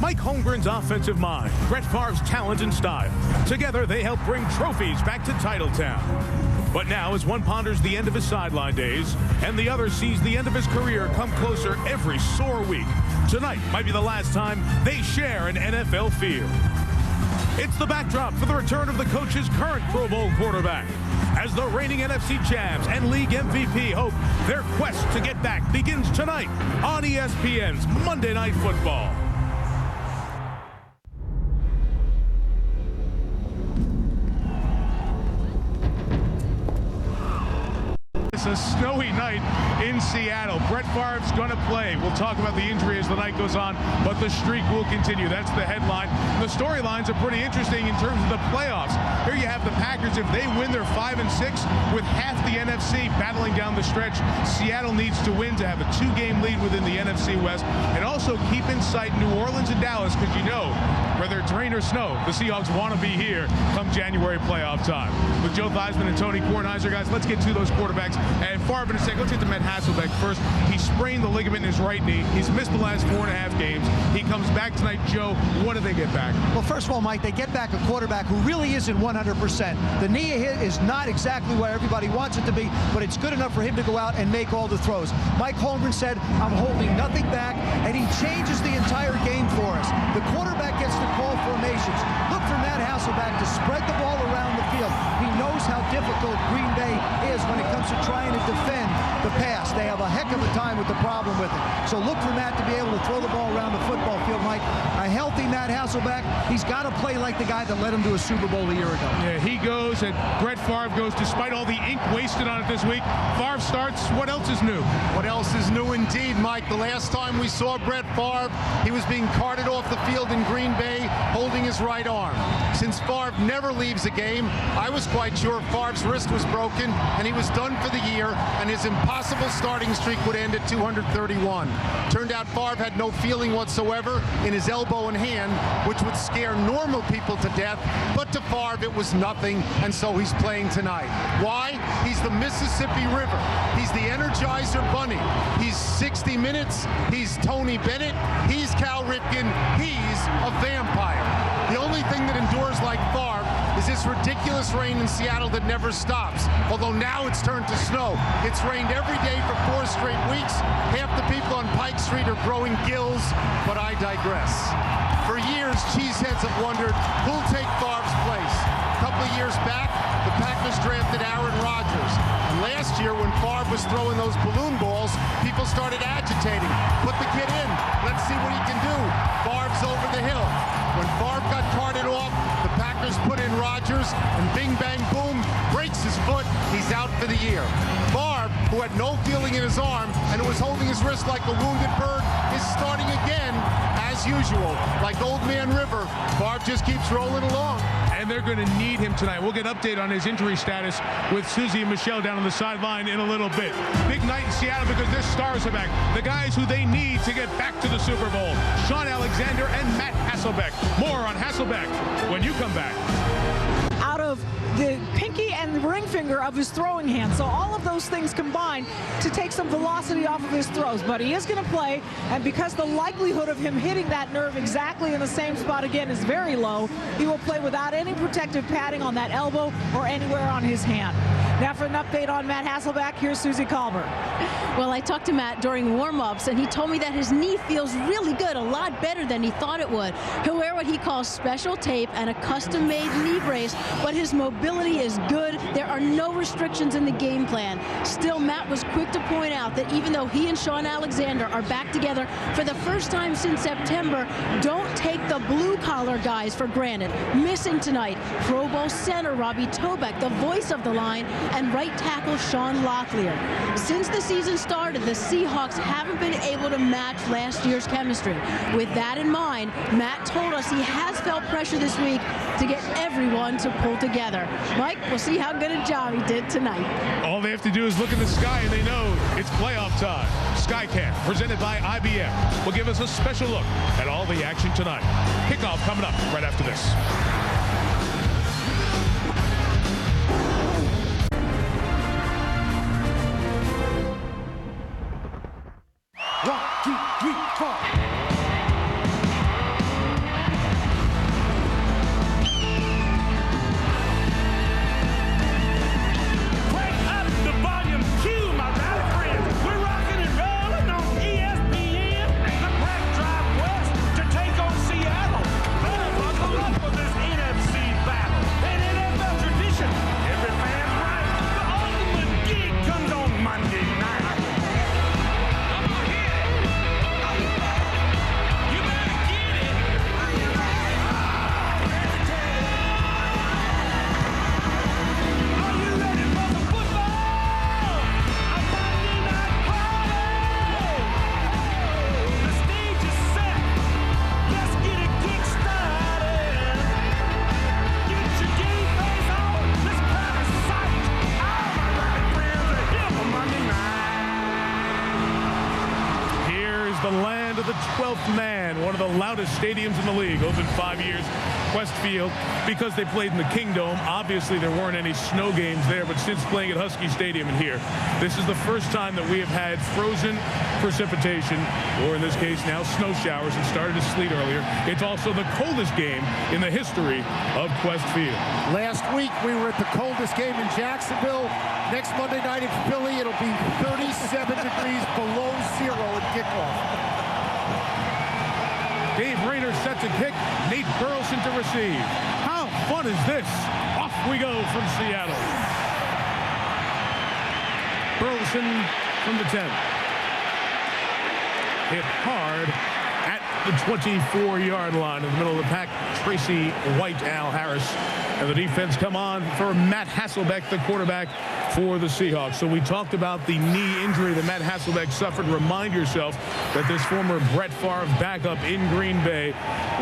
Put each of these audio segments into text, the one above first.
Mike Holmgren's offensive mind, Brett Favre's talent and style. Together, they help bring trophies back to Titletown. But now, as one ponders the end of his sideline days, and the other sees the end of his career come closer every sore week, tonight might be the last time they share an NFL field. It's the backdrop for the return of the coach's current Pro Bowl quarterback, as the reigning NFC champs and league MVP hope their quest to get back begins tonight on ESPN's Monday Night Football. It's a snowy night in Seattle. Brett Favre's going to play. We'll talk about the injury as the night goes on, but the streak will continue. That's the headline. The storylines are pretty interesting in terms of the playoffs. Here you have the Packers. If they win, they're 5-6 with half the NFC battling down the stretch. Seattle needs to win to have a 2-game lead within the NFC West, and also keep in sight New Orleans and Dallas, because you know, whether it's rain or snow, the Seahawks want to be here come January playoff time. With Joe Theismann and Tony Kornheiser, guys, let's get to those quarterbacks. And Favre in a second. Let's get to Matt Hasselbeck first. He sprained the ligament in his right knee. He's missed the last 4.5 games. He comes back tonight. Joe, what do they get back? Well, first of all, Mike, they get back a quarterback who really isn't 100%. The knee hit is not exactly what everybody wants it to be, but it's good enough for him to go out and make all the throws. Mike Holmgren said, I'm holding nothing back, and he changes the entire game for us. The quarterback gets to call formations. Look for Matt Hasselbeck to spread the ball around the field. He knows how difficult Green Bay is when it comes to trying to defend the pass. They have a heck of a time with the problem with it. So look for Matt to be able to throw the ball around the football field, Mike. A healthy Matt Hasselbeck, he's got to play like the guy that led him to a Super Bowl a year ago. Yeah, he goes, and Brett Favre goes. Despite all the ink wasted on it this week, Favre starts. What else is new? What else is new indeed, Mike? The last time we saw Brett Favre, he was being carted off the field in Green Bay holding his right arm. Since Favre never leaves a game, I was quite sure Favre's wrist was broken and he was done for the year, and his impossible starting streak would end at 231. Turned out Favre had no feeling whatsoever in his elbow and hand, which would scare normal people to death, but to Favre it was nothing, and so he's playing tonight. Why? He's the Mississippi River. He's the Energizer Bunny. He's 60 Minutes. He's Tony Bennett. He's Cal Ripken. He's a vampire. The only thing that endures like Favre is this ridiculous rain in Seattle that never stops. Although now it's turned to snow. It's rained every day for 4 straight weeks. Half the people on Pike Street are growing gills, but I digress. For years, cheeseheads have wondered who'll take Favre's place. A couple of years back, the Packers drafted Aaron Rodgers. And last year, when Favre was throwing those balloon balls, people started agitating. Put the kid in. Let's see what he can do. Favre's over the hill. When Favre got carted off, the Packers put in Rodgers, and bing, bang, boom, breaks his foot. He's out for the year. Favre, who had no feeling in his arm and who was holding his wrist like a wounded bird, is starting again as usual. Like Old Man River, Favre just keeps rolling along. And they're going to need him tonight. We'll get an update on his injury status with Susie and Michelle down on the sideline in a little bit. Big night in Seattle because their stars are back. The guys who they need to get back to the Super Bowl. Sean Alexander and Matt Hasselbeck. More on Hasselbeck when you come back. Out of the pinky and the ring finger of his throwing hand. So all of those things combine to take some velocity off of his throws. But he is going to play, and because the likelihood of him hitting that nerve exactly in the same spot again is very low, he will play without any protective padding on that elbow or anywhere on his hand. Now for an update on Matt Hasselbeck, here's Susie Colbert. Well, I talked to Matt during warm-ups, and he told me that his knee feels really good, a lot better than he thought it would. He'll wear what he calls special tape and a custom-made knee brace, but his mobility is good. There are no restrictions in the game plan. Still, Matt was quick to point out that even though he and Sean Alexander are back together for the first time since September, don't take the blue-collar guys for granted. Missing tonight, Pro Bowl center Robbie Tobeck, the voice of the line, and right tackle Sean Locklear. Since the season started, the Seahawks haven't been able to match last year's chemistry. With that in mind, Matt told us he has felt pressure this week to get everyone to pull together. Mike, we'll see how good a job he did tonight. All they have to do is look in the sky and they know it's playoff time. Skycam, presented by IBM, will give us a special look at all the action tonight. Kickoff coming up right after this. 1, 2, 3, 4. fan, one of the loudest stadiums in the league, opened 5 years. Quest Field, because they played in the Kingdome. Obviously, there weren't any snow games there, but since playing at Husky Stadium and here, this is the first time that we have had frozen precipitation, or in this case now snow showers. It started to sleet earlier. It's also the coldest game in the history of Quest Field. Last week, we were at the coldest game in Jacksonville. Next Monday night in Philly, it'll be 37 degrees below zero at kickoff. Dave Rayner set to kick, Nate Burleson to receive. How fun is this? Off we go from Seattle. Burleson from the 10. Hit hard at the 24-yard line in the middle of the pack. Tracy White, Al Harris, and the defense come on for Matt Hasselbeck, the quarterback for the Seahawks. So we talked about the knee injury that Matt Hasselbeck suffered. Remind yourself that this former Brett Favre backup in Green Bay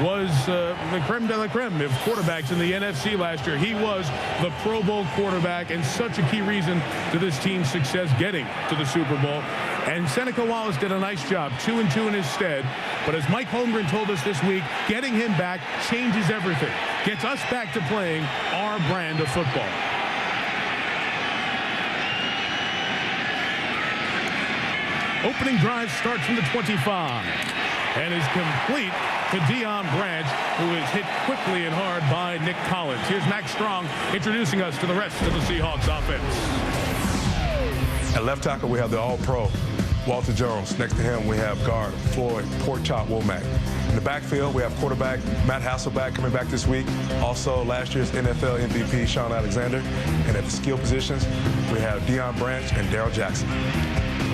was the creme de la creme of quarterbacks in the NFC last year. He was the Pro Bowl quarterback and such a key reason to this team's success getting to the Super Bowl. And Seneca Wallace did a nice job, 2-2 in his stead. But as Mike Holmgren told us this week, getting him back changes everything. Gets us back to playing our brand of football. Opening drive starts from the 25 and is complete to Deion Branch, who is hit quickly and hard by Nick Collins. Here's Max Strong introducing us to the rest of the Seahawks offense. At left tackle, we have the All-Pro, Walter Jones. Next to him, we have guard Floyd Porkchop Womack. In the backfield, we have quarterback Matt Hasselbeck coming back this week. Also, last year's NFL MVP, Shaun Alexander. And at the skill positions, we have Deion Branch and Darrell Jackson.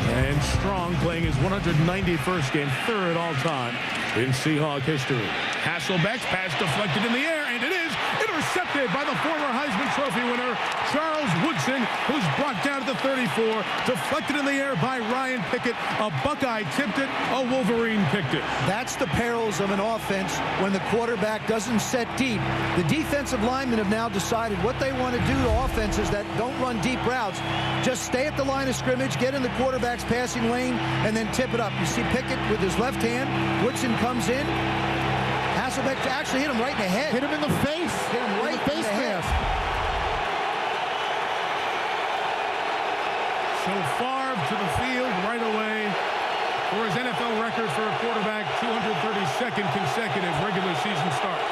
And Strong playing his 191st game, third all-time in Seahawk history. Hasselbeck's pass deflected in the air, and it is intercepted by the former Heisman Trophy winner, Charles Woodson, who's brought down to the 34, deflected in the air by Ryan Pickett. A Buckeye tipped it, a Wolverine picked it. That's the perils of an offense when the quarterback doesn't set deep. The defensive linemen have now decided what they want to do to offenses that don't run deep routes. Just stay at the line of scrimmage, get in the quarterback's passing lane, and then tip it up. You see Pickett with his left hand. Woodson comes in. Hasselbeck actually hit him right in the head. Hit him in the face. Hit him right in the face head. mask. So Favre to the field right away for his NFL record for a quarterback, 232nd consecutive regular season start.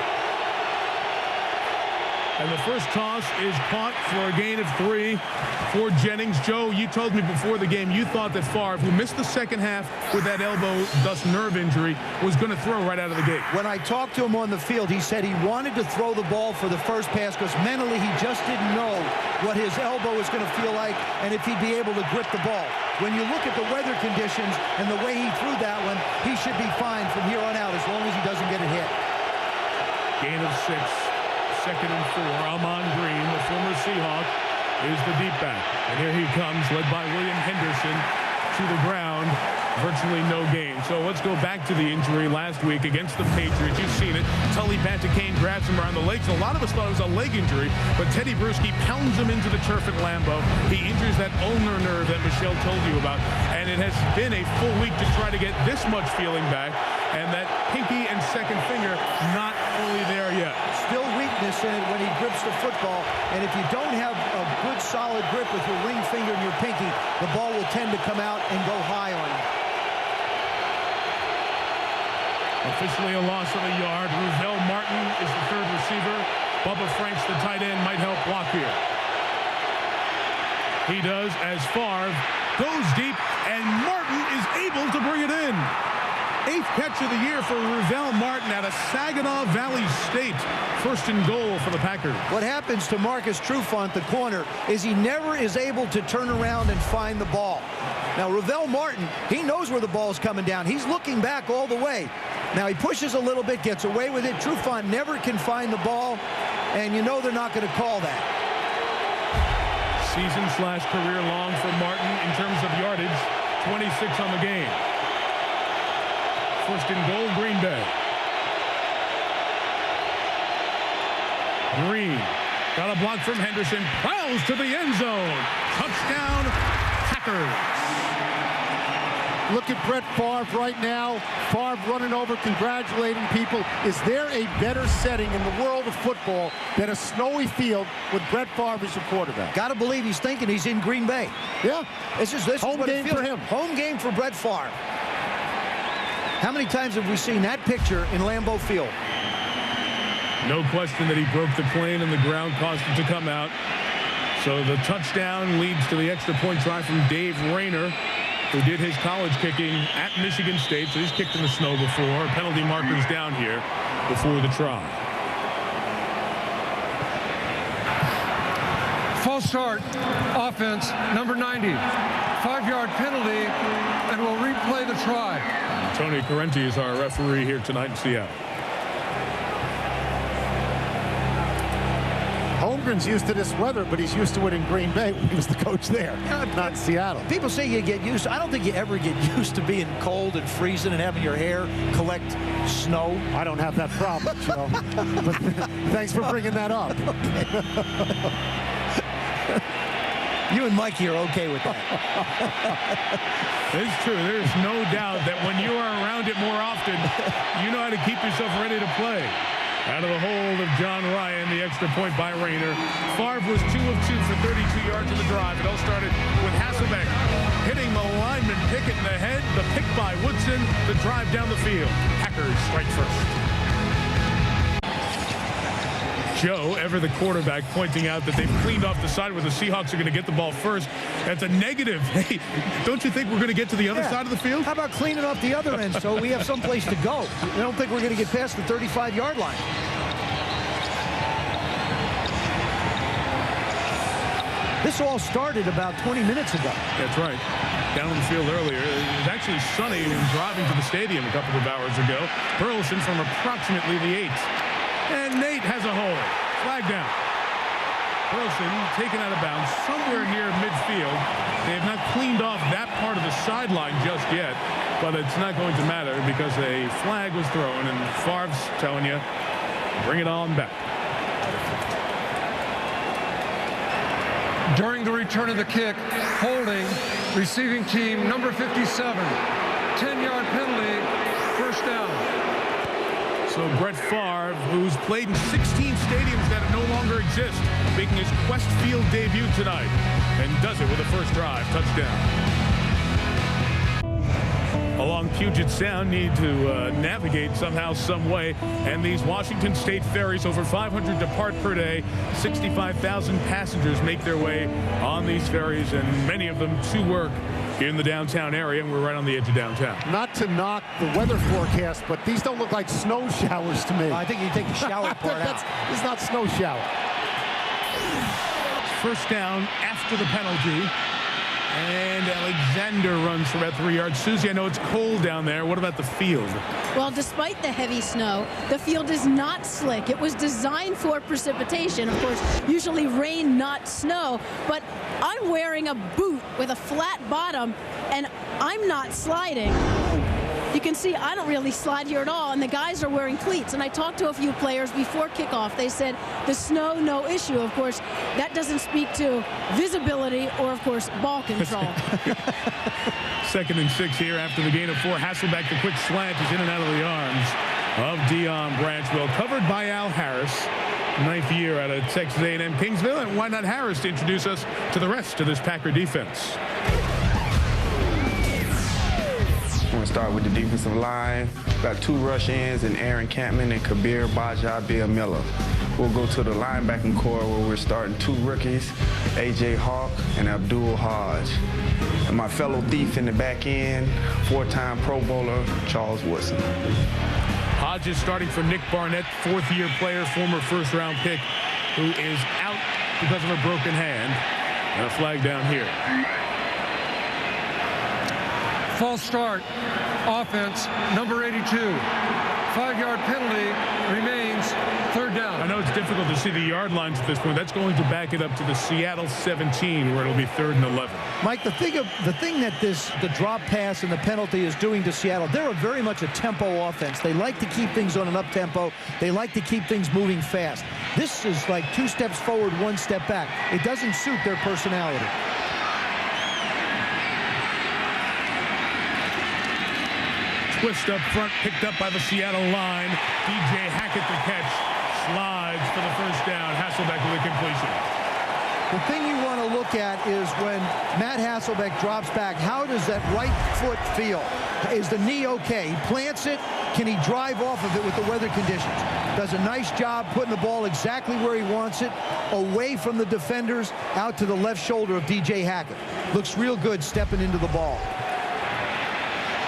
And the first toss is caught for a gain of 3 for Jennings. Joe, you told me before the game you thought that Favre, who missed the second half with that elbow, thus nerve injury, was going to throw right out of the gate. When I talked to him on the field, he said he wanted to throw the ball for the first pass because mentally he just didn't know what his elbow was going to feel like and if he'd be able to grip the ball. When you look at the weather conditions and the way he threw that one, he should be fine from here on out as long as he doesn't get it hit. Gain of 6. Second and 4. Amon Green, the former Seahawk, is the deep back. And here he comes, led by William Henderson, to the ground. Virtually no gain. So let's go back to the injury last week against the Patriots. You've seen it. Tully Bantacane grabs him around the legs. A lot of us thought it was a leg injury, but Teddy Bruschi pounds him into the turf at Lambeau. He injures that ulnar nerve that Michelle told you about. And it has been a full week to try to get this much feeling back. And that pinky and second finger not fully there yet. Still weakness in it when he grips the football, and if you don't have a good solid grip with your ring finger and your pinky, the ball will tend to come out and go high on you. Officially a loss of a yard. Ruvell Martin is the third receiver. Bubba Franks, the tight end, might help block here. He does as Favre goes deep, and Martin is able to bring it in. 8th catch of the year for Ruvell Martin out of Saginaw Valley State. First and goal for the Packers. What happens to Marcus Trufant, the corner, is he never is able to turn around and find the ball. Now, Ruvell Martin, he knows where the ball's coming down. He's looking back all the way. Now, he pushes a little bit, gets away with it. Trufant never can find the ball, and you know they're not going to call that. Season/career long for Martin in terms of yardage. 26 on the game. First and goal, Green Bay. Green got a block from Henderson. Plows to the end zone. Touchdown, Packers. Look at Brett Favre right now. Favre running over, congratulating people. Is there a better setting in the world of football than a snowy field with Brett Favre as your quarterback? Got to believe he's thinking he's in Green Bay. Yeah. This is home what it game feels. for him. Home game for Brett Favre. How many times have we seen that picture in Lambeau Field? No question that he broke the plane and the ground caused it to come out. So the touchdown leads to the extra point try from Dave Rayner, who did his college kicking at Michigan State. So he's kicked in the snow before. Penalty markers down here before the try. False start, offense, number 90. 5-yard penalty, and we'll replay the try. Tony Correnti is our referee here tonight in Seattle. Holmgren's used to this weather, but he's used to it in Green Bay when he was the coach there, not Seattle. People say you get used. I don't think you ever get used to being cold and freezing and having your hair collect snow. I don't have that problem, Joe. But thanks for bringing that up. You and Mikey are okay with that. It's true. There's no doubt that when you are around it more often, you know how to keep yourself ready to play. Out of the hold of John Ryan, the extra point by Rayner. Favre was 2 of 2 for 32 yards in the drive. It all started with Hasselbeck hitting the lineman Pickett in the head. The pick by Woodson. The drive down the field. Packers strike first. Joe, ever the quarterback, pointing out that they've cleaned off the side where the Seahawks are going to get the ball first. That's a negative. Hey, don't you think we're going to get to the other side of the field? How about cleaning off the other end so we have someplace to go? I don't think we're going to get past the 35-yard line. This all started about 20 minutes ago. That's right. Down on the field earlier. It was actually sunny and driving to the stadium a couple of hours ago. Burleson from approximately the 8. And Nate has a hold. Flag down. Burleson taken out of bounds somewhere near midfield. They have not cleaned off that part of the sideline just yet, but it's not going to matter because a flag was thrown, and Favre's telling you, bring it on back. During the return of the kick, holding, receiving team number 57. 10-yard penalty, first down. So Brett Favre, who's played in 16 stadiums that no longer exist, making his Quest Field debut tonight, and does it with a first drive touchdown. Along Puget Sound, need to navigate somehow, some way, and these Washington State ferries, over 500 depart per day. 65,000 passengers make their way on these ferries, and many of them to work in the downtown area, and we're right on the edge of downtown. Not to knock the weather forecast, but these don't look like snow showers to me. I think you take the shower part out. It's not snow shower. First down after the penalty, and Alexander runs for about 3 yards. Susie, I know it's cold down there. What about the field? Well, despite the heavy snow, the field is not slick. It was designed for precipitation. Of course, usually rain, not snow. But I'm wearing a boot with a flat bottom, and I'm not sliding. You can see I don't really slide here at all, and the guys are wearing cleats. And I talked to a few players before kickoff. They said the snow, no issue. Of course, that doesn't speak to visibility or, of course, ball control. 2nd and 6 here after the gain of 4. Hasselbeck, the quick slant, is in and out of the arms of Deion Branchwell. Covered by Al Harris. 9th year out of Texas A&M Kingsville. And why not Harris to introduce us to the rest of this Packer defense? I'm going to start with the defensive line. Got 2 rush ends in Aaron Campman and Kabir Baja Bill Miller. We'll go to the linebacking core where we're starting 2 rookies, A.J. Hawk and Abdul Hodge. And my fellow thief in the back end, 4-time Pro Bowler, Charles Woodson. Hodges starting for Nick Barnett, 4th-year player, former first-round pick, who is out because of a broken hand. And a flag down here. False start, offense, number 82. 5-yard penalty, remains 3rd down. I know it's difficult to see the yard lines at this point. That's going to back it up to the Seattle 17, where it'll be 3rd and 11. Mike, the thing that the drop pass and the penalty is doing to Seattle, they're very much a tempo offense. They like to keep things on an up tempo. They like to keep things moving fast. This is like 2 steps forward, 1 step back. It doesn't suit their personality. twist up front, picked up by the Seattle line. DJ Hackett the catch. Slides for the first down. Hasselbeck with a completion. The thing you want to look at is when Matt Hasselbeck drops back, how does that right foot feel? Is the knee okay? He plants it. Can he drive off of it with the weather conditions? Does a nice job putting the ball exactly where he wants it, away from the defenders, out to the left shoulder of DJ Hackett. Looks real good stepping into the ball.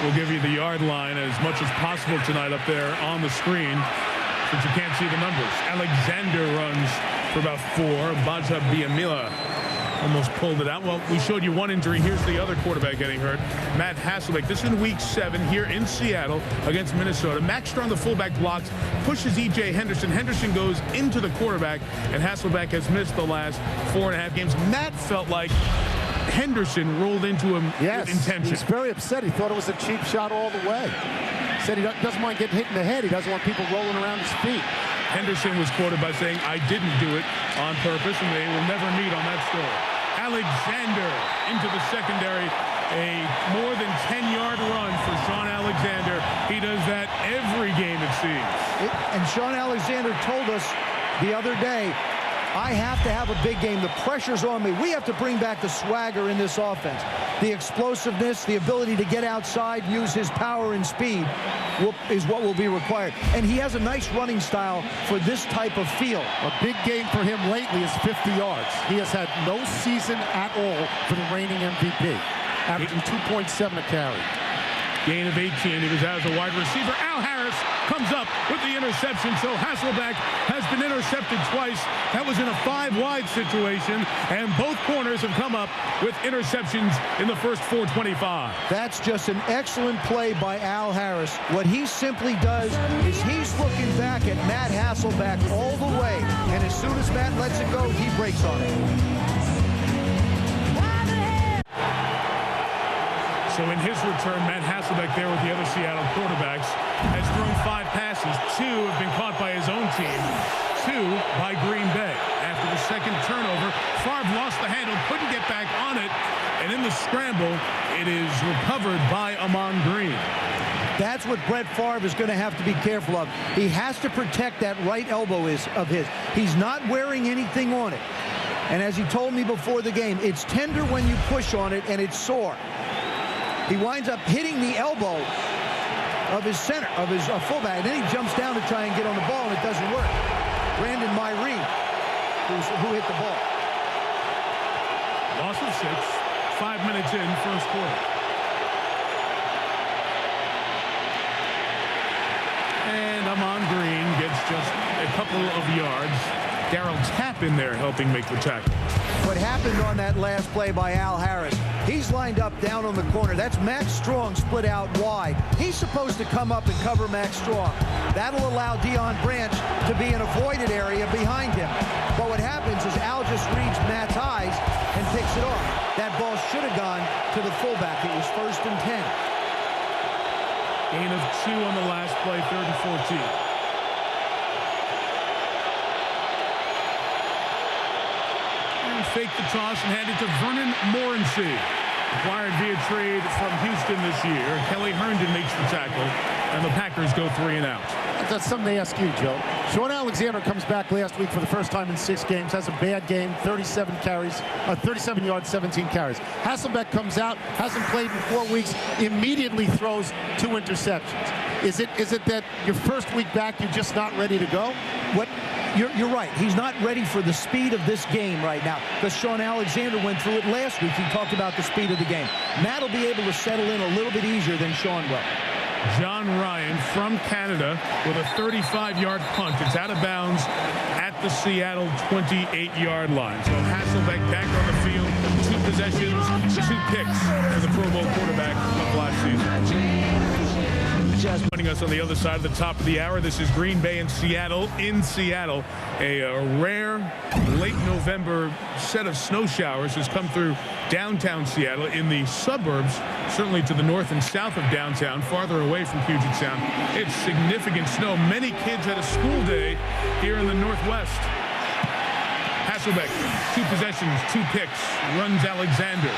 We'll give you the yard line as much as possible tonight up there on the screen, since you can't see the numbers. Alexander runs for about 4. Baja Biamila almost pulled it out. Well, we showed you one injury. Here's the other quarterback getting hurt, Matt Hasselbeck. This is in week 7 here in Seattle against Minnesota. Max Strong, the fullback, blocks, pushes E.J. Henderson. Henderson goes into the quarterback, and Hasselbeck has missed the last 4.5 games. Matt felt like Henderson rolled into him with intention. He's very upset. He thought it was a cheap shot all the way. Said he doesn't mind getting hit in the head. He doesn't want people rolling around his feet. Henderson was quoted by saying, "I didn't do it on purpose," and they will never meet on that story. Alexander into the secondary. A more than 10-yard run for Sean Alexander. He does that every game, it seems. And Sean Alexander told us the other day, I have to have a big game. The pressure's on me. We have to bring back the swagger in this offense. The explosiveness, the ability to get outside, use his power and speed is what will be required. And he has a nice running style for this type of field. A big game for him lately is 50 yards. He has had no season at all for the reigning MVP, averaging 2.7 a carry. Gain of 18. He was out as a wide receiver. Al Harris comes up with the interception. So Hasselbeck has been intercepted twice. That was in a 5-wide situation. And both corners have come up with interceptions in the first 4:25. That's just an excellent play by Al Harris. What he simply does is he's looking back at Matt Hasselbeck all the way. And as soon as Matt lets it go, he breaks on it. So in his return, Matt Hasselbeck there with the other Seattle quarterbacks has thrown 5 passes. 2 have been caught by his own team. 2 by Green Bay. After the second turnover, Favre lost the handle, couldn't get back on it. And in the scramble, it is recovered by Amon Green. That's what Brett Favre is going to have to be careful of. He has to protect that right elbow of his. He's not wearing anything on it. And as he told me before the game, it's tender when you push on it and it's sore. He winds up hitting the elbow of his center, of his fullback, and then he jumps down to try and get on the ball, and it doesn't work. Brandon Myree, who hit the ball. Loss of 6, 5 minutes in, first quarter. And Amon Green gets just a couple of yards. Darryl Tapp in there helping make the tackle. What happened on that last play by Al Harris, he's lined up down on the corner. That's Max Strong split out wide. He's supposed to come up and cover Max Strong. That'll allow Deion Branch to be in a voided area behind him. But what happens is Al just reads Matt's eyes and picks it off. That ball should have gone to the fullback. It was 1st and 10. Gain of 2 on the last play, 3rd and 14. Fake the toss and hand it to Vernon Morency. Acquired via trade from Houston this year. Kelly Herndon makes the tackle, and the Packers go 3 and out. That's something they ask you, Joe. Sean Alexander comes back last week for the first time in 6 games, has a bad game, 37 carries, 37 yards, 17 carries. Hasselbeck comes out, hasn't played in 4 weeks, immediately throws 2 interceptions. Is it that your first week back, you're just not ready to go? You're right. He's not ready for the speed of this game right now, because Sean Alexander went through it last week. He talked about the speed of the game. Matt will be able to settle in a little bit easier than Sean will. John Ryan from Canada with a 35-yard punt. It's out of bounds at the Seattle 28-yard line. So Hasselbeck back on the field, 2 possessions, 2 picks for the Pro Bowl quarterback of last season. Joining us on the other side of the top of the hour, this is Green Bay and Seattle in Seattle. A rare late November set of snow showers has come through downtown Seattle. In the suburbs, certainly to the north and south of downtown, farther away from Puget Sound, it's significant snow. Many kids had a school day here in the Northwest. Hasselbeck, 2 possessions, 2 picks, runs Alexander.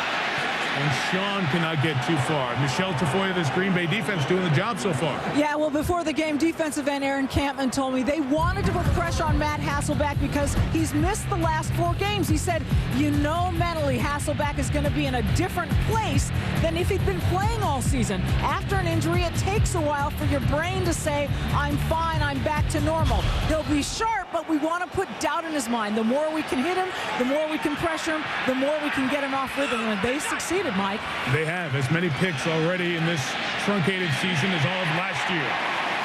And Sean cannot get too far. Michelle Tafoya, this Green Bay defense, doing the job so far. Yeah, well, before the game, defensive end Aaron Campman told me they wanted to put pressure on Matt Hasselbeck because he's missed the last 4 games. He said, you know, mentally, Hasselbeck is going to be in a different place than if he'd been playing all season. After an injury, it takes a while for your brain to say, I'm fine, I'm back to normal. He'll be sharp, but we want to put doubt in his mind. The more we can hit him, the more we can pressure him, the more we can get him off rhythm. And they succeeded, Mike. They have as many picks already in this truncated season as all of last year.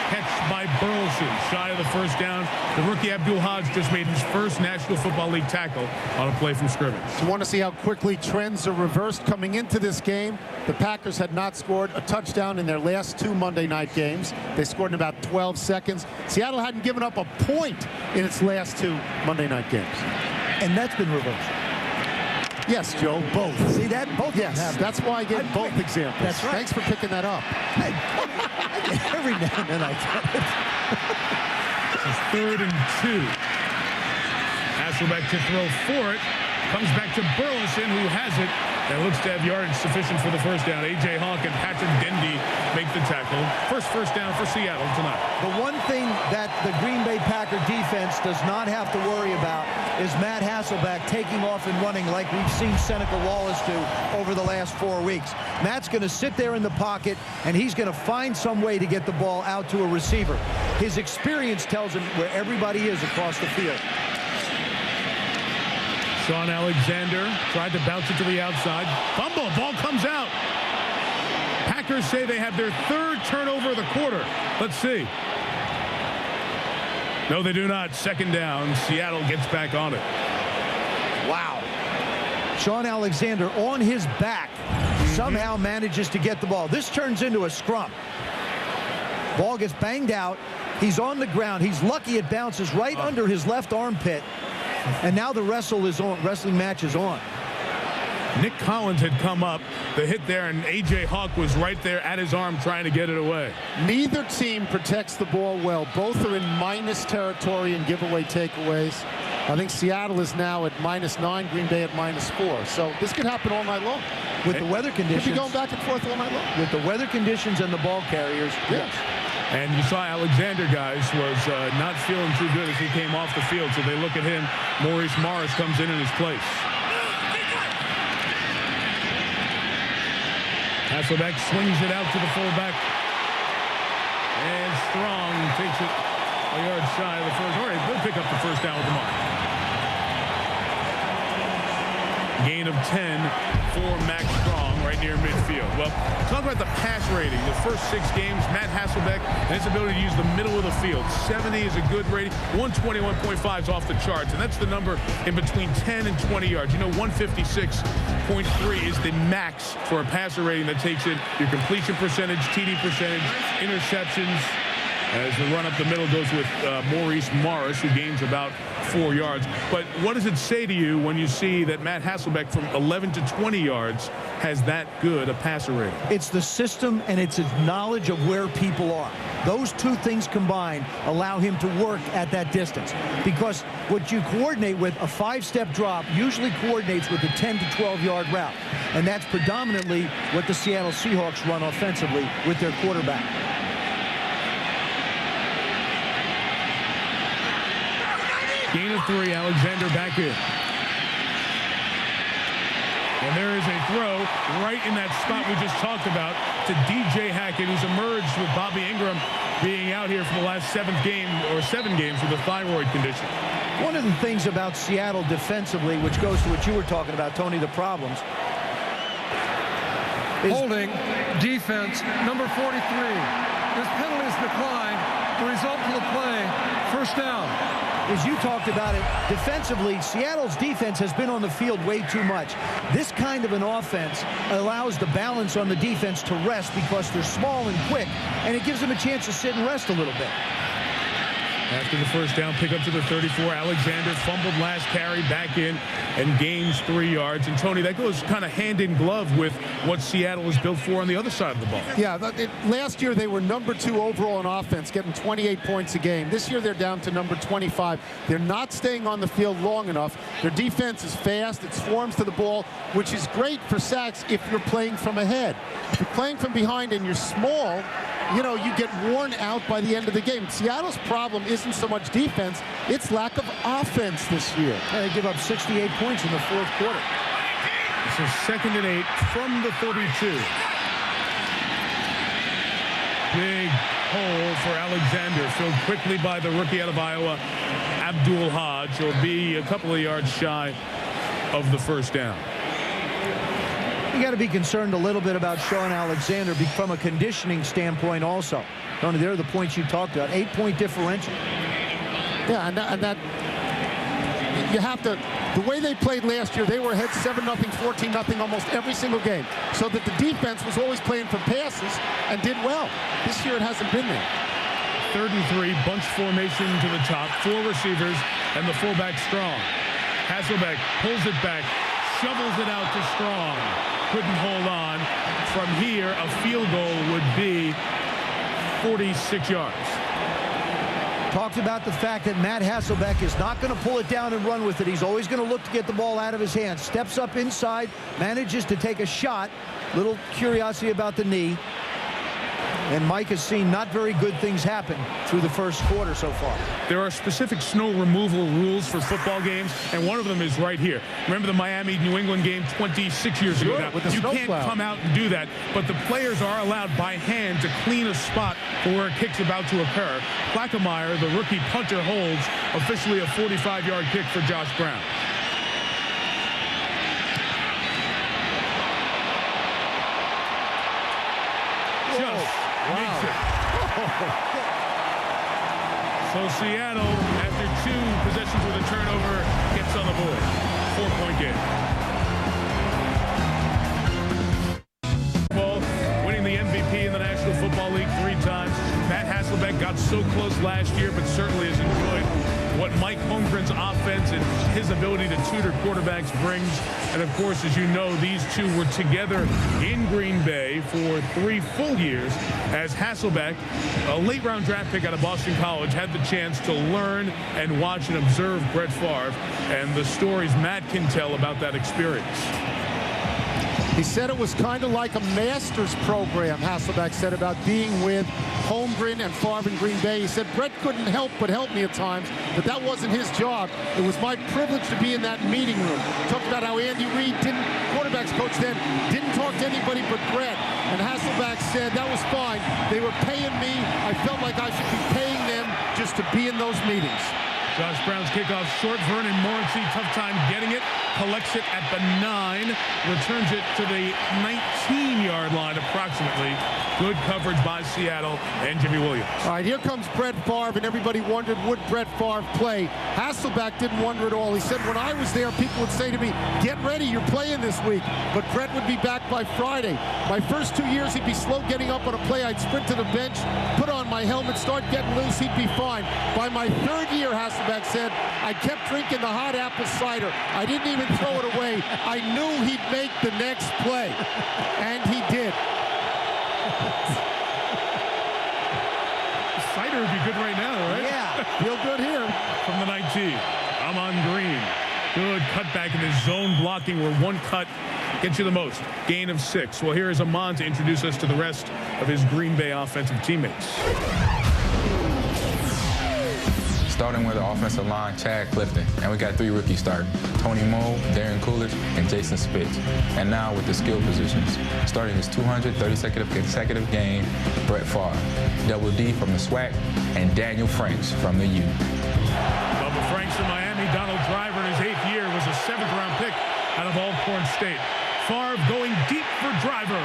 Catch by Burleson, shy of the first down. The rookie Abdul Hodge just made his first National Football League tackle on a play from scrimmage. You want to see how quickly trends are reversed coming into this game. The Packers had not scored a touchdown in their last 2 Monday night games. They scored in about 12 seconds. Seattle hadn't given up a point in its last 2 Monday night games. And that's been reversed. Yes, Joe, both. See that? Both. Yes, that's why I gave both examples. That's right. Thanks for picking that up. Every now and then I get it. It's 3rd and 2. Hasselbeck to throw for it. Comes back to Burleson, who has it, and looks to have yardage sufficient for the first down. A.J. Hawk and Patrick Dendy make the tackle. First down for Seattle tonight. The one thing that the Green Bay Packer defense does not have to worry about is Matt Hasselbeck taking off and running like we've seen Seneca Wallace do over the last 4 weeks. Matt's going to sit there in the pocket, and he's going to find some way to get the ball out to a receiver. His experience tells him where everybody is across the field. Sean Alexander tried to bounce it to the outside. Fumble, ball comes out. Packers say they have their 3rd turnover of the quarter. Let's see. No, they do not. 2nd down. Seattle gets back on it. Wow. Sean Alexander on his back somehow manages to get the ball. This turns into a scrum. Ball gets banged out. He's on the ground. He's lucky it bounces right under his left armpit. And now the wrestling match is on. Nick Collins had come up, the hit there, and A.J. Hawk was right there at his arm trying to get it away. Neither team protects the ball well. Both are in minus territory and giveaway takeaways. I think Seattle is now at -9, Green Bay at -4. So this could happen all night long. With the weather conditions. Could be going back and forth all night long. With the weather conditions and the ball carriers, yes. And you saw Alexander, guys, was not feeling too good as he came off the field. So they look at him. Maurice Morris comes in his place. Hasselbeck swings it out to the fullback. And Strong takes it a yard shy of the first. All right, we'll pick up the first down with the mark. Gain of 10 for Max Strong right near midfield. Well, talk about the pass rating. The first 6 games, Matt Hasselbeck and his ability to use the middle of the field. 70 is a good rating. 121.5 is off the charts, and that's the number in between 10 and 20 yards. You know, 156.3 is the max for a passer rating that takes in your completion percentage, TD percentage, interceptions. As the run up the middle goes with Maurice Morris, who gains about 4 yards. But what does it say to you when you see that Matt Hasselbeck from 11 to 20 yards has that good a passer rating? It's the system and it's his knowledge of where people are. Those 2 things combined allow him to work at that distance. Because what you coordinate with, a 5-step drop, usually coordinates with a 10 to 12-yard route. And that's predominantly what the Seattle Seahawks run offensively with their quarterback. Gain of 3, Alexander back in. And there is a throw right in that spot we just talked about to DJ Hackett, who's emerged with Bobby Ingram being out here for the last 7 games with a thyroid condition. One of the things about Seattle defensively, which goes to what you were talking about, Tony, the problems. Holding defense number 43. This penalty is declined. The result of the play, first down. As you talked about it, defensively, Seattle's defense has been on the field way too much. This kind of an offense allows the balance on the defense to rest because they're small and quick, and it gives them a chance to sit and rest a little bit. After the first down, pick up to the 34. Alexander fumbled last carry, back in, and gains 3 yards. And, Tony, that goes kind of hand in glove with what Seattle was built for on the other side of the ball. Yeah, last year they were number 2 overall in offense, getting 28 points a game. This year they're down to number 25. They're not staying on the field long enough. Their defense is fast. It swarms to the ball, which is great for sacks if you're playing from ahead. If you're playing from behind and you're small, you know, you get worn out by the end of the game. Seattle's problem isn't so much defense, it's lack of offense this year. They give up 68 points in the fourth quarter. This is 2nd and 8 from the 32. Big hole for Alexander, filled quickly by the rookie out of Iowa, Abdul Hodge. He'll be a couple of yards shy of the first down. You got to be concerned a little bit about Sean Alexander from a conditioning standpoint also. Tony, there are the points you talked about. 8-point differential. Yeah, and that you have to, the way they played last year, they were ahead 7-0, 14-0 almost every single game. So that the defense was always playing for passes and did well. This year it hasn't been there. 3rd and 3, bunch formation to the top, 4 receivers, and the fullback Strong. Hasselbeck pulls it back, shovels it out to Strong. Couldn't hold on. From here, a field goal would be 46 yards. Talked about the fact that Matt Hasselbeck is not going to pull it down and run with it. He's always going to look to get the ball out of his hands. Steps up inside, manages to take a shot. Little curiosity about the knee. And Mike has seen not very good things happen through the first quarter so far. There are specific snow removal rules for football games, and one of them is right here. Remember the Miami-New England game 26 years ago now? You can't come out and do that, but the players are allowed by hand to clean a spot for where a kick's about to occur. Plackemeyer, the rookie punter, holds officially a 45-yard kick for Josh Brown. Makes it. So Seattle, after 2 possessions with a turnover, gets on the board. 4-point game. Winning the MVP in the National Football League 3 times. Matt Hasselbeck got so close last year, but certainly has enjoyed what Mike Holmgren's offense and his ability to tutor quarterbacks brings. And of course, as you know, these two were together in Green Bay for 3 full years as Hasselbeck, a late-round draft pick out of Boston College, had the chance to learn and watch and observe Brett Favre and the stories Matt can tell about that experience. He said it was kind of like a master's program, Hasselbeck said, about being with Holmgren and Favre in Green Bay. He said Brett couldn't help but help me at times, but that wasn't his job. It was my privilege to be in that meeting room. Talked about how Andy Reid, quarterbacks coach then, didn't talk to anybody but Brett. And Hasselbeck said that was fine. They were paying me. I felt like I should be paying them just to be in those meetings. Josh Brown's kickoff short. Vernon Morency, tough time getting it. Collects it at the 9. Returns it to the 19-yard line approximately. Good coverage by Seattle and Jimmy Williams. All right, here comes Brett Favre, and everybody wondered, would Brett Favre play? Hasselbeck didn't wonder at all. He said, when I was there, people would say to me, get ready, you're playing this week. But Brett would be back by Friday. My first 2 years, he'd be slow getting up on a play. I'd sprint to the bench, put on my helmet, start getting loose, he'd be fine. By my 3rd year, Hasselbeck said, I kept drinking the hot apple cider. I didn't even throw it away. I knew he'd make the next play. And he did. Cider would be good right now, right? Yeah, feel good here. From the 19, Amon Green. Good cutback in his zone blocking where one cut gets you the most. Gain of 6. Well, here is Amon to introduce us to the rest of his Green Bay offensive teammates. Starting with the offensive line, Chad Clifton. And we got 3 rookies starting. Tony Moe, Darren Coolidge, and Jason Spitz. And now with the skill positions. Starting his 232nd consecutive game, Brett Favre. Double D from the SWAC, and Daniel Franks from the U. Bubba Franks in Miami. Donald Driver in his 8th year was a 7th-round pick out of Alcorn State. Favre going deep for Driver,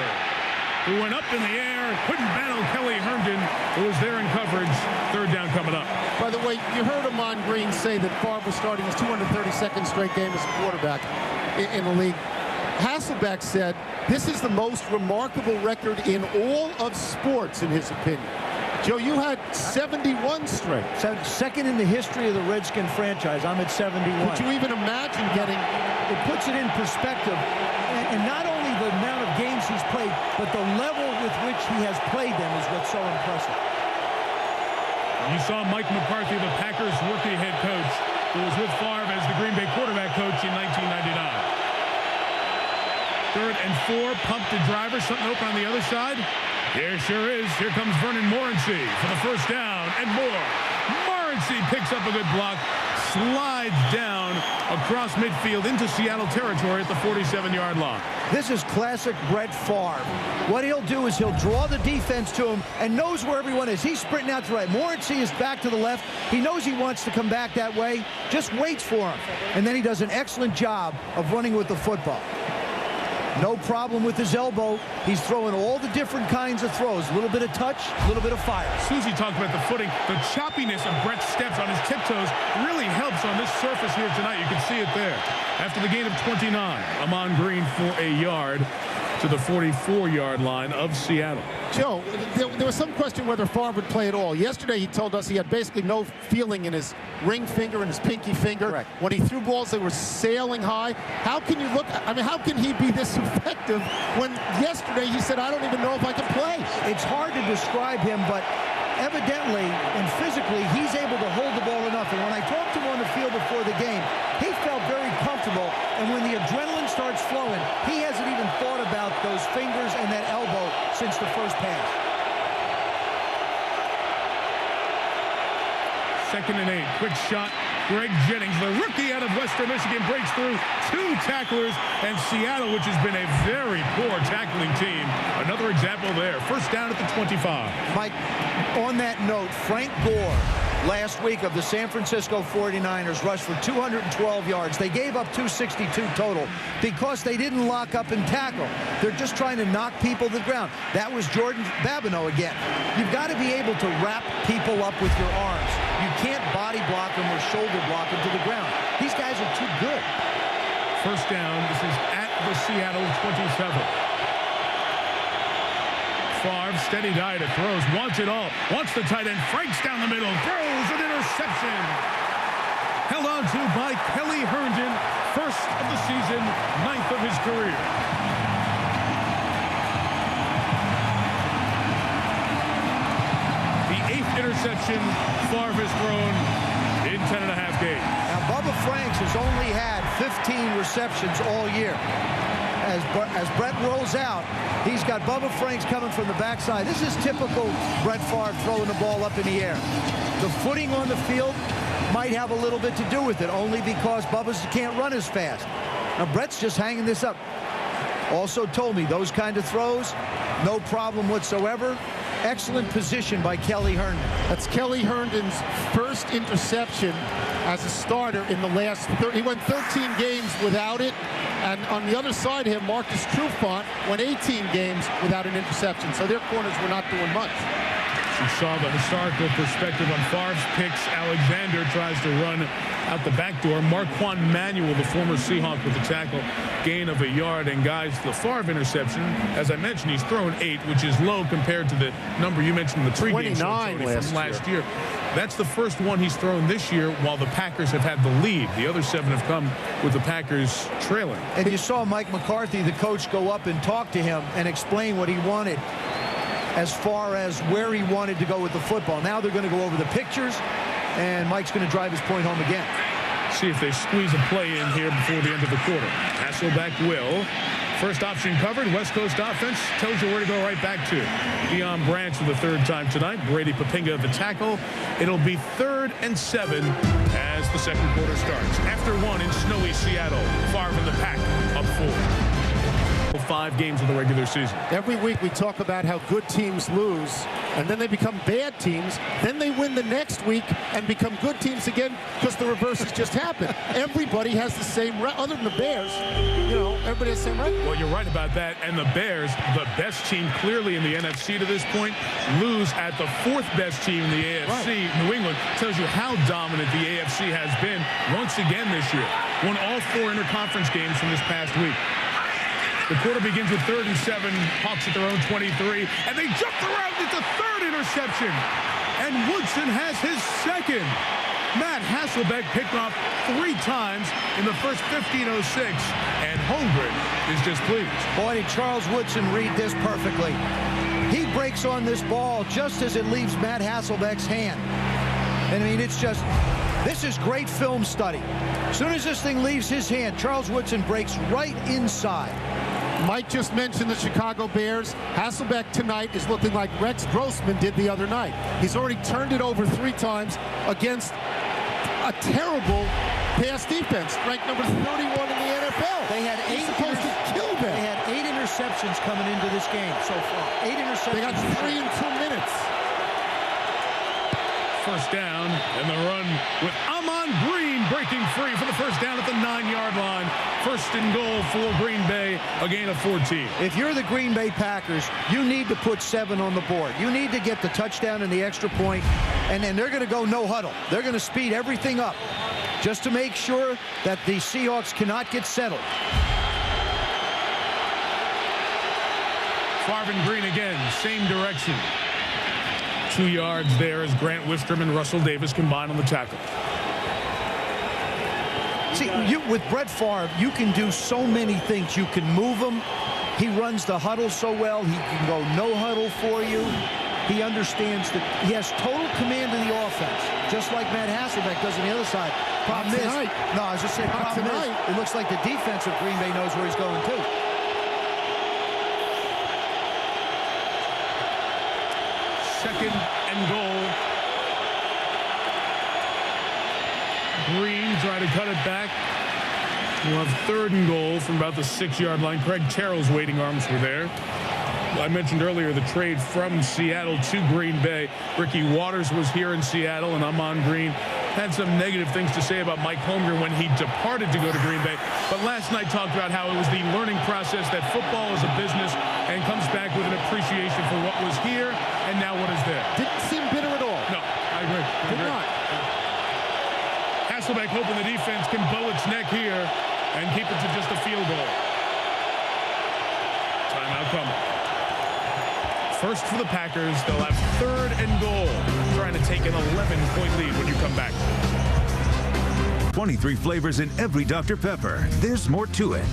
who went up in the air, couldn't battle Kelly Herndon, who was there in coverage. 3rd down coming up. By the way, you heard Amon Green say that Favre was starting his 232nd straight game as a quarterback in the league. Hasselbeck said this is the most remarkable record in all of sports, in his opinion. Joe, you had 71 straight. Second in the history of the Redskin franchise. I'm at 71. Could you even imagine getting... It puts it in perspective. And not only the amount of games he's played, but the level with which he has played them is what's so impressive. You saw Mike McCarthy, the Packers rookie head coach, who was with Favre as the Green Bay quarterback coach in 1999. 3rd and 4, pump to driver, something open on the other side. There sure is. Here comes Vernon Morency for the first down and more. Morency picks up a good block, slides down across midfield into Seattle territory at the 47-yard line. This is classic Brett Favre. What he'll do is he'll draw the defense to him and knows where everyone is. He's sprinting out to the right. Morency is back to the left. He knows he wants to come back that way. Just waits for him. And then he does an excellent job of running with the football. No problem with his elbow. He's throwing all the different kinds of throws. A little bit of touch, a little bit of fire. Susie talked about the footing. The choppiness of Brett's steps on his tiptoes really helps on this surface here tonight. You can see it there. After the gain of 29, Amon Green for a yard to the 44-yard line of Seattle. Joe, there was some question whether Favre would play at all. Yesterday, he told us he had basically no feeling in his ring finger and his pinky finger. Correct. When he threw balls, they were sailing high. How can you look? I mean, how can he be this effective when yesterday he said, I don't even know if I can play? It's hard to describe him, but evidently and physically, he's able to hold the ball enough. And when I talked to him on the field before the game, he felt very comfortable. And when the adrenaline starts flowing, he hasn't even thought about those fingers and that elbow since the first pass. 2nd and 8. Quick shot. Greg Jennings, the rookie out of Western Michigan, breaks through 2 tacklers. And Seattle, which has been a very poor tackling team, another example there. First down at the 25. Mike, on that note, Frank Gore, last week of the San Francisco 49ers, rushed for 212 yards. They gave up 262 total because they didn't lock up and tackle. They're just trying to knock people to the ground. That was Jordan Babineau again. You've got to be able to wrap people up with your arms. You can't body block them or shoulder block them to the ground. These guys are too good. First down. This is at the Seattle 27. Favre, steady diet, throws, wants it all, wants the tight end, Franks down the middle, throws an interception. Held on to by Kelly Herndon, first of the season, 9th of his career. The 8th interception Favre has thrown in 10.5 games. Now, Bubba Franks has only had 15 receptions all year. As Brett rolls out, he's got Bubba Franks coming from the backside. This is typical Brett Favre throwing the ball up in the air. The footing on the field might have a little bit to do with it, only because Bubba's can't run as fast. Now, Brett's just hanging this up. Also told me those kind of throws, no problem whatsoever. Excellent position by Kelly Herndon. That's Kelly Herndon's first interception as a starter in the last 30. He went 13 games without it. And on the other side of him, Marcus Trufant went 18 games without an interception. So their corners were not doing much. You saw the historical perspective on Favre's picks. Alexander tries to run out the back door. Marquand Manuel, the former Seahawk, with the tackle, gain of a yard. And guys, the Favre interception, as I mentioned, he's thrown 8, which is low compared to the number you mentioned in the pregame show, 29 from last year. That's the first one he's thrown this year while the Packers have had the lead. The other 7 have come with the Packers trailing. And you saw Mike McCarthy, the coach, go up and talk to him and explain what he wanted as far as where he wanted to go with the football. Now they're going to go over the pictures, and Mike's going to drive his point home again. See if they squeeze a play in here before the end of the quarter. Hasselbeck will. First option covered. West Coast offense tells you where to go right back to. Deion Branch for the 3rd time tonight. Brady Papinga the tackle. It'll be 3rd and 7 as the second quarter starts. After 1 in snowy Seattle, Favre in the pack, up 4. 5 games of the regular season. Every week we talk about how good teams lose, and then they become bad teams. Then they win the next week and become good teams again because the reverse has just happened. Everybody has the same, other than the Bears, you know, everybody has the same record. Well, you're right about that. And the Bears, the best team clearly in the NFC to this point, lose at the 4th best team in the AFC. Right. New England tells you how dominant the AFC has been once again this year. Won all 4 interconference games from this past week. The quarter begins with 3rd and 7. Hawks at their own 23. And they jumped around. It's a 3rd interception. And Woodson has his 2nd. Matt Hasselbeck picked off 3 times in the first 15:06. And Holmgren is displeased. Boy, did Charles Woodson read this perfectly. He breaks on this ball just as it leaves Matt Hasselbeck's hand. And I mean, it's just, this is great film study. As soon as this thing leaves his hand, Charles Woodson breaks right inside. Mike just mentioned the Chicago Bears. Hasselbeck tonight is looking like Rex Grossman did the other night. He's already turned it over 3 times against a terrible pass defense, ranked number 31 in the NFL. They had 8 supposed to kill them. They had 8 interceptions coming into this game so far. 8 interceptions. They got 3 in 2 minutes. First down, and the run with Amon Green breaking free for the first down at the 9-yard line. 1st and goal for Green Bay, a gain of 14. If you're the Green Bay Packers, you need to put 7 on the board. You need to get the touchdown and the extra point, and then they're going to go no huddle. They're going to speed everything up just to make sure that the Seahawks cannot get settled. Favre and Green again, same direction. 2 yards there as Grant Wistrom and Russell Davis combine on the tackle. See, with Brett Favre, you can do so many things. You can move him. He runs the huddle so well. He can go no huddle for you. He understands that he has total command of the offense, just like Matt Hasselbeck does on the other side. Problem is, no, I was just saying, problem is, it looks like the defense of Green Bay knows where he's going too. Second and goal. Green trying to cut it back. We'll have 3rd and goal from about the 6-yard line. Craig Terrell's waiting arms were there. I mentioned earlier the trade from Seattle to Green Bay. Ricky Waters was here in Seattle, and Amon Green had some negative things to say about Mike Holmgren when he departed to go to Green Bay. But last night talked about how it was the learning process, that football is a business, and comes back with an appreciation for what was here and now what is there. Didn't seem bitter at all. No, I agree. Did not. Hasselbeck hoping the defense can bow its neck here and keep it to just a field goal. Timeout coming. First for the Packers. They'll have 3rd and goal, trying to take an 11-point lead when you come back. 23 flavors in every Dr. Pepper. There's more to it.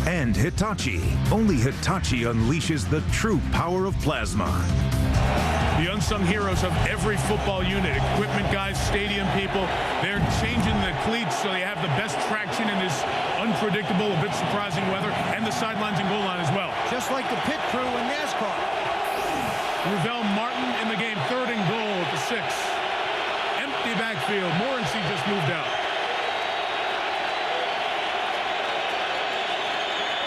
And Hitachi. Only Hitachi unleashes the true power of plasma. The unsung heroes of every football unit, equipment guys, stadium people, they're changing the cleats so they have the best traction in this unpredictable, a bit surprising weather, and the sidelines and goal line as well. Just like the pit crew in NASCAR. Ravel Martin in the game, 3rd and goal at the 6. Empty backfield. Morency just moved out.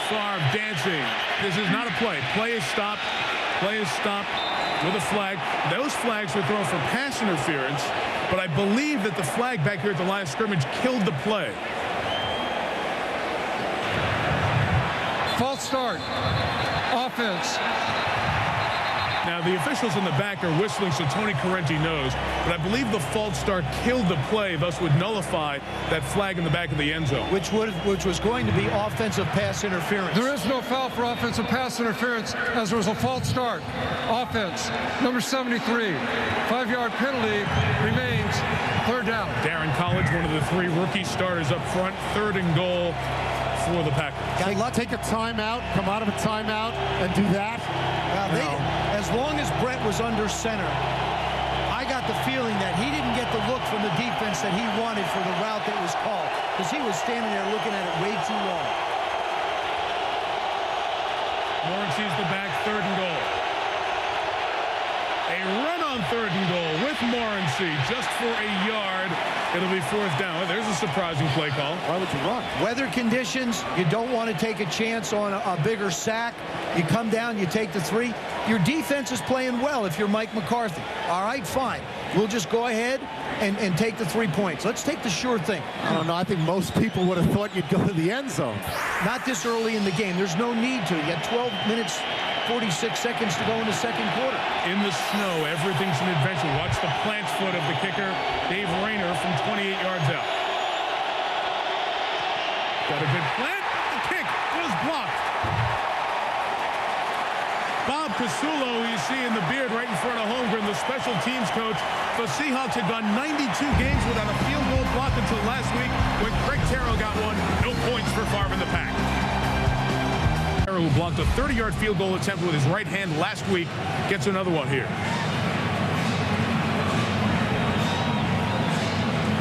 Favre dancing. This is not a play. Play is stopped. Play is stopped with a flag. Those flags were thrown for pass interference, but I believe that the flag back here at the line of scrimmage killed the play. False start. Offense. Now, the officials in the back are whistling, so Tony Correnti knows. But I believe the false start killed the play, thus would nullify that flag in the back of the end zone. Which was going to be offensive pass interference. There is no foul for offensive pass interference as there was a false start. Offense, number 73. 5-yard penalty remains. 3rd down. Darren College, one of the 3 rookie starters up front. 3rd and goal for the Packers. Take a timeout, come out of a timeout, and do that. As long as Brett was under center, I got the feeling that he didn't get the look from the defense that he wanted for the route that was called, because he was standing there looking at it way too long. Morency's the back, 3rd and goal. A run on 3rd and goal with Morency just for a yard. It'll be 4th down. Well, there's a surprising play call. Why would you run? Weather conditions, you don't want to take a chance on a bigger sack. You come down, you take the 3. Your defense is playing well if you're Mike McCarthy. All right, fine. We'll just go ahead and take the 3 points. Let's take the sure thing. I don't know. I think most people would have thought you'd go to the end zone. Not this early in the game. There's no need to. You got 12 minutes, 46 seconds to go in the 2nd quarter. In the snow, everything's an adventure. Watch the plant foot of the kicker, Dave Rayner, from 28 yards out. Got a good plant. The kick was blocked. Bob Casulo, you see in the beard right in front of Holmgren, the special teams coach. The Seahawks had gone 92 games without a field goal block until last week when Craig Terrell got one. No points for Favre in the pack. Terrell, who blocked a 30-yard field goal attempt with his right hand last week, gets another one here.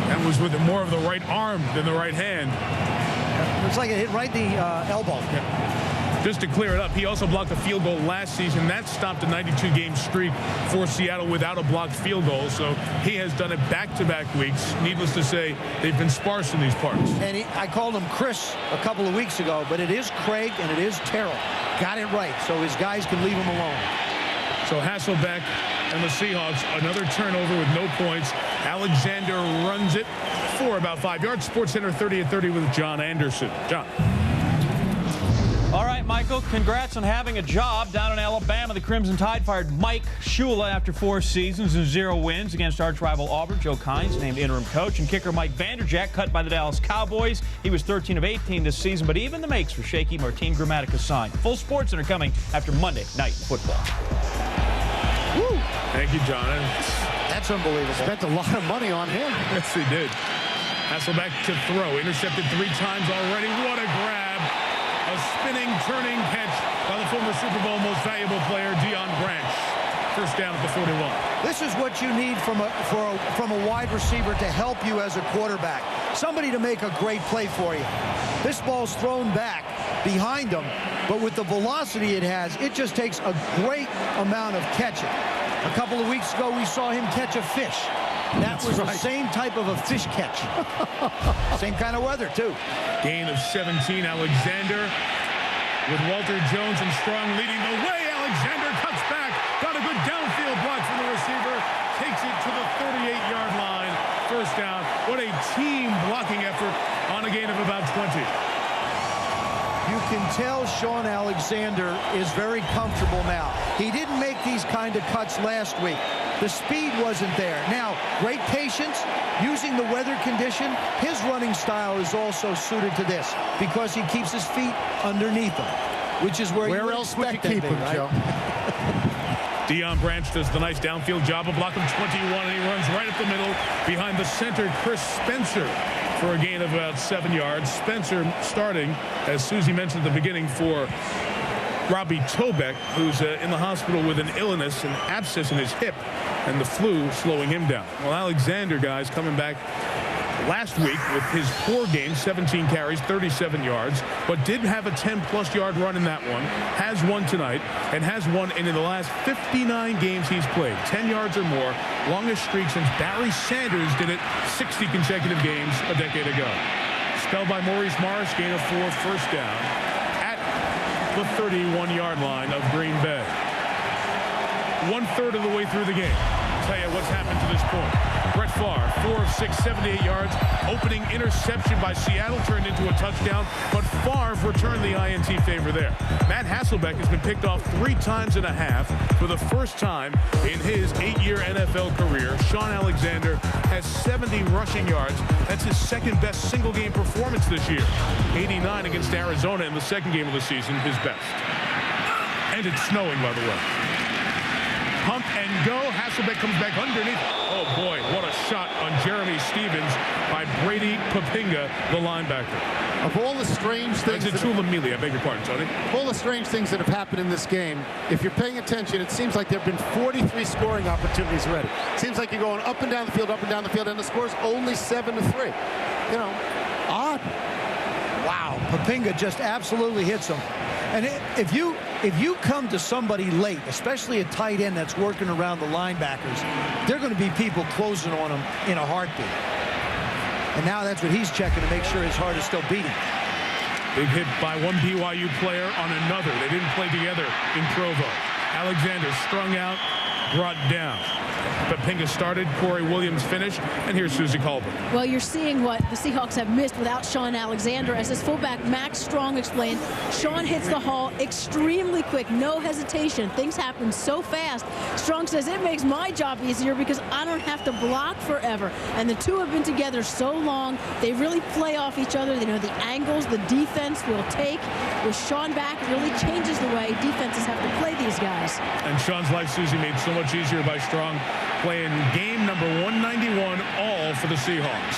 That was with more of the right arm than the right hand. Looks like it hit right the elbow. Yeah. Just to clear it up, he also blocked a field goal last season. That stopped a 92-game streak for Seattle without a blocked field goal. So he has done it back-to-back weeks. Needless to say, they've been sparse in these parts. And I called him Chris a couple of weeks ago, but it is Craig and it is Terrell. Got it right, so his guys can leave him alone. So Hasselbeck and the Seahawks, another turnover with no points. Alexander runs it for about 5 yards. SportsCenter 30 at 30 with John Anderson. John. All right, Michael, congrats on having a job down in Alabama. The Crimson Tide fired Mike Shula after 4 seasons and 0 wins against arch-rival Auburn. Joe Kynes named interim coach, and kicker Mike Vanderjagt cut by the Dallas Cowboys. He was 13 of 18 this season, but even the makes were shaky. Martin Gramatica signed. Full SportsCenter coming after Monday Night Football. Woo. Thank you, John. That's unbelievable. Spent a lot of money on him. Yes, he did. Hasselbeck to throw. Intercepted 3 times already. What a grab. A spinning, turning catch by the former Super Bowl most valuable player, Deion Branch. First down at the 41. This is what you need from a wide receiver to help you as a quarterback. Somebody to make a great play for you. This ball's thrown back behind him, but with the velocity it has, it just takes a great amount of catching. A couple of weeks ago, we saw him catch a fish. That was the same type of a fish catch. Same kind of weather, too. Gain of 17, Alexander. With Walter Jones and Strong leading the way, Alexander cuts back. Got a good downfield block from the receiver. Takes it to the 38-yard line. First down. What a team blocking effort on a gain of about 20. You can tell Sean Alexander is very comfortable now. He didn't make these kind of cuts last week. The speed wasn't there. Now, great patience, using the weather condition. His running style is also suited to this because he keeps his feet underneath him, which is where else would you keep him, right? Joe? Deion Branch does the nice downfield job, a block of 21, and he runs right up the middle behind the center, Chris Spencer, for a gain of about 7 yards. Spencer starting, as Susie mentioned at the beginning, for Robbie Tobeck, who's in the hospital with an illness, an abscess in his hip, and the flu slowing him down. Well, Alexander, guys, coming back last week with his poor game, 17 carries, 37 yards, but did have a 10-plus yard run in that one, has one tonight, and has one in the last 59 games he's played, 10 yards or more, longest streak since Barry Sanders did it 60 consecutive games a decade ago. Spelled by Maurice Morris, gain of 4, first down at the 31-yard line of Green Bay. 1/3 of the way through the game. I'll tell you what's happened to this point. Brett Favre, 4 of 6, 78 yards. Opening interception by Seattle turned into a touchdown, but Favre returned the INT favor there. Matt Hasselbeck has been picked off 3 times and a half for the first time in his 8-year NFL career. Sean Alexander has 70 rushing yards. That's his second-best single-game performance this year. 89 against Arizona in the second game of the season, his best. And it's snowing, by the way. Pump and go. Hasselbeck comes back underneath. Oh, boy, what a shot on Jeremy Stevens by Brady Papinga, the linebacker. Of all the strange things... It's a Tulamili, I beg your pardon, Tony. Of all the strange things that have happened in this game, if you're paying attention, it seems like there have been 43 scoring opportunities already. It seems like you're going up and down the field, and the score's only 7-3. You know, odd. Wow, Papinga just absolutely hits him. And if you come to somebody late, especially a tight end that's working around the linebackers, there are going to be people closing on him in a heartbeat. And now that's what he's checking to make sure his heart is still beating. Big hit by one BYU player on another. They didn't play together in Provo. Alexander strung out, brought down. Pinga started, Corey Williams finished, and here's Susie Colbert. Well, you're seeing what the Seahawks have missed without Sean Alexander. As his fullback Max Strong explained, Sean hits the hole extremely quick, no hesitation. Things happen so fast. Strong says it makes my job easier because I don't have to block forever. And the two have been together so long, they really play off each other. They know the angles the defense will take. With Sean back, it really changes the way defenses have to play these guys. And Sean's life, Susie, made so much easier by Strong playing game number 191 all for the Seahawks.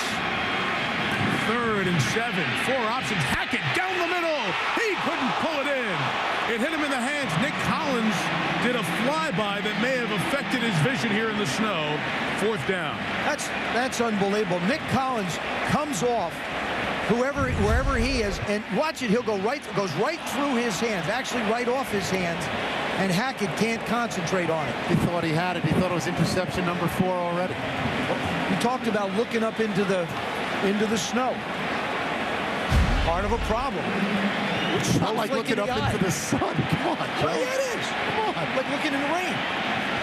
3rd and 7, 4 options. Hackett down the middle. He couldn't pull it in. It hit him in the hands. Nick Collins did a flyby that may have affected his vision here in the snow. 4th down. That's unbelievable. Nick Collins comes off wherever he is, and watch it. He'll goes right through his hands, actually right off his hands, and Hackett can't concentrate on it. He thought he had it. He thought it was interception number 4 already. He talked about looking up into the snow. Part of a problem. It's not like looking up into the sun. Come on, Joe. Well, yeah, it is. Come on, like looking in the rain.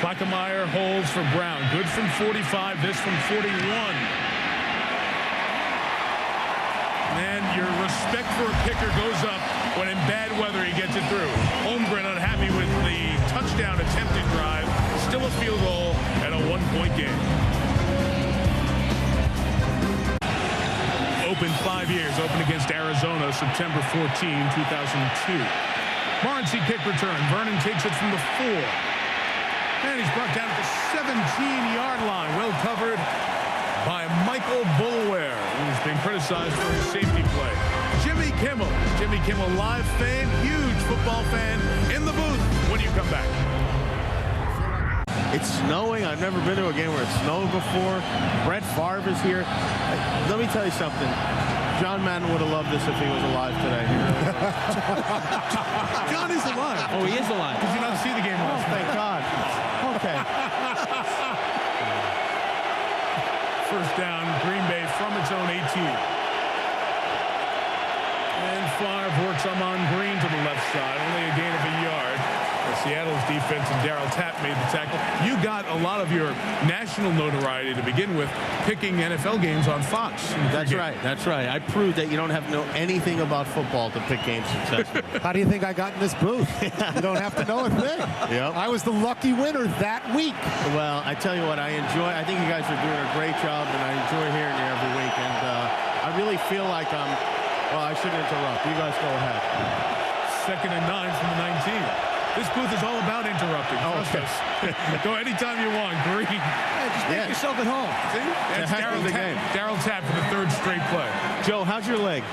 Klackemeyer holds for Brown. Good from 45, this from 41. And your respect for a kicker goes up when in bad weather he gets it through. Holmgren unhappy with the touchdown attempted drive. Still a field goal and a 1-point game. Open 5 years. Open against Arizona September 14, 2002. Morency kick return. Vernon takes it from the 4. And he's brought down at the 17-yard line. Well covered by Michael Boulware, who's been criticized for his safety play. Jimmy Kimmel, live fan, huge football fan, in the booth when you come back. It's snowing. I've never been to a game where it snowed before. Brett Favre is here. Let me tell you something. John Madden would have loved this if he was alive today. John is alive. Oh, he is alive. Did you not see the game last night? Thank God. Okay. First down, Green Bay from its own 18. And Favre works Amon Green to the left side, only a gain of a yard. Seattle's defense and Darryl Tapp made the tackle. You got a lot of your national notoriety to begin with picking NFL games on Fox. That's right. That's right. I proved that you don't have to know anything about football to pick games successfully. How do you think I got in this booth? You don't have to know a thing. Yep. I was the lucky winner that week. Well, I tell you what, I think you guys are doing a great job, and I enjoy hearing you every week. And I really feel like well, I shouldn't interrupt. You guys go ahead. 2nd and 9 from the 19. This booth is all about interrupting. Okay. Go anytime you want. Green. Yeah, just make yourself at home. See? That's Darryl Tapp for the 3rd straight play. Joe, how's your leg?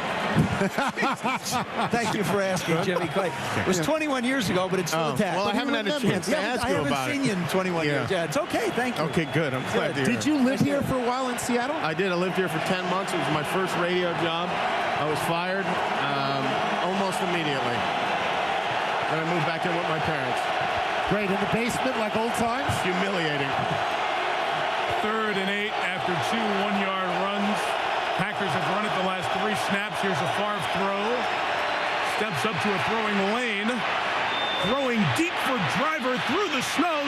Thank you for asking, Jimmy Clay. It was 21 years ago, but it's still attached. Well, I haven't had a chance to ask you about it. I haven't seen you in 21 years. Yeah, it's okay. Thank you. Okay, good. I'm glad to hear Did you live here for a while in Seattle? I did. I lived here for 10 months. It was my first radio job. I was fired almost immediately. Then I moved back in with my parents. Great. In the basement like old times? Humiliating. 3rd and 8 after 2 one-yard runs. Packers have run it the last 3 snaps. Here's a Favre throw. Steps up to a throwing lane. Throwing deep for Driver through the snow.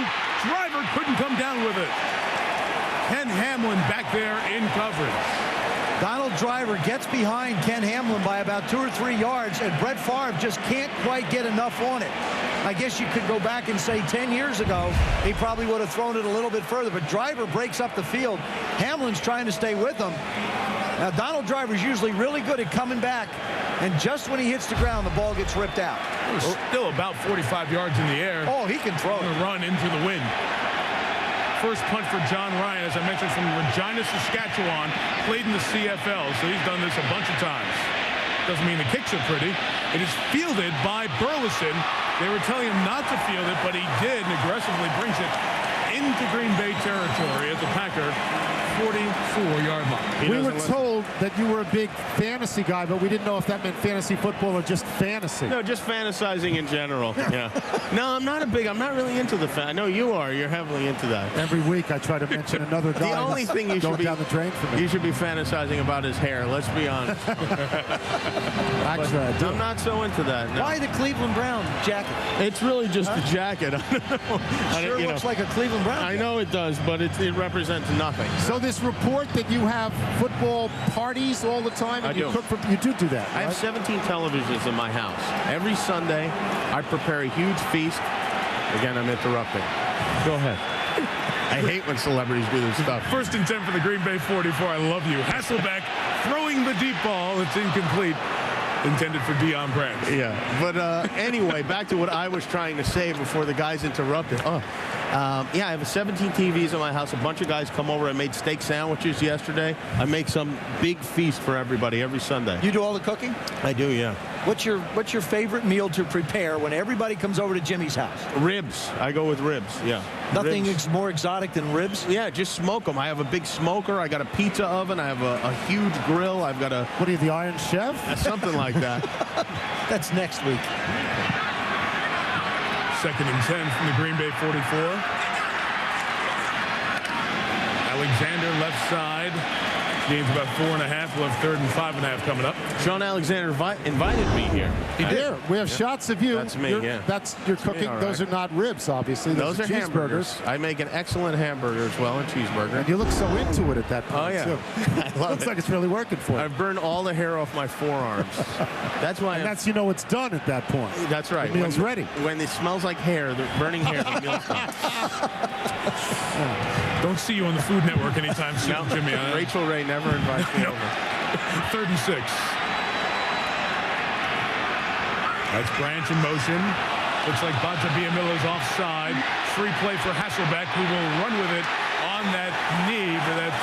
Driver couldn't come down with it. Ken Hamlin back there in coverage. Donald Driver gets behind Ken Hamlin by about 2 or 3 yards, and Brett Favre just can't quite get enough on it. I guess you could go back and say 10 years ago, he probably would have thrown it a little bit further, but Driver breaks up the field. Hamlin's trying to stay with him. Now, Donald Driver's usually really good at coming back, and just when he hits the ground, the ball gets ripped out. It was still about 45 yards in the air. Oh, he can throw it. Run into the wind. First punt for John Ryan, as I mentioned, from Regina, Saskatchewan, played in the CFL, so he's done this a bunch of times. Doesn't mean the kicks are pretty. It is fielded by Burleson. They were telling him not to field it, but he did and aggressively brings it into Green Bay territory at the Packer 44-yard line. We were told that you were a big fantasy guy, but we didn't know if that meant fantasy football or just fantasy. No, just fantasizing in general. Yeah. No, I'm not really into the I know you are. You're heavily into that. Every week I try to mention another guy. The only thing you should be down the drain for me. You should be fantasizing about his hair. Let's be honest. Actually, I'm not so into that. No. Why the Cleveland Brown jacket? It's really just the jacket. I don't know. Sure looks like a Cleveland Brown around. I know it does, but it represents nothing. So this report that you have football parties all the time, and I you do. cook for, you do that, I have right? 17 televisions in my house. Every Sunday, I prepare a huge feast. Again, I'm interrupting. Go ahead. I hate when celebrities do this stuff. 1st and 10 for the Green Bay 44. I love you. Hasselbeck throwing the deep ball. It's incomplete. Intended for Deion Branch. Yeah, but anyway, back to what I was trying to say before the guys interrupted. Yeah, I have 17 TVs in my house. A bunch of guys come over. I made steak sandwiches yesterday. I make some big feast for everybody every Sunday. You do all the cooking? I do, yeah. What's your favorite meal to prepare when everybody comes over to Jimmy's house? Ribs. I go with ribs, yeah. Nothing Ribs. more exotic than ribs? Yeah, just smoke them. I have a big smoker. I got a pizza oven. I have a huge grill. I've got a... What are you, the Iron Chef? Something like that. That's next week. 2nd and 10 from the Green Bay 44. Alexander left side. Gain's about 4.5. We'll have 3rd and 5.5 coming up. Sean Alexander invited me here. He did. We have shots of you. That's me, yeah. That's your cooking. all right. Those are not ribs, obviously. Those are cheeseburgers. hamburgers. I make an excellent hamburger as well, and cheeseburger. And you look so into it at that point, Oh, yeah. too. I love Looks it. like it's really working for you. I've burned all the hair off my forearms. That's why. And that's, you know, it's done at that point. That's right. The meal's when, ready. When it smells like hair, the burning hair, the meal's done. Don't see you on the Food Network anytime soon, No, Jimmy. Rachel Ray never invites me over. 3rd and 6. That's Branch in motion. Looks like Baja Biamilo's offside. Free play for Hasselbeck, who will run with it on that knee. That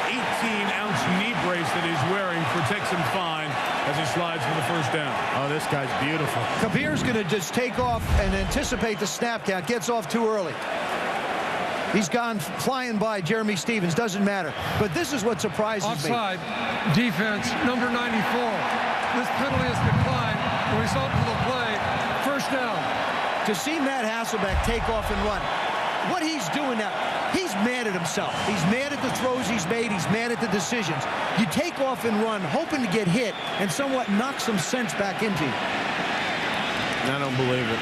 18-ounce knee brace that he's wearing protects him fine as he slides for the 1st down. Oh, this guy's beautiful. Kabir's going to just take off and anticipate the snap count. Gets off too early. He's gone flying by Jeremy Stevens. Doesn't matter. But this is what surprises Offside, defense, number 94. This penalty is declined. The result of the play, 1st down. To see Matt Hasselbeck take off and run, what he's doing now, he's mad at himself. He's mad at the throws he's made. He's mad at the decisions. You take off and run, hoping to get hit, and somewhat knock some sense back into you. I don't believe it.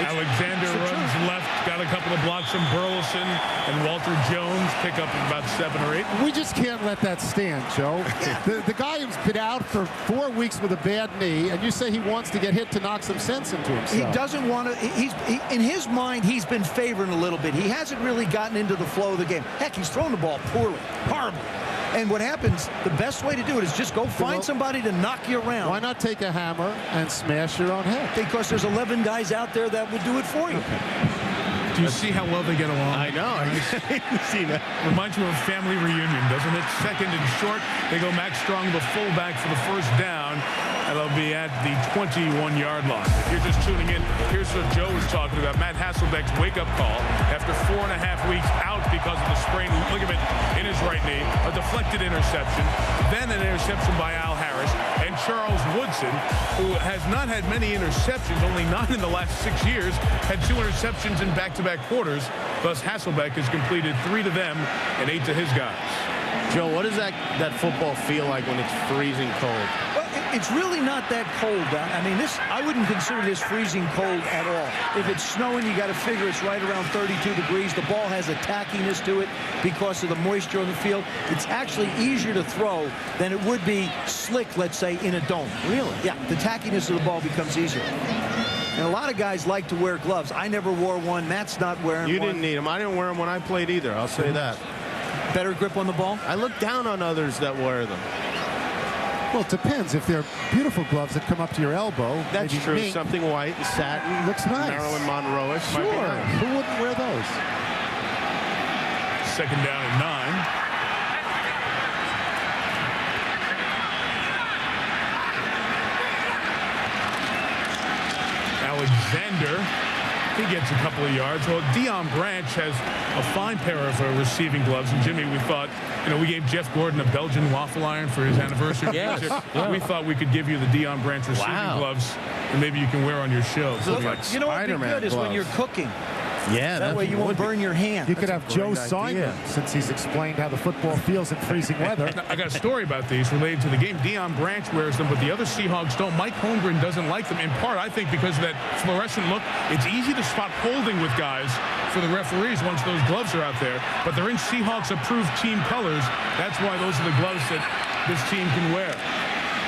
Alexander runs left, got a couple of blocks from Burleson, and Walter Jones pick up about 7 or 8. We just can't let that stand, Joe. The guy who's been out for 4 weeks with a bad knee, and you say he wants to get hit to knock some sense into himself. He doesn't want to. In his mind, he's been favoring a little bit. He hasn't really gotten into the flow of the game. Heck, he's thrown the ball poorly, horribly. And what happens, the best way to do it is just go find somebody to knock you around. Why not take a hammer and smash your own head? Because there's 11 guys out there that would do it for you. Do you see how well they get along? I know. I see that. Reminds you of a family reunion, doesn't it? 2nd and short. They go Max Strong, the fullback, for the 1st down. And they'll be at the 21-yard line. If you're just tuning in, here's what Joe was talking about. Matt Hasselbeck's wake-up call after 4.5 weeks out because of the sprained ligament in his right knee. A deflected interception. Then an interception by Al Harris. And Charles Woodson, who has not had many interceptions, only 9 in the last 6 years, had 2 interceptions in back-to-back quarters. Thus, Hasselbeck has completed 3 to them and 8 to his guys. Joe, what does that football feel like when it's freezing cold? Well, it's really not that cold, Don. I mean, I wouldn't consider this freezing cold at all. If it's snowing, you got to figure it's right around 32 degrees. The ball has a tackiness to it because of the moisture on the field. It's actually easier to throw than it would be slick, let's say, in a dome. Really? Yeah, the tackiness of the ball becomes easier. And a lot of guys like to wear gloves. I never wore one. Matt's not wearing one. You didn't need them. I didn't wear them when I played either. I'll say that. Better grip on the ball? I look down on others that wear them. Well, it depends. If they're beautiful gloves that come up to your elbow. That's maybe true. mink, Something white and satin. Looks nice. Marilyn Monroe-ish. Sure. Might be nice. Who wouldn't wear those? 2nd down and 9. Alexander, he gets a couple of yards. Well, Deion Branch has a fine pair of receiving gloves. And Jimmy, we thought, we gave Jeff Gordon a Belgian waffle iron for his anniversary. Yes. Yeah. We thought we could give you the Deion Branch receiving gloves, and maybe you can wear on your show. You know what would be good is when you're cooking. Yeah, That way you won't burn your hand. You could have Joe Simon, since he's explained how the football feels in freezing weather. I got a story about these related to the game. Deion Branch wears them, but the other Seahawks don't. Mike Holmgren doesn't like them, in part, I think, because of that fluorescent look. It's easy to spot holding with guys for the referees once those gloves are out there, but they're in Seahawks-approved team colors. That's why those are the gloves that this team can wear.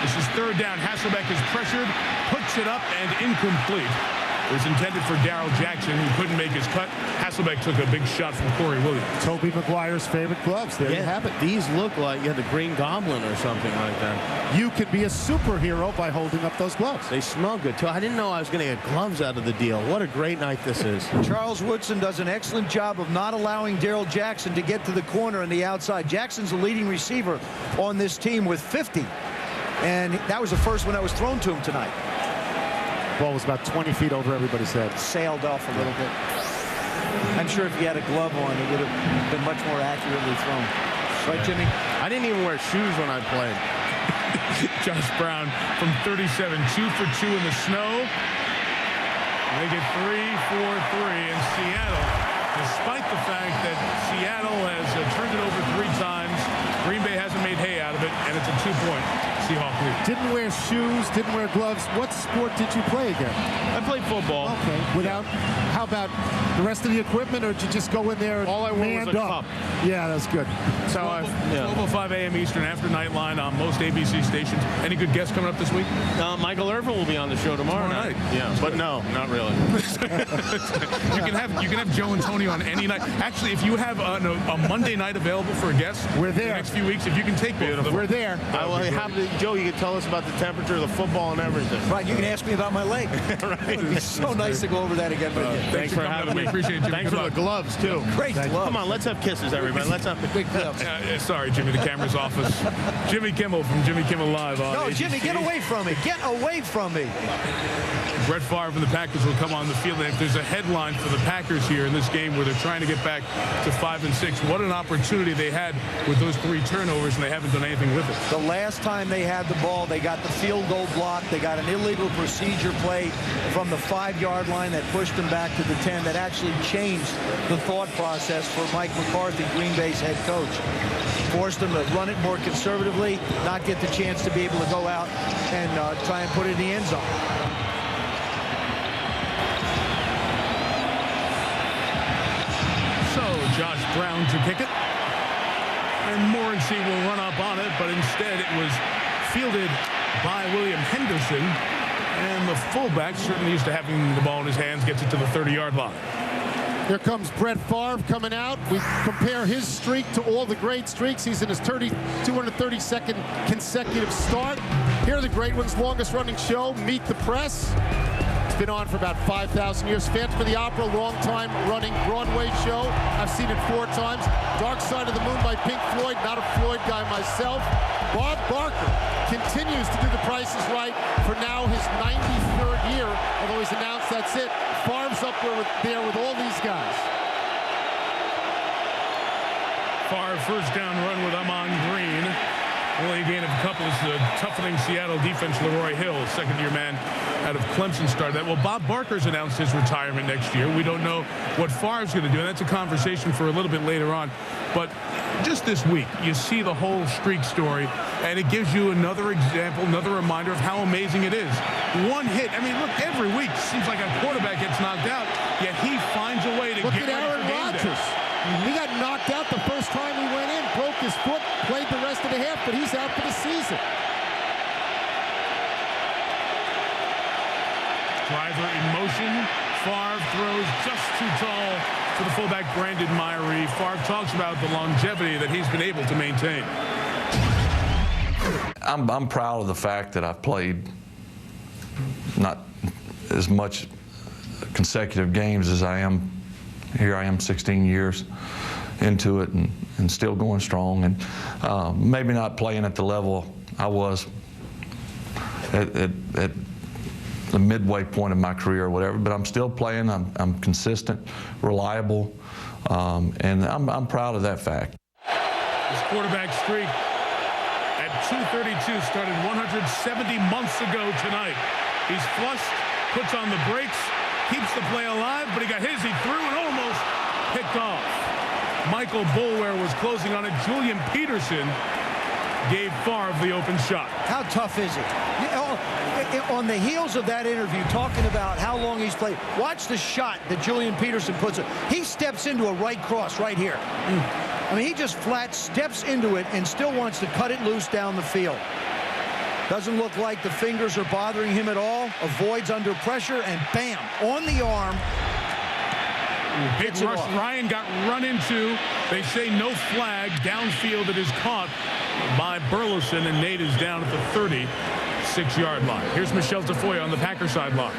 This is third down. Hasselbeck is pressured, puts it up, and incomplete. It was intended for Darrell Jackson, who couldn't make his cut. Hasselbeck took a big shot from Corey Williams. Tobey Maguire's favorite gloves. There you have it. These look like you had the Green Goblin or something like that. You could be a superhero by holding up those gloves. They smell good, too. I didn't know I was going to get gloves out of the deal. What a great night this is. Charles Woodson does an excellent job of not allowing Darrell Jackson to get to the corner on the outside. Jackson's the leading receiver on this team with 50. And that was the first one that was thrown to him tonight. Ball was about 20 feet over everybody's head. Sailed off a little bit. I'm sure if he had a glove on, it would have been much more accurately thrown. Right, Jimmy? I didn't even wear shoes when I played. Josh Brown from 37, 2 for 2 in the snow. They get 3 for 3 in Seattle. Despite the fact that Seattle has turned it over 3 times, Green Bay hasn't made hay out of it, and it's a 2-point Seahawk lead. Didn't wear shoes, didn't wear gloves. What sport did you play again? I played football. Okay. Without, how about the rest of the equipment, or did you just go in there all I wore was a cup? Yeah, that's good. So 12:05 a.m. Eastern after Nightline on most ABC stations. Any good guests coming up this week? Michael Irvin will be on the show tomorrow night. Yeah, but no, not really. You can have Joe and Tony on any night. Actually, if you have a Monday night available for a guest, we're there. The next few weeks, if you can take both of them. We're there. I will have Joe, you can tell us about the temperature of the football and everything. Right, you can ask me about my leg. Right. It would be so nice to go over that again. Thanks for having me. Appreciate you. Thanks for the gloves, too. Great gloves. Come on, let's have kisses, everybody. Let's have big gloves. Sorry, Jimmy, the camera's off us. Jimmy Kimmel from Jimmy Kimmel Live on No, ABC. Jimmy, get away from me. Get away from me. Brett Favre and the Packers will come on the field. And if there's a headline for the Packers here in this game where they're trying to get back to 5-6, what an opportunity they had with those 3 turnovers, and they haven't done anything with it. The last time they had the ball, they got the field goal block. They got an illegal procedure play from the 5-yard line that pushed them back to the 10. That actually changed the thought process for Mike McCarthy, Green Bay's head coach. Forced them to run it more conservatively, not get the chance to be able to go out and try and put it in the end zone. So Josh Brown to kick it. And Morency will run up on it, but instead it was fielded by William Henderson. And the fullback, certainly used to having the ball in his hands, gets it to the 30-yard line. Here comes Brett Favre coming out. We compare his streak to all the great streaks. He's in his 232nd consecutive start. Here are the great ones. Longest running show, Meet the Press. It's been on for about 5,000 years. Phantom of the Opera, long time running Broadway show. I've seen it 4 times. Dark Side of the Moon by Pink Floyd. Not a Floyd guy myself. Bob Barker continues to do The Price is Right for now his 93rd year, although he's announced that's it. Favre's up there with all these guys. Favre first down run with Amon Green. Only a gain of a couple is the toughening Seattle defense. Leroy Hill, second-year man out of Clemson, started that. Well, Bob Barker's announced his retirement next year. We don't know what Favre's going to do, and that's a conversation for a little bit later on. But just this week, you see the whole streak story, and it gives you another example, another reminder of how amazing it is. One hit. I mean, look, every week seems like a quarterback gets knocked out, yet he finds a way to Look get at ready Aaron for game day. Rodgers. He got knocked out the first time he went in, broke his foot, played the rest of the half, but he's out for the season. Driver in motion. Favre throws just too tall for the fullback Brandon Myrie. Favre talks about the longevity that he's been able to maintain. I'm proud of the fact that I've played not as much consecutive games as I am. Here I am 16 years into it and still going strong, and maybe not playing at the level I was at the midway point of my career or whatever, but I'm still playing. I'm consistent, reliable, and I'm proud of that fact. His quarterback streak at 232 started 170 months ago tonight. He's flushed, puts on the brakes, keeps the play alive, but he got his. He threw and almost picked off. Michael Boulware was closing on it. Julian Peterson gave Favre the open shot. How tough is it? On the heels of that interview, talking about how long he's played, watch the shot that Julian Peterson puts it. He steps into a right cross right here. I mean, he just flat steps into it and still wants to cut it loose down the field. Doesn't look like the fingers are bothering him at all. Avoids under pressure, and bam, on the arm. Big rush. Ryan got run into. They say no flag. Downfield, it is caught by Burleson, and Nate is down at the 36-yard line. Here's Michelle Tafoya on the Packer sideline.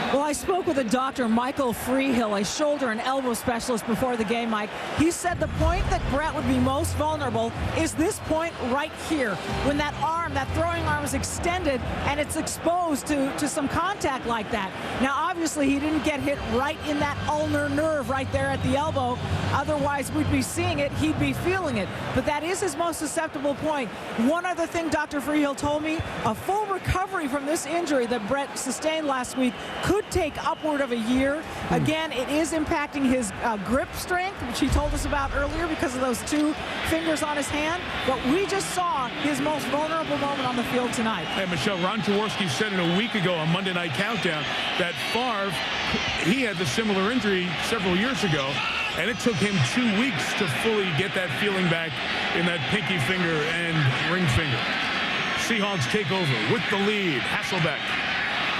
Well, I spoke with a doctor, Michael Freehill, a shoulder and elbow specialist before the game, Mike. He said the point that Brett would be most vulnerable is this point right here, when that arm, that throwing arm is extended and it's exposed to some contact like that. Now, obviously, he didn't get hit right in that ulnar nerve right there at the elbow. Otherwise, we'd be seeing it. He'd be feeling it. But that is his most susceptible point. One other thing Dr. Freehill told me, a full recovery from this injury that Brett sustained last week could take upward of a year. Again, it is impacting his grip strength, which he told us about earlier because of those two fingers on his hand. But we just saw his most vulnerable moment on the field tonight. And Michelle, Ron Jaworski said it a week ago on Monday Night Countdown that Favre, he had the similar injury several years ago, and it took him 2 weeks to fully get that feeling back in that pinky finger and ring finger. Seahawks take over with the lead. Hasselbeck.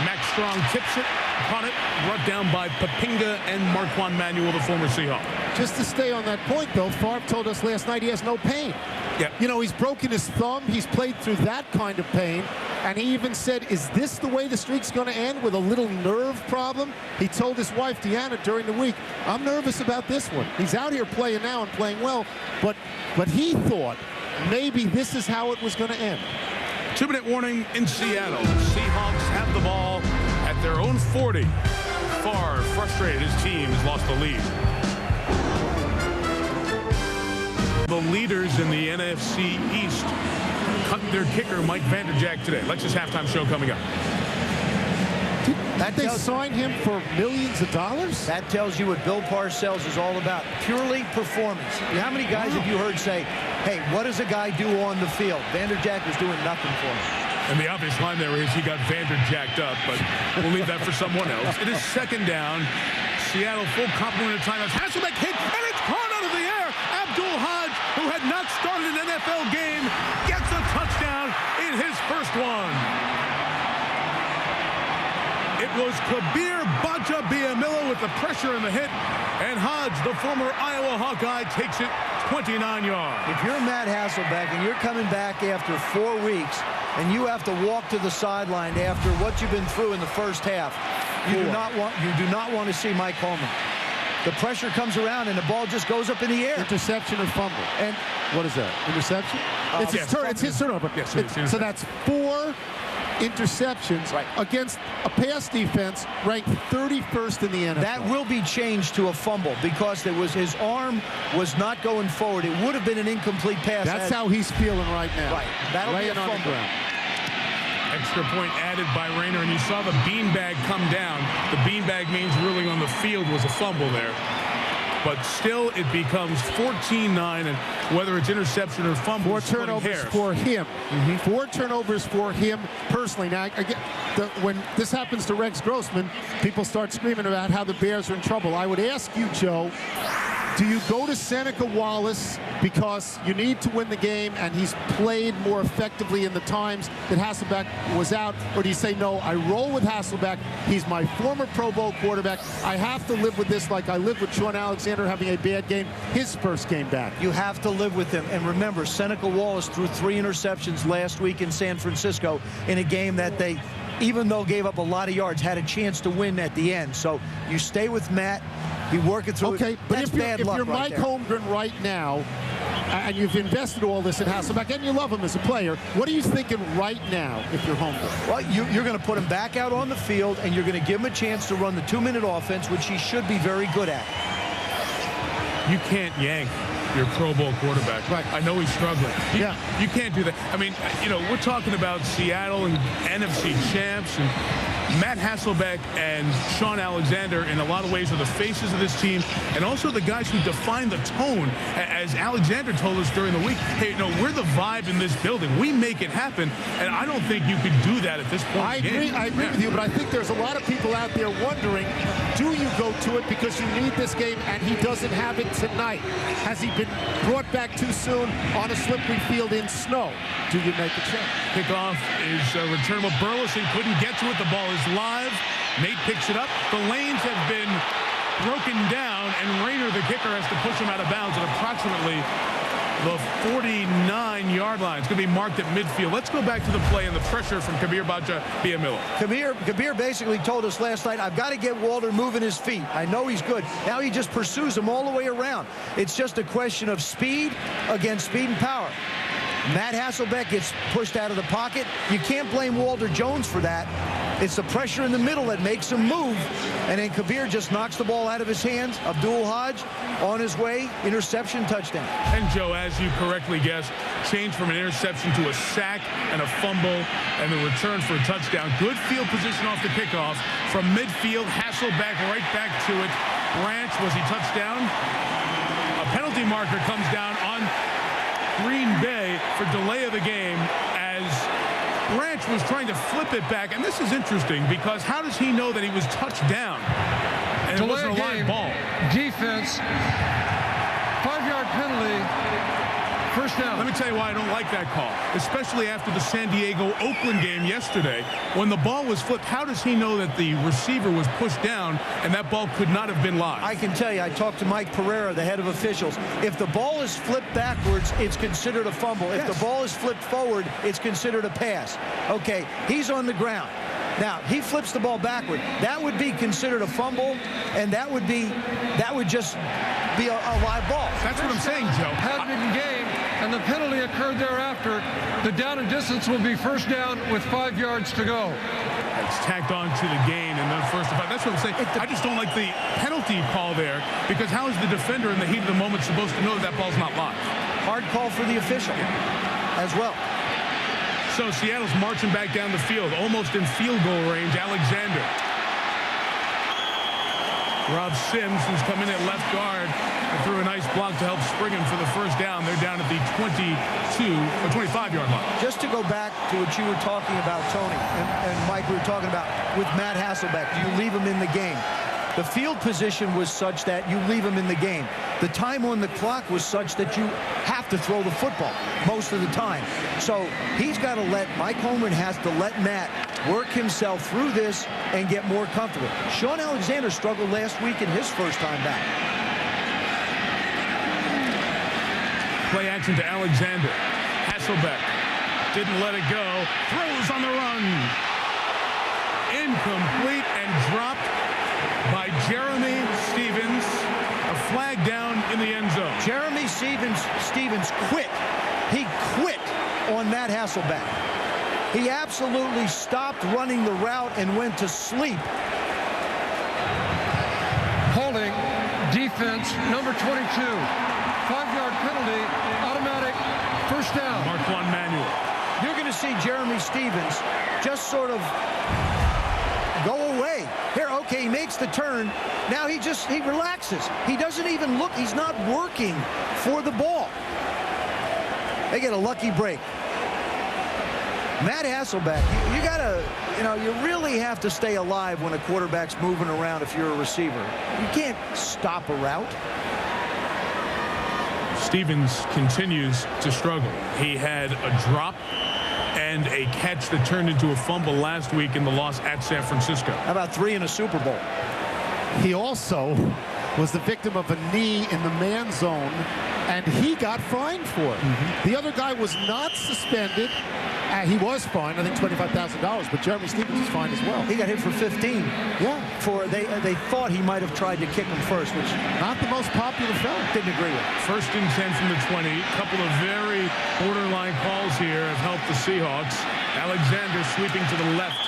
Max Strong tips it, caught it, brought down by Papinga and Marquand Manuel, the former Seahawk. Just to stay on that point, though, Favre told us last night he has no pain. Yep. You know, he's broken his thumb. He's played through that kind of pain. And he even said, is this the way the streak's going to end, with a little nerve problem? He told his wife, Deanna, during the week, I'm nervous about this one. He's out here playing now and playing well. But he thought maybe this is how it was going to end. 2-minute warning in Seattle. Seahawks have the ball at their own 40. Favre, frustrated, his team has lost the lead. The leaders in the NFC East cut their kicker, Mike Vanderjagt, today. Lexus halftime show coming up. They signed him for millions of dollars? That tells you what Bill Parcells is all about. Purely performance. How many guys have you heard say, hey, what does a guy do on the field? Vanderjagt was doing nothing for him. And the obvious line there is he got Vanderjagt up, but we'll leave that for someone else. It is second down. Seattle full complement of timeouts. Hasselbeck hit, and it's caught out of the air. Abdul Hodge, who had not started an NFL game, gets a touchdown in his first one. It was Kabir Baja-Biamila with the pressure and the hit, and Hodge, the former Iowa Hawkeye, takes it 29 yards. If you're Matt Hasselbeck and you're coming back after 4 weeks and you have to walk to the sideline after what you've been through in the first half, you do not want to see Mike Holman. The pressure comes around and the ball just goes up in the air. Interception or fumble. And what is that? Interception? It's his turnover. Yes, so that's 4 interceptions against a pass defense ranked 31st in the NFL. That will be changed to a fumble because his arm was not going forward. It would have been an incomplete pass. That's how he's feeling right now. Right. That'll be a fumble. On the ground. Extra point added by Rayner, and you saw the beanbag come down. The beanbag means ruling on the field was a fumble there. But still, it becomes 14-9, and whether it's interception or fumble, 4 turnovers for him. 4 turnovers for him personally. Now, again, when this happens to Rex Grossman, people start screaming about how the Bears are in trouble. I would ask you, Joe, do you go to Seneca Wallace because you need to win the game and he's played more effectively in the times that Hasselbeck was out? Or do you say, no, I roll with Hasselbeck. He's my former Pro Bowl quarterback. I have to live with this like I lived with Sean Alexander having a bad game his first game back. You have to live with him. And remember, Seneca Wallace threw 3 interceptions last week in San Francisco in a game that they, even though gave up a lot of yards, had a chance to win at the end. So you stay with Matt. Be working through it. But if you're Mike Holmgren right now, and you've invested all this in Hasselbeck, and you love him as a player, what are you thinking right now if you're Holmgren? Well, you're going to put him back out on the field, and you're going to give him a chance to run the 2-minute offense, which he should be very good at. You can't yank your Pro Bowl quarterback. Right. I know he's struggling. You can't do that. I mean, you know, we're talking about Seattle and NFC champs, and Matt Hasselbeck and Sean Alexander, in a lot of ways, are the faces of this team and also the guys who define the tone. As Alexander told us during the week, hey, no, we're the vibe in this building. We make it happen, and I don't think you could do that at this point. I agree with you, but I think there's a lot of people out there wondering, do you go to it because you need this game, and he doesn't have it tonight? Has he been brought back too soon on a slippery field in snow? Do you make a change? Kickoff is returnable. Burleson couldn't get to it. The ball is live. Nate picks it up. The lanes have been broken down, and Rayner, the kicker, has to push him out of bounds at approximately the 49-yard line. It's going to be marked at midfield. Let's go back to the play and the pressure from Kabir Bajia-Biamila. Kabir basically told us last night, I've got to get Walter moving his feet. I know he's good. Now he just pursues him all the way around. It's just a question of speed against speed and power. Matt Hasselbeck gets pushed out of the pocket. You can't blame Walter Jones for that. It's the pressure in the middle that makes him move. And then Kabir just knocks the ball out of his hands. Abdul Hodge on his way. Interception, touchdown. And Joe, as you correctly guessed, changed from an interception to a sack and a fumble and the return for a touchdown. Good field position off the kickoff. From midfield, Hasselbeck right back to it. Branch, was he touchdown? A penalty marker comes down on Green Bay for delay of the game as Branch was trying to flip it back. And this is interesting because how does he know that he was touched down and it wasn't a live ball? Defense, 5-yard penalty, first down. Let me tell you why I don't like that call, especially after the San Diego-Oakland game yesterday. When the ball was flipped, how does he know that the receiver was pushed down and that ball could not have been live? I can tell you, I talked to Mike Pereira, the head of officials. If the ball is flipped backwards, it's considered a fumble. Yes. If the ball is flipped forward, it's considered a pass. Okay, he's on the ground. Now, he flips the ball backward. That would be considered a fumble, and that would just be a live ball. That's what I'm saying, Joe. Had been game, and the penalty occurred thereafter. The down and distance will be first down with 5 yards to go. It's tacked on to the gain and then first and 5. That's what I'm saying. I just don't like the penalty call there because how is the defender in the heat of the moment supposed to know that ball's not live? Hard call for the official as well. So Seattle's marching back down the field, almost in field goal range. Alexander. Rob Sims, who's come in at left guard, and threw a nice block to help spring him for the first down. They're down at the 25-yard line. Just to go back to what you were talking about, Tony, and Mike, we were talking about with Matt Hasselbeck, do you leave him in the game? The field position was such that you leave him in the game. The time on the clock was such that you have to throw the football most of the time. So he's got to Mike Holmgren has to let Matt work himself through this and get more comfortable. Sean Alexander struggled last week in his first time back. Play action to Alexander. Hasselbeck didn't let it go. Throws on the run. Incomplete and dropped by Jeremy Stevens. A flag down in the end zone. Jeremy Stevens quit. He quit on Matt Hasselbeck. He absolutely stopped running the route and went to sleep. Holding, defense, number 22. 5-yard penalty, automatic, first down. Marquand Manuel. You're going to see Jeremy Stevens just sort of go away. Here, okay, he makes the turn. Now he relaxes. He doesn't even look. He's not working for the ball. They get a lucky break. Matt Hasselbeck, you gotta, you really have to stay alive when a quarterback's moving around if you're a receiver. You can't stop a route. Stevens continues to struggle. He had a drop and a catch that turned into a fumble last week in the loss at San Francisco. How about 3 in a Super Bowl? He also was the victim of a knee in the man zone, and he got fined for it. The other guy was not suspended. He was fined, I think, $25,000, but Jeremy Stevens was fined as well. He got hit for 15. Yeah. They thought he might have tried to kick him first, which not the most popular foul. Didn't agree with. First and 10 from the 20. A couple of very borderline calls here have helped the Seahawks. Alexander sweeping to the left.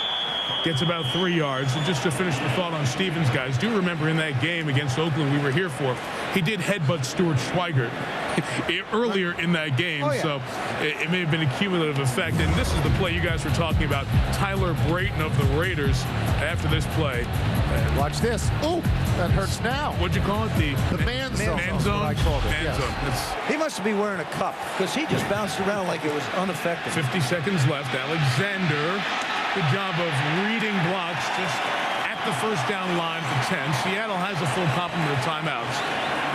Gets about 3 yards. And just to finish the thought on Stevens, guys, do remember in that game against Oakland we were here for, he did headbutt Stuart Schweigert earlier in that game, so it may have been a cumulative effect. And this is the play you guys were talking about. Tyler Brayton of the Raiders after this play. Watch this. Oh, that hurts now. What'd you call it? The man zone. Man zone? I called it. Man zone. He must be wearing a cup because he just bounced around like it was unaffected. 50 seconds left. Alexander, good job of reading blocks just at the first down line for 10. Seattle has a full complement of timeouts.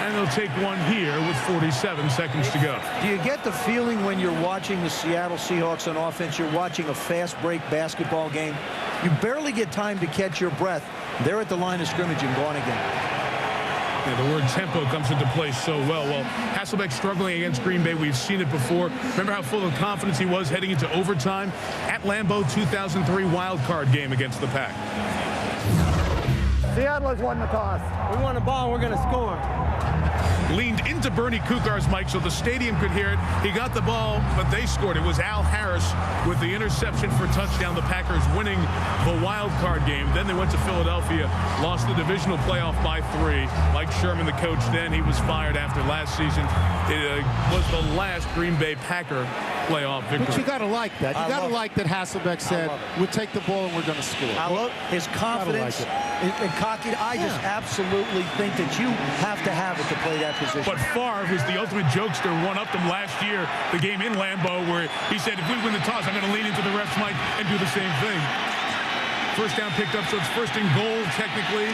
And they'll take one here with 47 seconds to go. Do you get the feeling when you're watching the Seattle Seahawks on offense, you're watching a fast break basketball game? You barely get time to catch your breath. They're at the line of scrimmage and gone again. Yeah, the word tempo comes into play so well. Well, Hasselbeck struggling against Green Bay. We've seen it before. Remember how full of confidence he was heading into overtime at Lambeau 2003 wild card game against the Pack. Seattle has won the toss. We won the ball, we're going to score. Leaned into Bernie Kukar's mic so the stadium could hear it. He got the ball, but they scored. It was Al Harris with the interception for a touchdown. The Packers winning the wild card game. Then they went to Philadelphia, lost the divisional playoff by 3. Mike Sherman, the coach then, he was fired after last season. It was the last Green Bay Packer playoff victory. But you got to like that. You got to like that Hasselbeck said, we'll take the ball and we're going to score. I love his confidence and cocky. I just absolutely think that you have to have it to play that position. But Favre, who's the ultimate jokester, one-upped them last year, the game in Lambeau, where he said, if we win the toss, I'm going to lean into the ref's mic and do the same thing. First down picked up, so it's first and goal, technically.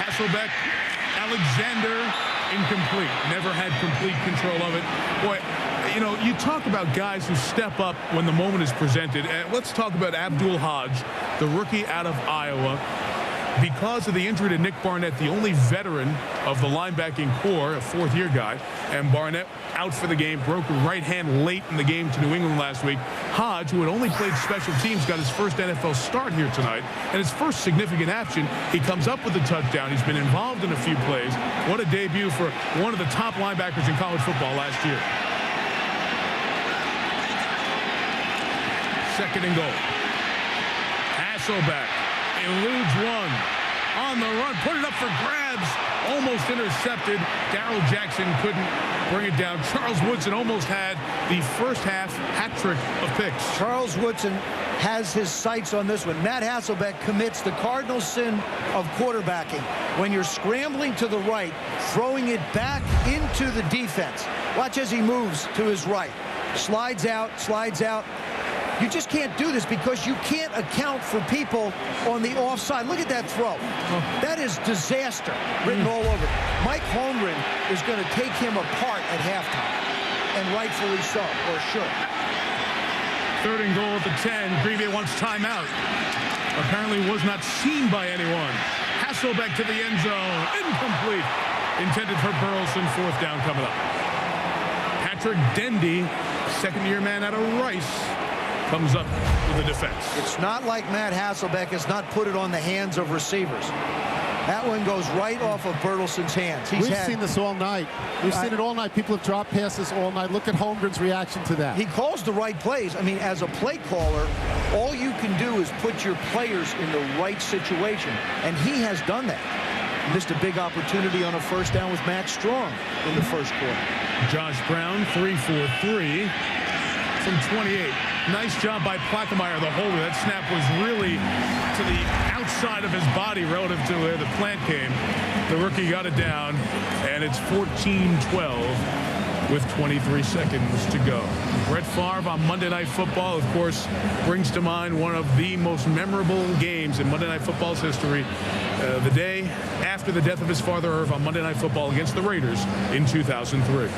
Hasselbeck, Alexander, incomplete. Never had complete control of it. Boy, you know, you talk about guys who step up when the moment is presented. And let's talk about Abdul Hodge, the rookie out of Iowa. Because of the injury to Nick Barnett, the only veteran of the linebacking core, a fourth-year guy, and Barnett out for the game, broke a right hand late in the game to New England last week. Hodge, who had only played special teams, got his first NFL start here tonight, and his first significant action, he comes up with a touchdown. He's been involved in a few plays. What a debut for one of the top linebackers in college football last year. Second and goal. Hasselbeck eludes one. On the run, put it up for grabs. Almost intercepted. Darrell Jackson couldn't bring it down. Charles Woodson almost had the first half hat trick of picks. Charles Woodson has his sights on this one. Matt Hasselbeck commits the cardinal sin of quarterbacking. When you're scrambling to the right, throwing it back into the defense. Watch as he moves to his right. Slides out, slides out. You just can't do this because you can't account for people on the offside. Look at that throw. That is disaster written all over. Mike Holmgren is going to take him apart at halftime, and rightfully so, or should. Third and goal at the 10. Green Bay wants timeout. Apparently was not seen by anyone. Hasselbeck to the end zone. Incomplete. Intended for Burleson. Fourth down coming up. Patrick Dendy, second-year man out of Rice, comes up with the defense. It's not like Matt Hasselbeck has not put it on the hands of receivers. That one goes right off of Bertelson's hands. We've seen this all night. We've seen it all night. People have dropped passes all night. Look at Holmgren's reaction to that. He calls the right plays. I mean, as a play caller, all you can do is put your players in the right situation, and he has done that. Missed a big opportunity on a first down with Max Strong in the first quarter. Josh Brown, 3 for 3 from 28. Nice job by Plackmeyer, the holder. That snap was really to the outside of his body relative to where the plant came. The rookie got it down, and it's 14-12 with 23 seconds to go. Brett Favre on Monday Night Football, of course, brings to mind one of the most memorable games in Monday Night Football's history. The day after the death of his father, Irv, on Monday Night Football against the Raiders in 2003.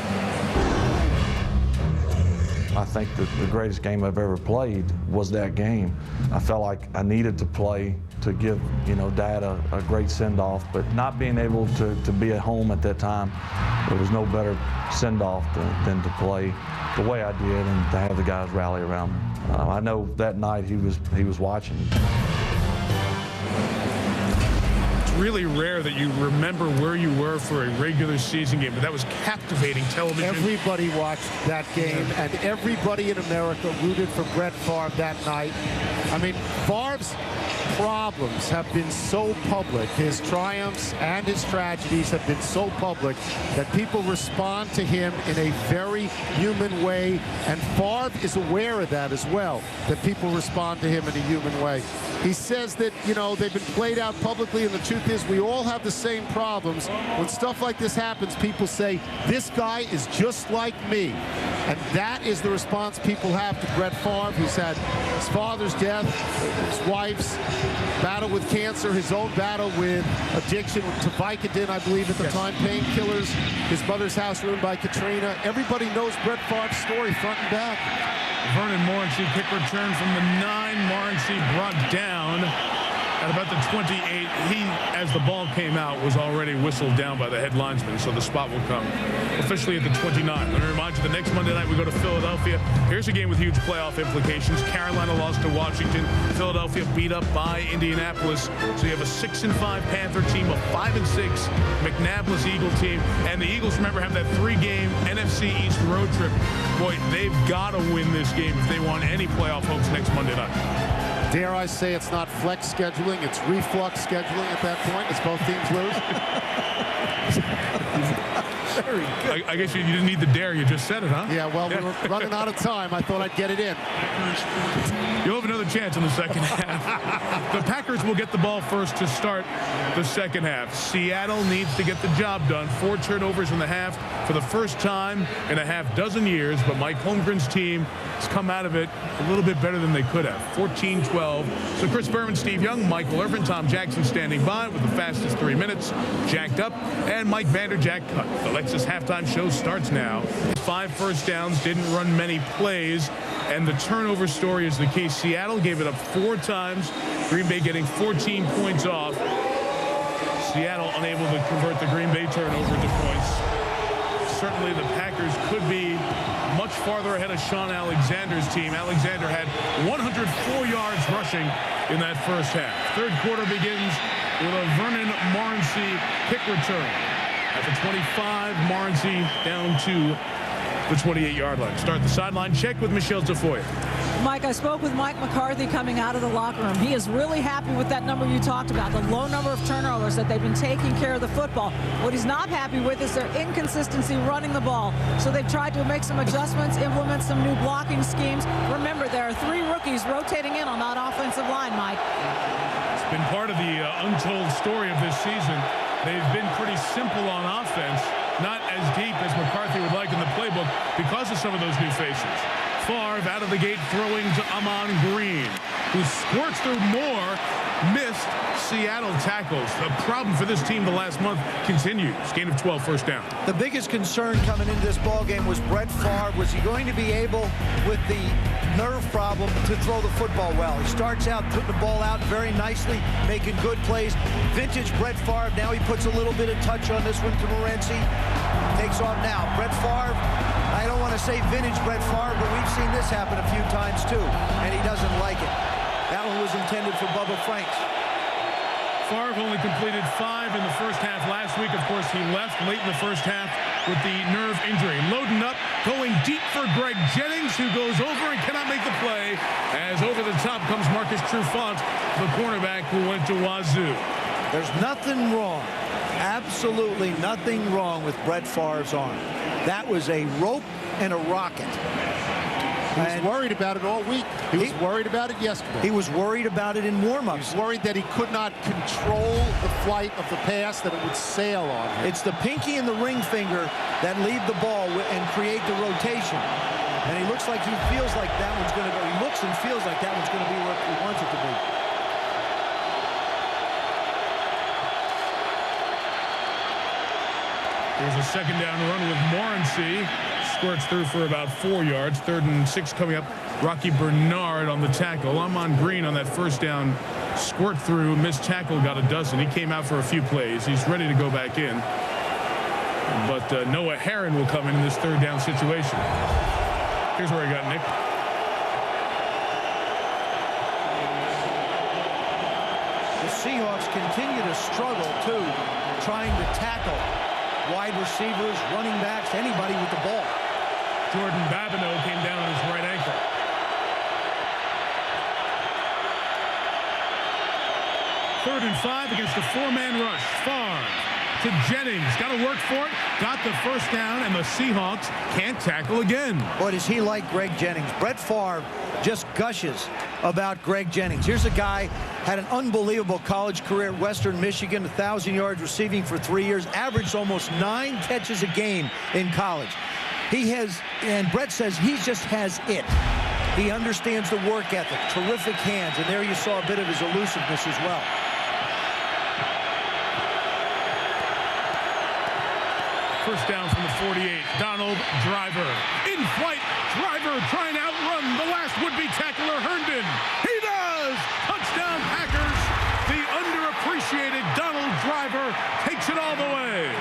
I think that the greatest game I've ever played was that game. I felt like I needed to play to give, Dad a great send-off, but not being able to be at home at that time, there was no better send-off than to play the way I did and to have the guys rally around me. I know that night he was watching. really rare that you remember where you were for a regular season game, but that was captivating television. Everybody watched that game, and everybody in America rooted for Brett Favre that night. I mean, Favre's problems have been so public, his triumphs and his tragedies have been so public that people respond to him in a very human way, and Favre is aware of that as well, that people respond to him in a human way. He says that, you know, they've been played out publicly, and the truth is we all have the same problems. When stuff like this happens, people say, this guy is just like me. And that is the response people have to Brett Favre, who's had his father's death, his wife's battle with cancer, his own battle with addiction to Vicodin, I believe at the time, painkillers, his mother's house ruined by Katrina. Everybody knows Brett Favre's story front and back. Vernon Morency, kick return from the 9. Morency brought down at about the 28. He, as the ball came out, was already whistled down by the head linesman, so the spot will come officially at the 29. Let me remind you, the next Monday night we go to Philadelphia. Here's a game with huge playoff implications. Carolina lost to Washington. Philadelphia beat up by Indianapolis. So you have a 6-5 Panther team, a 5-6 McNapolis Eagle team, and the Eagles, remember, have that 3-game NFC East road trip. Boy, they've got to win this game if they want any playoff hopes next Monday night. Dare I say it's not flex scheduling, it's reflux scheduling at that point as both teams lose? Very good. I guess you didn't need the dare, you just said it, huh? Yeah, well, we were running out of time. I thought I'd get it in. You'll have another chance in the second half. The Packers will get the ball first to start the second half. Seattle needs to get the job done. 4 turnovers in the half for the first time in a half dozen years, but Mike Holmgren's team has come out of it a little bit better than they could have. 14-12. So Chris Berman, Steve Young, Michael Irvin, Tom Jackson standing by with the fastest 3 minutes. Jacked up, and Mike Vanderjack cut. The Lexus halftime show starts now. 5 first downs, didn't run many plays, and the turnover story is the key. Seattle gave it up 4 times. Green Bay getting 14 points off. Seattle unable to convert the Green Bay turnover to points. Certainly the Packers could be much farther ahead of Sean Alexander's team. Alexander had 104 yards rushing in that first half. Third quarter begins with a Vernon Morency kick return. At the 25, Morency down to the 28-yard line. Start the sideline check with Michelle Tafoya. Mike, I spoke with Mike McCarthy coming out of the locker room. He is really happy with that number you talked about, the low number of turnovers, that they've been taking care of the football. What he's not happy with is their inconsistency running the ball. So they've tried to make some adjustments, implement some new blocking schemes. Remember, there are 3 rookies rotating in on that offensive line, Mike. It's been part of the untold story of this season. They've been pretty simple on offense, not as deep as McCarthy would like in the playbook because of some of those new faces. Favre out of the gate throwing to Amon Green, who squirts through more missed Seattle tackles. The problem for this team the last month continues. Gain of 12, first down. The biggest concern coming into this ball game was Brett Favre. Was he going to be able, with the nerve problem, to throw the football well? He starts out putting the ball out very nicely, making good plays. Vintage Brett Favre. Now he puts a little bit of touch on this one to Morency. Takes off now. Brett Favre. I don't want to say vintage Brett Favre, but we've seen this happen a few times too, and he doesn't like it. That one was intended for Bubba Franks. Favre only completed 5 in the first half last week. Of course, he left late in the first half with the nerve injury. Loading up, going deep for Greg Jennings, who goes over and cannot make the play. As over the top comes Marcus Trufant, the cornerback who went to Wazoo. There's nothing wrong, absolutely nothing wrong with Brett Favre's arm. That was a rope and a rocket. He was worried about it all week. He was worried about it yesterday. He was worried about it in warm-ups. He was worried that he could not control the flight of the pass, that it would sail on him. It's the pinky and the ring finger that lead the ball and create the rotation. And he looks like he feels like that one's going to go. He looks and feels like that one's going to be where he wants it to be. There's a second down run with Morency. Squirts through for about 4 yards. 3rd and 6 coming up. Rocky Bernard on the tackle. Amon Green on that first down. Squirt through, missed tackle, got a dozen. He came out for a few plays. He's ready to go back in. But Noah Herron will come in this 3rd down situation. Here's where he got nicked. The Seahawks continue to struggle, too, trying to tackle wide receivers, running backs, anybody with the ball. Jordan Babineau came down on his right ankle. Third and 5 against a 4-man rush. Favre to Jennings. Got to work for it. Got the first down, and the Seahawks can't tackle again. Boy, does he like Greg Jennings. Brett Favre just gushes about Greg Jennings. Here's a guy had an unbelievable college career at Western Michigan, 1,000 yards receiving for 3 years, averaged almost 9 catches a game in college. He has, and Brett says he just has it. He understands the work ethic, terrific hands, and there you saw a bit of his elusiveness as well. First down from the 48. Donald Driver. In flight. Driver trying to outrun the last would-be tackler, Herndon. He does! Touchdown Packers. The underappreciated Donald Driver takes it all the way.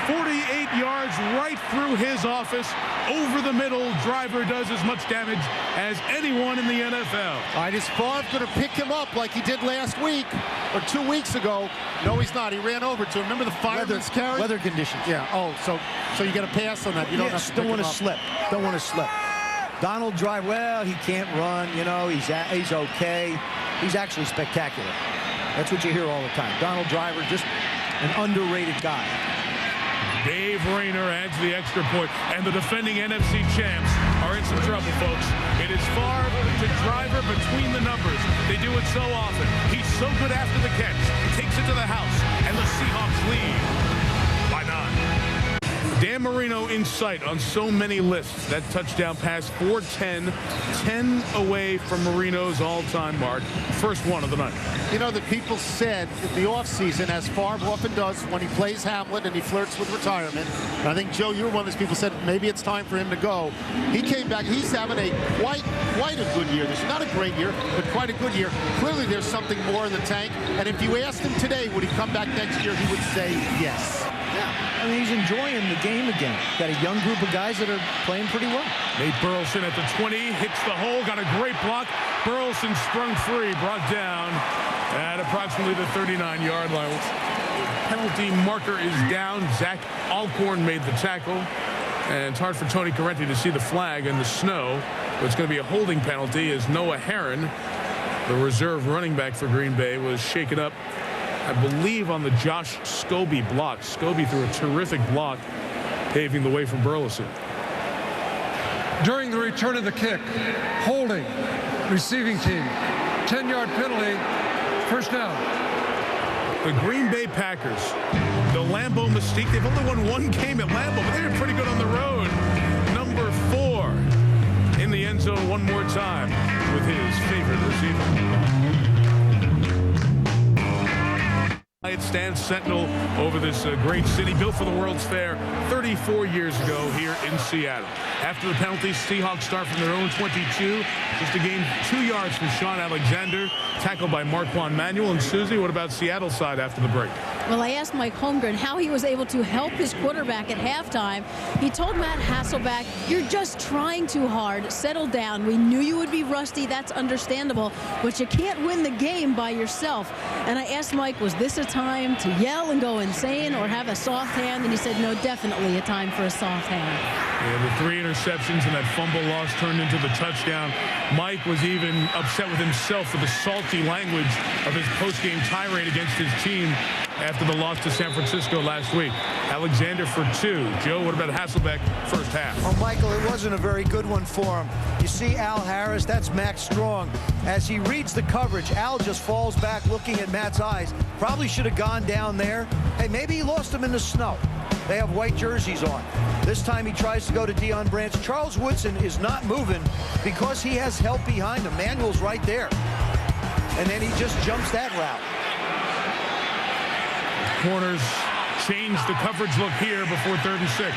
48 yards right through his office. Over the middle, Driver does as much damage as anyone in the NFL. All right, is Favre going to pick him up like he did last week or 2 weeks ago? No, he's not. He ran over to him. Remember the fireman's carry? Weather conditions. Yeah. Oh, so you got to pass on that. You don't have to don't want to slip. Don't want to slip. Donald Driver, well, he can't run. You know, he's okay. He's actually spectacular. That's what you hear all the time. Donald Driver, just an underrated guy. Dave Rayner adds the extra point, and the defending NFC champs are in some trouble, folks. It is Favre to Driver between the numbers. They do it so often. He's so good after the catch. Takes it to the house, and the Seahawks lead by 9. Dan Marino in sight on so many lists. That touchdown pass, 4-10, 10 away from Marino's all-time mark. First one of the night. You know, that people said in the offseason, as Favre often does when he plays Hamlin and he flirts with retirement, and I think, Joe, you were one of those people who said maybe it's time for him to go. He came back. He's having a quite a good year. This is not a great year, but quite a good year. Clearly, there's something more in the tank. And if you asked him today, would he come back next year, he would say yes. Yeah, I mean, he's enjoying the game again. Got a young group of guys that are playing pretty well. Nate Burleson at the 20, hits the hole, got a great block. Burleson sprung free, brought down at approximately the 39-yard line. Penalty marker is down. Zach Alcorn made the tackle. And it's hard for Tony Correnti to see the flag in the snow. But it's going to be a holding penalty as Noah Herron, the reserve running back for Green Bay, was shaken up, I believe, on the Josh Scobie block. Scobie threw a terrific block, paving the way for Burleson. During the return of the kick, holding, receiving team, 10-yard penalty, first down. The Green Bay Packers, the Lambeau Mystique, they've only won one game at Lambeau, but they're pretty good on the road. Number 4 in the end zone one more time with his favorite receiver. It stands sentinel over this great city, built for the World's Fair 34 years ago here in Seattle. After the penalty, Seahawks start from their own 22. Just a gain 2 yards from Sean Alexander, tackled by Marquand Manuel. And Susie, what about Seattle side after the break? Well, I asked Mike Holmgren how he was able to help his quarterback at halftime. He told Matt Hasselbeck, "You're just trying too hard. Settle down. We knew you would be rusty. That's understandable. But you can't win the game by yourself." And I asked Mike, was this a time to yell and go insane or have a soft hand? And he said, no, definitely a time for a soft hand. Yeah, the 3 interceptions and that fumble loss turned into the touchdown. Mike was even upset with himself for the salty language of his post-game tirade against his team after the loss to San Francisco last week. Alexander for 2. Joe, what about Hasselbeck first half? Oh, Michael, it wasn't a very good one for him. You see Al Harris, that's Max Strong. As he reads the coverage, Al just falls back looking at Matt's eyes. Probably should have gone down there. Hey, maybe he lost him in the snow. They have white jerseys on. This time he tries to go to Deion Branch. Charles Woodson is not moving because he has help behind him. Manuel's right there. And then he just jumps that route. Corners change the coverage look here before 3rd and 6.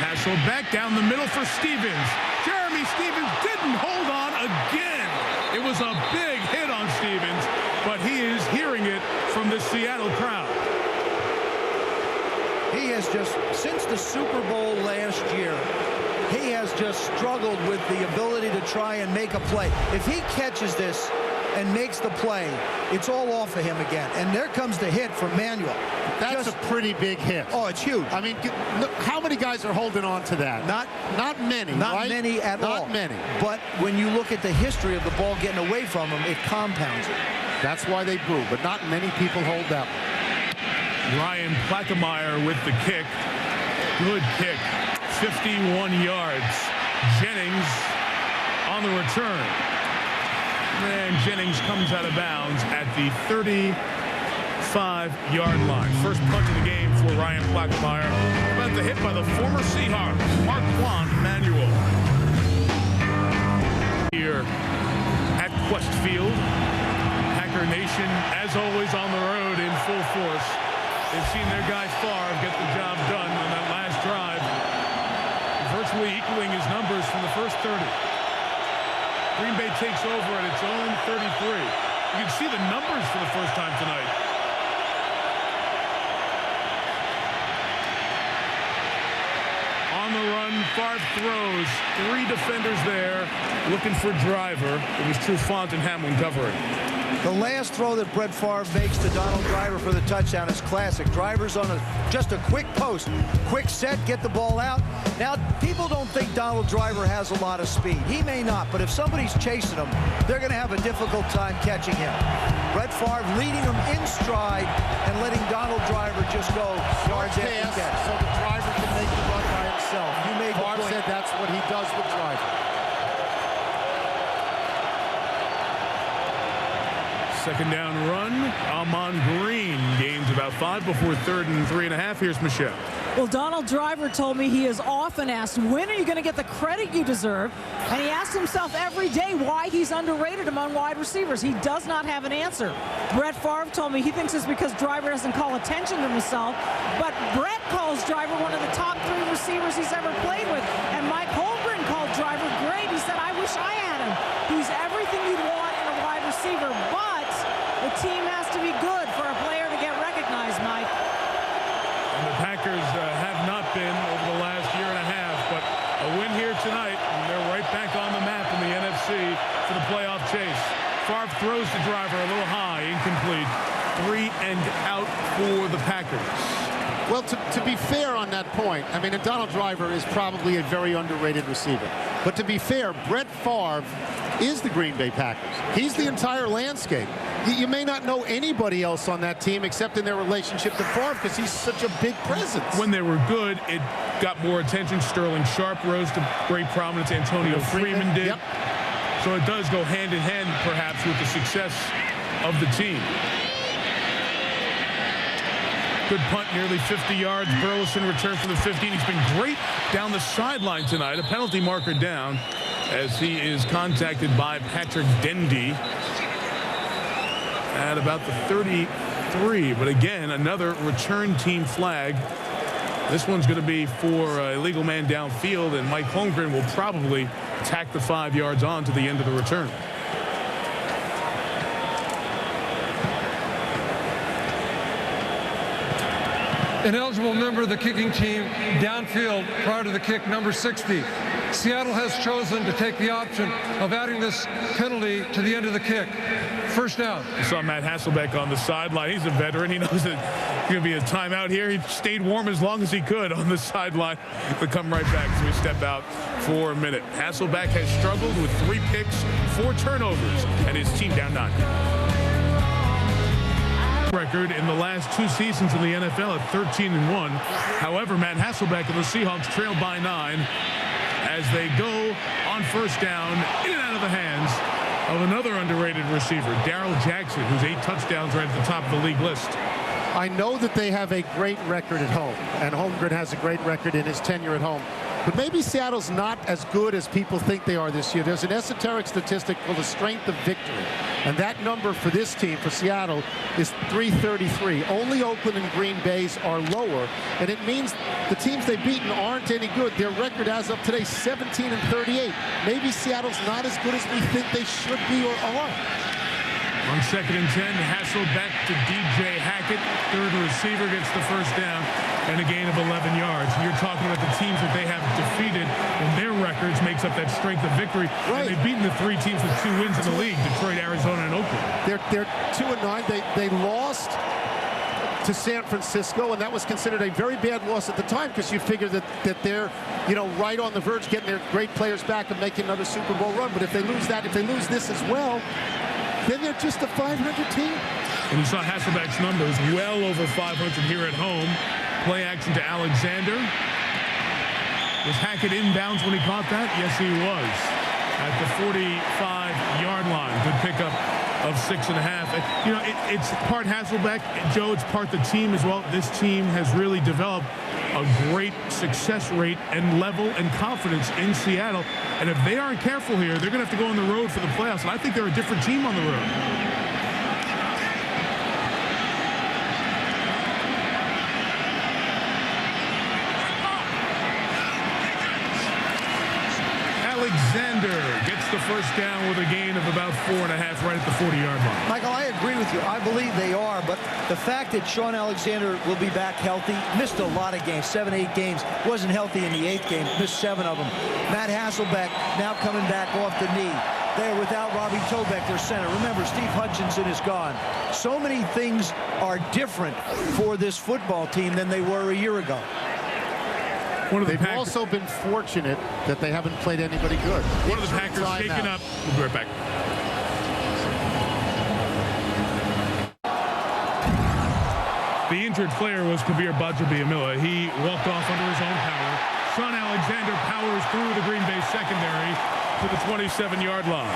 Hasselbeck down the middle for Stevens. Jeremy Stevens didn't hold on again. It was a big hit on Stevens, but he is hearing it from the Seattle crowd. He has just, since the Super Bowl last year, he has just struggled with the ability to try and make a play. If he catches this and makes the play, it's all off of him again. And there comes the hit from Manuel. That's a pretty big hit. Oh, it's huge. I mean, look, how many guys are holding on to that? Not many, Not right? many at all. Not many. But when you look at the history of the ball getting away from him, it compounds it. That's why they boo, but not many people hold that one. Ryan Plackemeier with the kick. Good kick. 51 yards. Jennings on the return. And Jennings comes out of bounds at the 35-yard line. First punt of the game for Ryan Plackemeier. About the hit by the former Seahawks, Marquand Manuel. Here at Quest Field. Packer Nation, as always, on the road in full force. They've seen their guy Favre get the job done on that last drive, virtually equaling his numbers from the first 30. Green Bay takes over at its own 33. You can see the numbers for the first time tonight. On the run, Favre throws. 3 defenders there looking for Driver. It was Trufant and Hamlin covering. The last throw that Brett Favre makes to Donald Driver for the touchdown is classic. Driver's on just a quick post. Quick set, get the ball out. Now, people don't think Donald Driver has a lot of speed. He may not, but if somebody's chasing him, they're going to have a difficult time catching him. Brett Favre leading him in stride and letting Donald Driver just go yards after catch. So the driver can make the run by himself. You made the Favre point. said that's what he does with Driver. Second down run. Amon Green gains about 5 before 3rd and 3.5. Here's Michelle. Well, Donald Driver told me he is often asked, when are you going to get the credit you deserve? And he asks himself every day why he's underrated among wide receivers. He does not have an answer. Brett Favre told me he thinks it's because Driver doesn't call attention to himself. But Brett calls Driver one of the top 3 receivers he's ever played with. And Mike Holmgren called Driver great. He said, I wish I had him. He's everything you'd want in a wide receiver. But the team has to be good for a player to get recognized, Mike. And the Packers have not been over the last year and a half, but a win here tonight, and they're right back on the map in the NFC for the playoff chase. Favre throws the Driver a little high, incomplete. 3 and out for the Packers. Well, to be fair on that point, I mean, and Donald Driver is probably a very underrated receiver. But to be fair, Brett Favre is the Green Bay Packers. He's the entire landscape. You may not know anybody else on that team except in their relationship to Favre because he's such a big presence. When they were good, it got more attention. Sterling Sharp rose to great prominence. Antonio Freeman did. Yep. So it does go hand in hand, perhaps, with the success of the team. Good punt, nearly 50 yards. Burleson returns for the 15. He's been great down the sideline tonight. A penalty marker down as he is contacted by Patrick Dendy at about the 33. But again, another return team flag. This one's going to be for illegal man downfield, and Mike Holmgren will probably tack the 5 yards on to the end of the return. An eligible member of the kicking team downfield prior to the kick, number 60. Seattle has chosen to take the option of adding this penalty to the end of the kick. First down. You saw Matt Hasselbeck on the sideline. He's a veteran. He knows that it's going to be a timeout here. He stayed warm as long as he could on the sideline. But come right back as we step out for a minute. Hasselbeck has struggled with 3 picks, 4 turnovers, and his team down 9. Record in the last 2 seasons in the NFL at 13-1. However, Matt Hasselbeck and the Seahawks trail by 9 as they go on first down in and out of the hands of another underrated receiver, Darrell Jackson, who's 8 touchdowns right at the top of the league list. I know that they have a great record at home, and Holmgren has a great record in his tenure at home. But maybe Seattle's not as good as people think they are this year. There's an esoteric statistic called the strength of victory. And that number for this team, for Seattle, is 333. Only Oakland and Green Bay's are lower. And it means the teams they've beaten aren't any good. Their record as of today, 17-38. Maybe Seattle's not as good as we think they should be or are. On 2nd and 10, Hasselbeck to DJ Hackett. 3rd receiver gets the first down and a gain of 11 yards. You're talking about the teams that they have defeated in their records makes up that strength of victory. Right. And they've beaten the 3 teams with 2 wins in the league, Detroit, Arizona, and Oakland. They're 2-9. They lost to San Francisco, and that was considered a very bad loss at the time because you figure that they're, right on the verge of getting their great players back and making another Super Bowl run. But if they lose that, if they lose this as well, then they're just a 500 team. And you saw Hasselbeck's numbers, well over 500 here at home. Play action to Alexander. Was Hackett inbounds when he caught that? Yes, he was. At the 45-yard line. Good pickup of 6.5. It's part Hasselbeck, Joe, it's part the team as well. This team has really developed a great success rate and level and confidence in Seattle. And if they aren't careful here, they're going to have to go on the road for the playoffs. And I think they're a different team on the road. Alexander gets the first down with a gain of about 4.5 right at the 40-yard line. Michael, I agree with you. I believe they are, but the fact that Sean Alexander will be back healthy, missed a lot of games, 7, 8 games, wasn't healthy in the 8th game, missed 7 of them. Matt Hasselbeck now coming back off the knee. They're without Robbie Tobeck, their center. Remember, Steve Hutchinson is gone. So many things are different for this football team than they were a year ago. They've also been fortunate that they haven't played anybody good. One of the Packers shaken up. We'll be right back. The injured player was Kabir Bajabiyamila. He walked off under his own power. Sean Alexander powers through the Green Bay secondary to the 27-yard line.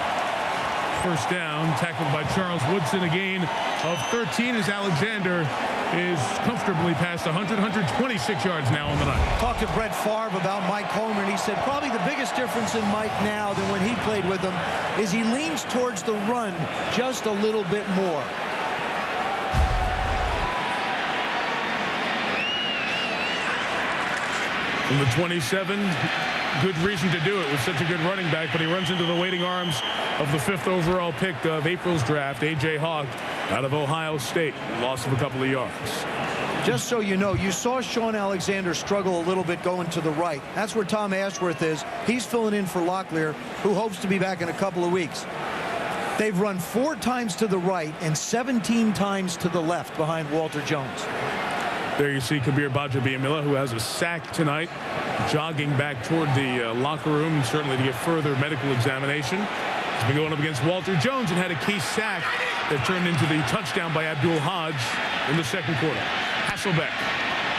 First down, tackled by Charles Woodson. A gain of 13 as Alexander is comfortably past 126 yards now on the night. Talked to Brett Favre about Mike Holmgren. He said probably the biggest difference in Mike now than when he played with him is he leans towards the run just a little bit more. From the 27, good reason to do it with such a good running back, but he runs into the waiting arms of the 5th overall pick of April's draft, A.J. Hawk, out of Ohio State. Loss of a couple of yards. Just so you know, you saw Sean Alexander struggle a little bit going to the right. That's where Tom Ashworth is. He's filling in for Locklear, who hopes to be back in a couple of weeks. They've run 4 times to the right and 17 times to the left behind Walter Jones. There you see Kabir Bajabiyamila, who has a sack tonight, jogging back toward the locker room, certainly to get further medical examination. He's been going up against Walter Jones and had a key sack that turned into the touchdown by Abdul Hodge in the 2nd quarter. Hasselbeck,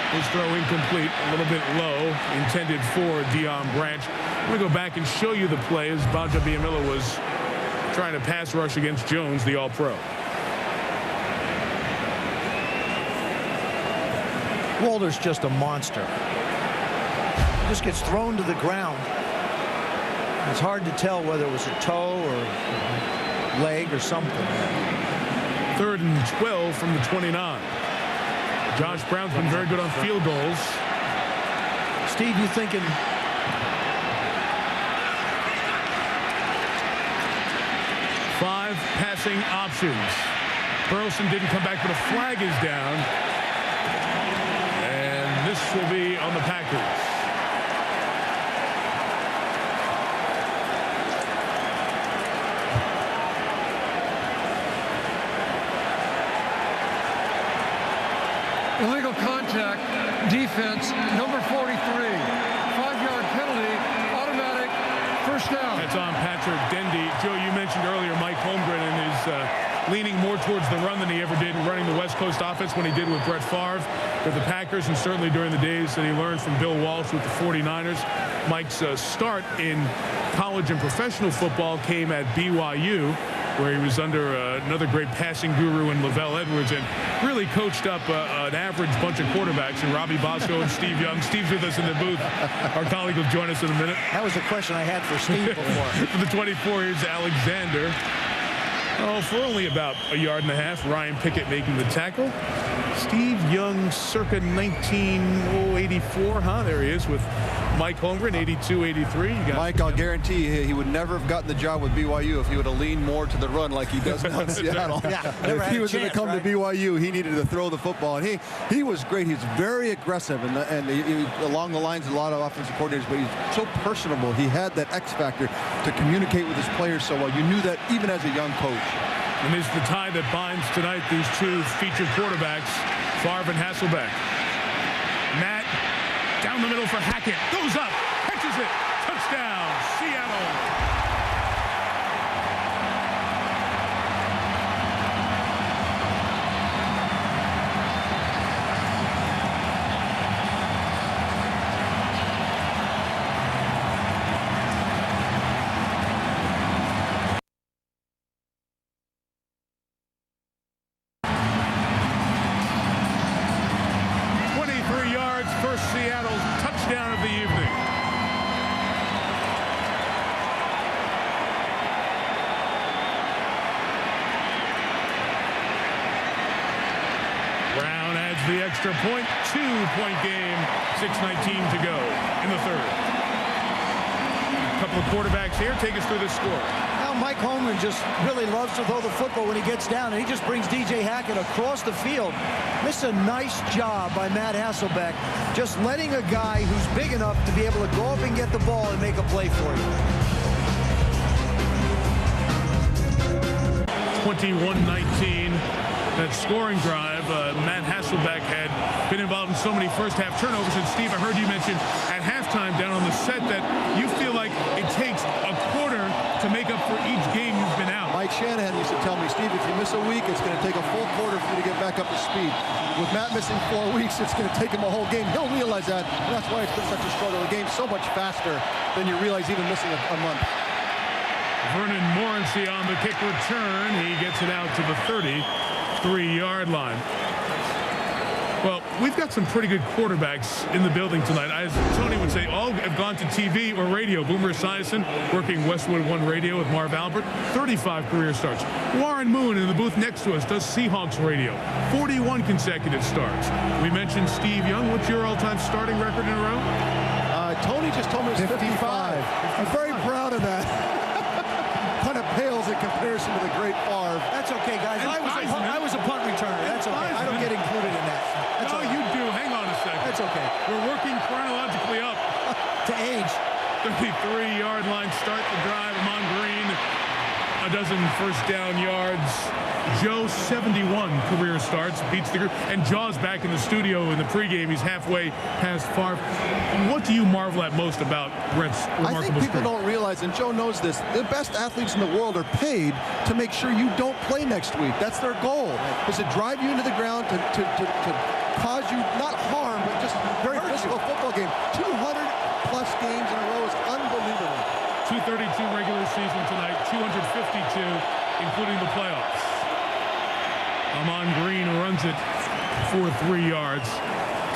his throw incomplete, a little bit low, intended for Deion Branch. I'm going to go back and show you the play as Bajabiyamila was trying to pass rush against Jones, the All-Pro. Walter's just a monster. Just gets thrown to the ground. It's hard to tell whether it was a toe or leg or something. 3rd and 12 from the 29. Josh Brown's been very good on field goals. Steve, you thinking? 5 passing options. Burleson didn't come back, but a flag is down. And this will be on the Packers. Illegal contact, defense, number 43. 5-yard penalty, automatic, first down. That's on Patrick Dendy. Joe, you mentioned earlier Mike Holmgren and his leaning more towards the run than he ever did in running the West Coast offense when he did with Brett Favre with the Packers, and certainly during the days that he learned from Bill Walsh with the 49ers. Mike's start in college and professional football came at BYU, where he was under another great passing guru in Lavelle Edwards, and really coached up an average bunch of quarterbacks, and Robbie Bosco and Steve Young. Steve's with us in the booth. Our colleague will join us in a minute. That was the question I had for Steve before. For the 24, here's Alexander. Oh, for only about 1.5 yards. Ryan Pickett making the tackle. Steve Young, circa 1984, huh? There he is with Mike Holmgren, 82, 83. You got Mike, I'll guarantee you, he would never have gotten the job with BYU if he would have leaned more to the run like he does now in Seattle. If he was going to come to BYU, he needed to throw the football. And he was great. He was very aggressive and he, along the lines of a lot of offensive coordinators, but he's so personable. He had that X factor to communicate with his players so well. You knew that even as a young coach. And this is the tie that binds tonight these two featured quarterbacks, Favre and Hasselbeck. Matt down the middle for Hackett. Goes up, catches it. Touchdown, Seattle. Seattle's touchdown of the evening. Brown adds the extra point. 2-point game. 6:19 to go in the third. A couple of quarterbacks here. Take us through the score. Now Mike Holmgren just really loves to throw the football when he gets down, and he just brings DJ Hackett across the field. This is a nice job by Matt Hasselbeck, just letting a guy who's big enough to be able to go up and get the ball and make a play for you. 21-19. That scoring drive, Matt Hasselbeck had been involved in so many first-half turnovers. And Steve, I heard you mention at halftime down on the set that you feel like it takes a quarter to make up for each game you've been out. Mike Shanahan used to tell me, Steve, if you miss a week, it's going to take a full quarter for you to get back up to speed. With Matt missing 4 weeks, it's going to take him a whole game. He'll realize that, and that's why it's been such a struggle. The game's so much faster than you realize even missing a month. Vernon Morency on the kick return. He gets it out to the 33-yard line. Well, we've got some pretty good quarterbacks in the building tonight. As Tony would say, all have gone to TV or radio. Boomer Esiason working Westwood One Radio with Marv Albert, 35 career starts. Warren Moon in the booth next to us does Seahawks radio, 41 consecutive starts. We mentioned Steve Young. What's your all-time starting record in a row? Tony just told me it's 55. I'm very proud of that. Kind of pales in comparison to the great Favre. That's okay, guys. I was a punt returner. That's okay. I don't get included in that. That's no, okay. you do. Hang on a second. That's okay. We're working chronologically up. To age. 33-yard line start the drive. Amon Green, a dozen first down yards. Joe, 71 career starts, beats the group. And Jaw's back in the studio in the pregame. He's halfway past Favre. What do you marvel at most about Brett's remarkable I think people don't realize, and Joe knows this, the best athletes in the world are paid to make sure you don't play next week. That's their goal, is to drive you into the ground, to cause you, not harm, but just very physical football game. 200-plus games in a row is unbelievable. 232 regular season tonight, 252, including the playoffs. Amon Green runs it for 3 yards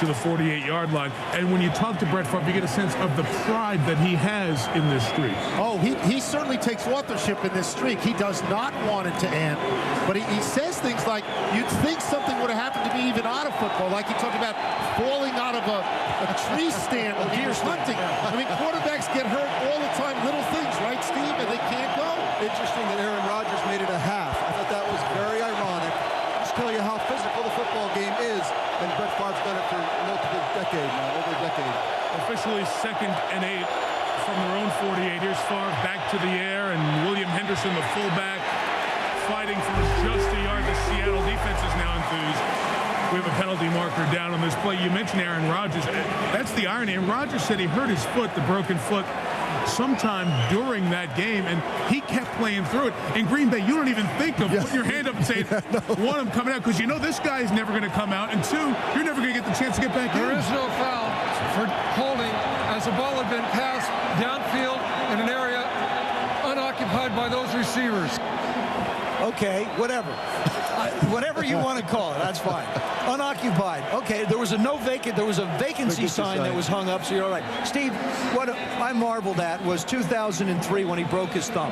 to the 48-yard line. And when you talk to Brett Favre, you get a sense of the pride that he has in this streak. Oh, he certainly takes authorship in this streak. He does not want it to end. But he says things like, you'd think something would have happened to me even out of football. Like he talked about falling out of a tree stand when he was hunting. I mean, quarterbacks get hurt all the time. Little things, right, Steve? And they can't go. Interesting that Aaron Rodgers made it a half. I thought that was very ironic. Just tell you how physical the football game is. And Brett Favre's done it for multiple decades now, over a decade. Officially 2nd and 8 from their own 48. Here's Favre back to the air, and William Henderson, the fullback, fighting for just a yard. The Seattle defense is now enthused. We have a penalty marker down on this play. You mentioned Aaron Rodgers. That's the irony. And Rodgers said he hurt his foot, the broken foot, sometime during that game, and he kept playing through it. In Green Bay, you don't even think of putting your hand up and saying, one, I'm coming out, because you know this guy's never going to come out, and 2, you're never going to get the chance to get back in. There is no foul for holding as the ball had been passed downfield in an area unoccupied by those receivers. Okay, whatever. Whatever you want to call it, that's fine. Unoccupied. Okay, there was a vacancy sign that was hung up, so you're all right. Steve, what I marveled at was 2003 when he broke his thumb.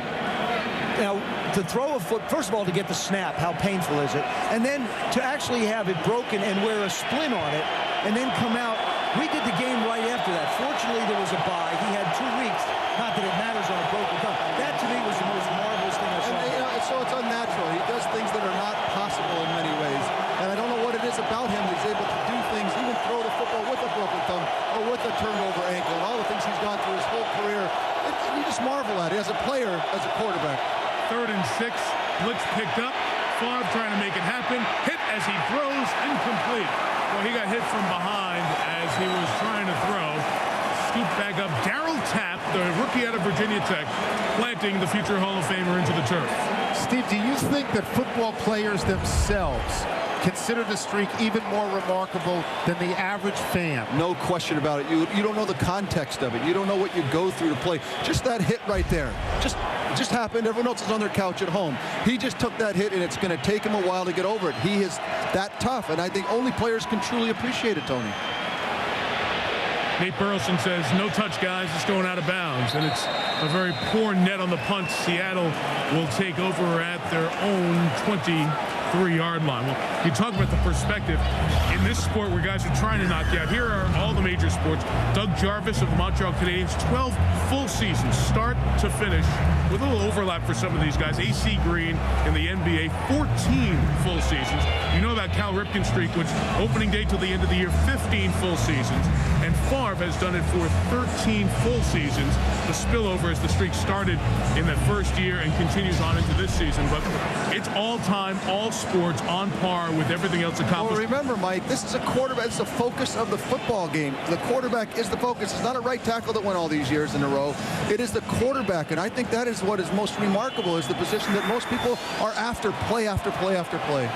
Now, to throw a foot, first of all, to get the snap, how painful is it? And then to actually have it broken and wear a splint on it and then come out. We did the game right after that. Fortunately, there was a bye. He had 2 weeks. Not that it matters on a broken thumb. That, to me, was the most marvelous thing I saw. So it's unnatural. He does things that are not possible in many ways. And I don't know what it is about him. He's able to do things, even throw the football with a broken thumb or with a turned over ankle, and all the things he's gone through his whole career. You just marvel at it as a player, as a quarterback. 3rd and 6, blitz picked up. Favre trying to make it happen. Hit as he throws, incomplete. Well, he got hit from behind as he was trying to throw. Scooped back up. Darryl Tapp, the rookie out of Virginia Tech, planting the future Hall of Famer into the turf. Steve, do you think that football players themselves consider the streak even more remarkable than the average fan? No question about it. You don't know the context of it. You don't know what you go through to play. Just that hit right there. Just happened. Everyone else is on their couch at home. He just took that hit, and it's going to take him a while to get over it. He is that tough, and I think only players can truly appreciate it, Tony. Nate Burleson says, no touch, guys. It's going out of bounds. And it's a very poor net on the punt. Seattle will take over at their own 23-yard line. Well, you talk about the perspective in this sport where guys are trying to knock you out. Here are all the major sports. Doug Jarvis of the Montreal Canadiens, 12 full seasons, start to finish, with a little overlap for some of these guys. AC Green in the NBA, 14 full seasons. You know about Cal Ripken's streak, which opening day till the end of the year, 15 full seasons. And Favre has done it for 13 full seasons. The spillover as the streak started in that first year and continues on into this season. But it's all time, all sports, on par with everything else accomplished. Well, remember, Mike, this is a quarterback. It's the focus of the football game. The quarterback is the focus. It's not a right tackle that won all these years in a row. It is the quarterback, and I think that is what is most remarkable, is the position that most people are after, play after play after play.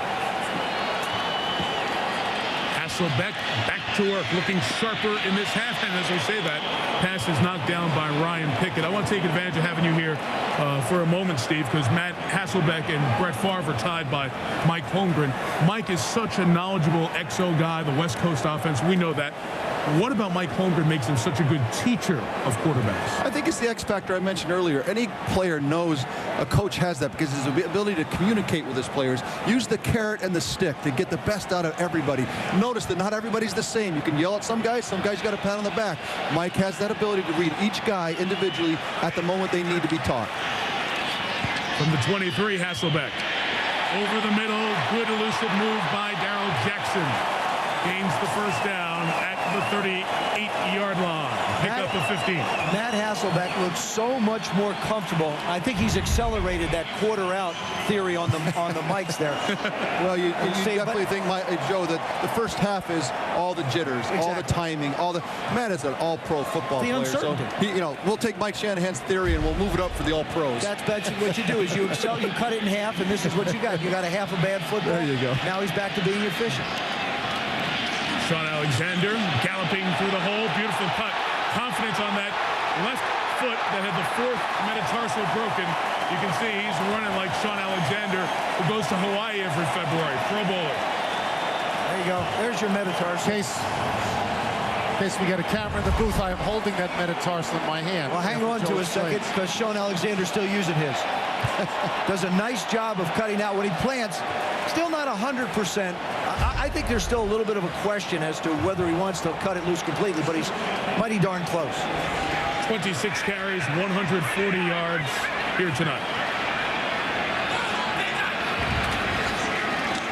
Hasselbeck back to work, looking sharper in this half. And as I say that, pass is knocked down by Ryan Pickett. I want to take advantage of having you here for a moment, Steve, because Matt Hasselbeck and Brett Favre are tied by Mike Holmgren. Mike is such a knowledgeable XO guy, the West Coast offense. We know that. What about Mike Holmgren makes him such a good teacher of quarterbacks? I think it's the X factor I mentioned earlier. Any player knows a coach has that because his ability to communicate with his players. Use the carrot and the stick to get the best out of everybody. Notice that not everybody's the same. You can yell at some guys got a pat on the back. Mike has that ability to read each guy individually at the moment they need to be taught. From the 23, Hasselbeck. Over the middle, good elusive move by Darrell Jackson. Gains the first down at the 38-yard line. Pick up the 15. Matt Hasselbeck looks so much more comfortable. I think he's accelerated that quarter out theory on the mics there. Well, you definitely think, Joe, that the first half is all the jitters, all the timing, Matt is an all-pro football player. Uncertainty. So we'll take Mike Shanahan's theory and we'll move it up for the all-pros. That's what you do is you cut it in half, and this is what you got. You got a half a bad football. There you go. Now he's back to being efficient. Shaun Alexander galloping through the hole. Beautiful cut. Confidence on that left foot that had the 4th metatarsal broken. You can see he's running like Shaun Alexander, who goes to Hawaii every February. Pro Bowler. There you go. There's your metatarsal. In case we got a camera in the booth, I am holding that metatarsal in my hand. Well, hang on to a second, because Shaun Alexander's still using his. Does a nice job of cutting out when he plants. Still not 100%. I think there's still a little bit of a question as to whether he wants to cut it loose completely, but he's mighty darn close. 26 carries, 140 yards here tonight.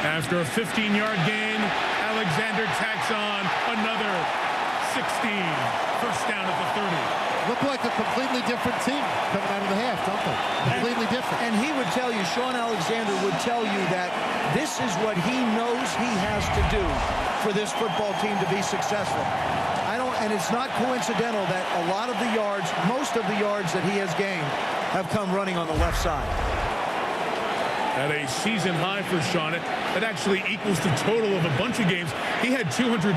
After a 15-yard gain, Alexander tacks on another 16. First down at the 30. Look like a completely different team coming out of the half, don't they? Completely different. And he would tell you, Shaun Alexander would tell you that this is what he knows he has to do for this football team to be successful. And it's not coincidental that a lot of the yards, most of the yards that he has gained have come running on the left side. At a season high for Shaun, it actually equals the total of a bunch of games. He had 224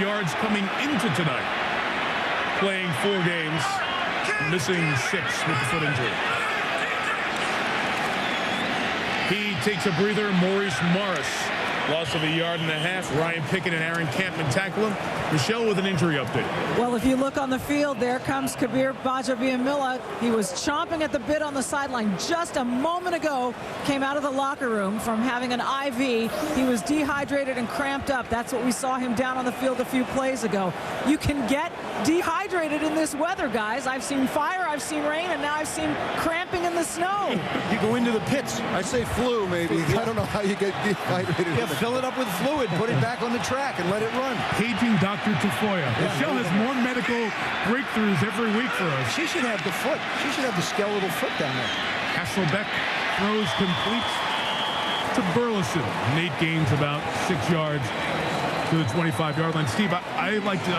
yards coming into tonight, playing 4 games, missing 6 with the foot injury. He takes a breather. Maurice Morris Loss of 1.5 yards. Ryan Pickett and Aaron Campman tackle him. Michelle with an injury update. Well, if you look on the field, there comes Kabir Bajabiamila. He was chomping at the bit on the sideline just a moment ago. Came out of the locker room from having an IV. He was dehydrated and cramped up. That's what we saw him down on the field a few plays ago. You can get dehydrated in this weather, guys. I've seen fire, I've seen rain, and now I've seen cramping in the snow. You go into the pits. I say flu, maybe. I don't know how you get dehydrated. Yeah, fill it up with fluid, put it back on the track, and let it run. Paging Dr. Tafoya. Michelle has more medical breakthroughs every week for us. She should have the foot. She should have the skeletal foot down there. Hasselbeck throws complete to Burleson. Nate gains about 6 yards to the 25-yard line. Steve, I like to,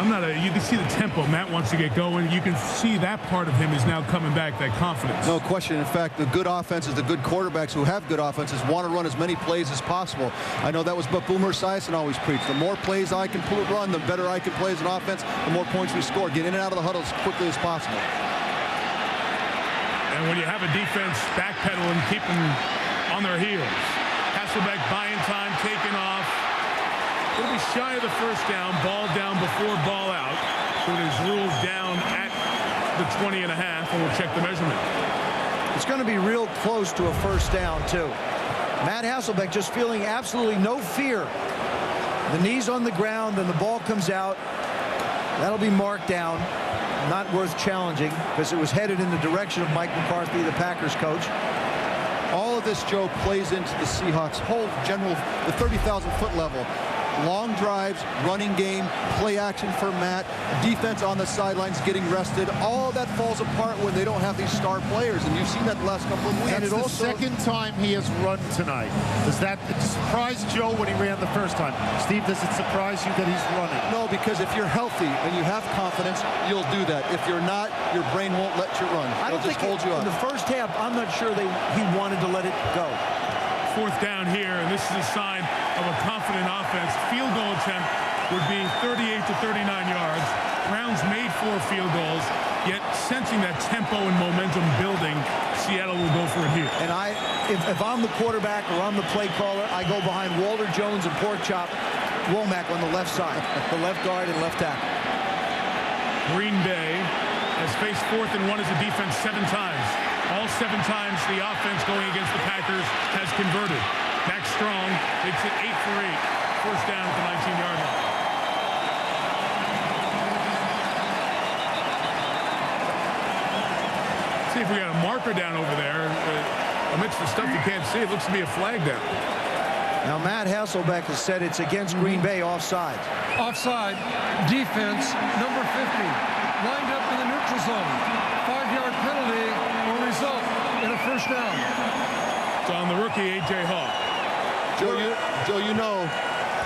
you can see the tempo. Matt wants to get going. You can see that part of him is now coming back, that confidence. No question. In fact, the good offenses, the good quarterbacks who have good offenses want to run as many plays as possible. I know that was what Boomer Esiason always preached. The more plays I can run, the better I can play as an offense, the more points we score. Get in and out of the huddle as quickly as possible. And when you have a defense backpedaling, keep them on their heels. Hasselbeck buying time, taking off. It'll be shy of the first down. Ball down before ball out. So it is ruled down at the 20.5, and we'll check the measurement. It's going to be real close to a first down, too. Matt Hasselbeck just feeling absolutely no fear. The knee's on the ground, and the ball comes out. That'll be marked down. Not worth challenging because it was headed in the direction of Mike McCarthy, the Packers coach. All of this, Joe, plays into the Seahawks' whole general, the 30,000-foot level. Long drives, running game, play action for Matt, defense on the sidelines getting rested. All of that falls apart when they don't have these star players, and you've seen that the last couple of weeks. And it's the second time he has run tonight. Does that surprise Joe when he ran the first time? Steve, does it surprise you that he's running? No, because if you're healthy and you have confidence, you'll do that. If you're not, your brain won't let you run. I don't think hold you up. In the first half, I'm not sure he wanted to let it go. Fourth down here, and this is a sign of a confident offense. Field goal attempt would be 38 to 39 yards. Browns made 4 field goals, yet sensing that tempo and momentum building, Seattle will go for it here. And if I'm the quarterback or I'm the play caller, I go behind Walter Jones and Pork Chop Womack on the left side, the left guard and left tackle. Green Bay has faced 4th and 1 as a defense 7 times. All 7 times the offense going against the Packers has converted. Max Strong makes it 8 for 8. First down at the 19-yard line. See if we got a marker down over there. Amidst the stuff you can't see, it looks to be a flag down. Now, Matt Hasselbeck has said it's against Green Bay offside. Offside, defense, number 50, lined up in the neutral zone. 5-yard penalty will result in a first down. It's on the rookie, A.J. Hawk. Joe, you know,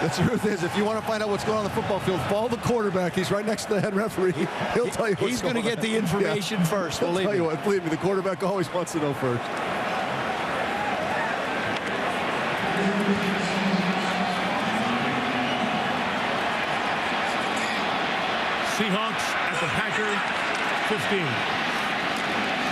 the truth is, if you want to find out what's going on the football field, follow the quarterback. He's right next to the head referee. He'll tell you what's going on. He's going to get the information first. I'll tell you what, believe me, the quarterback always wants to know first. Seahawks at the Packer 15.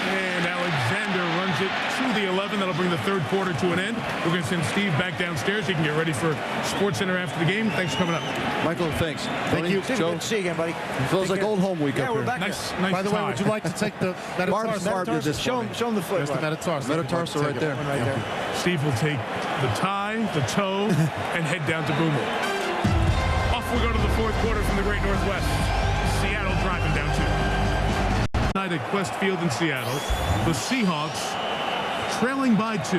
And Alexander runs it to the 11. That'll bring the third quarter to an end. We're going to send Steve back downstairs. He can get ready for Sports Center after the game. Thanks for coming up. Michael, thanks. Thank you, Joe. Good to see you again, buddy. Feels like old home week up here. We're back nice By the way, would you like to take the metatarsal? Show him the foot. There's the metatarsal. Metatarsal right there. Right there. Steve will take the tie, the toe, and head down to Boomer. Off we go to the fourth quarter from the Great Northwest. Seattle driving down 2. Night at Quest Field in Seattle. The Seahawks trailing by 2,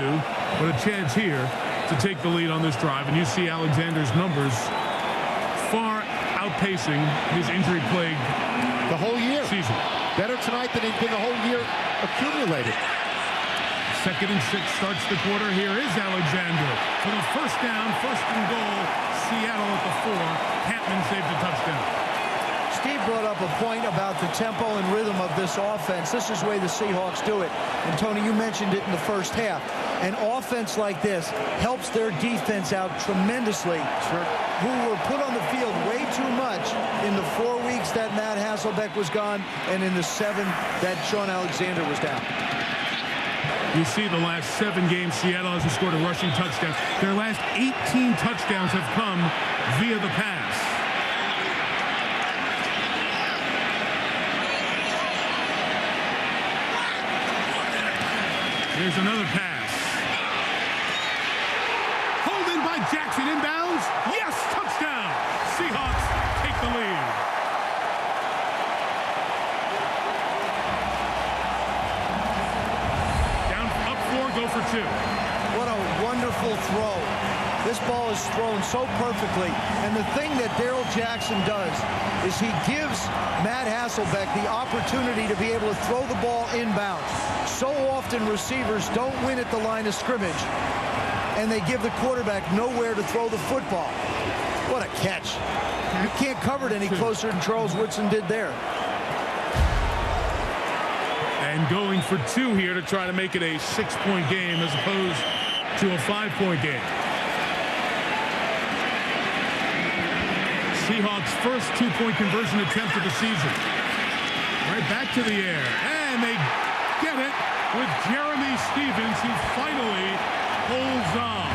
but a chance here to take the lead on this drive. And you see Alexander's numbers far outpacing his injury-plagued the whole year season. Better tonight than he's been the whole year accumulated. 2nd and 6 starts the quarter. Here is Alexander for the first down, 1st and goal. Seattle at the 4. Campman saved a touchdown. Steve brought up a point about the tempo and rhythm of this offense. This is the way the Seahawks do it. And, Tony, you mentioned it in the first half. An offense like this helps their defense out tremendously, who were put on the field way too much in the 4 weeks that Matt Hasselbeck was gone and in the 7 that Sean Alexander was down. You see the last 7 games, Seattle hasn't scored a rushing touchdown. Their last 18 touchdowns have come via the pass. Here's another pass. Holding by Jackson, inbounds. Yes, touchdown. Seahawks take the lead. Down, up 4, go for 2. What a wonderful throw. This ball is thrown so perfectly. And the thing that Darrell Jackson does is he gives Matt Hasselbeck the opportunity to be able to throw the ball inbounds. So often receivers don't win at the line of scrimmage, and they give the quarterback nowhere to throw the football. What a catch. You can't cover it any closer than Charles Woodson did there. And going for 2 here to try to make it a 6-point game as opposed to a 5-point game. Seahawks' first 2-point conversion attempt of the season. Right back to the air. And they get it with Jeremy Stevens, who finally holds on.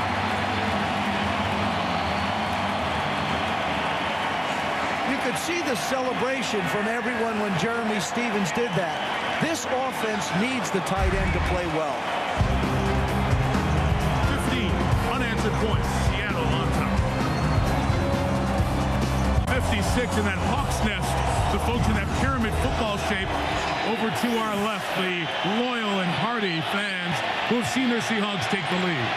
You could see the celebration from everyone when Jeremy Stevens did that. This offense needs the tight end to play well. 15 unanswered points. Seattle on top. 56 in that Hawk's nest. The folks in that pyramid football shape. Over to our left, the loyal and hardy fans who have seen their Seahawks take the lead.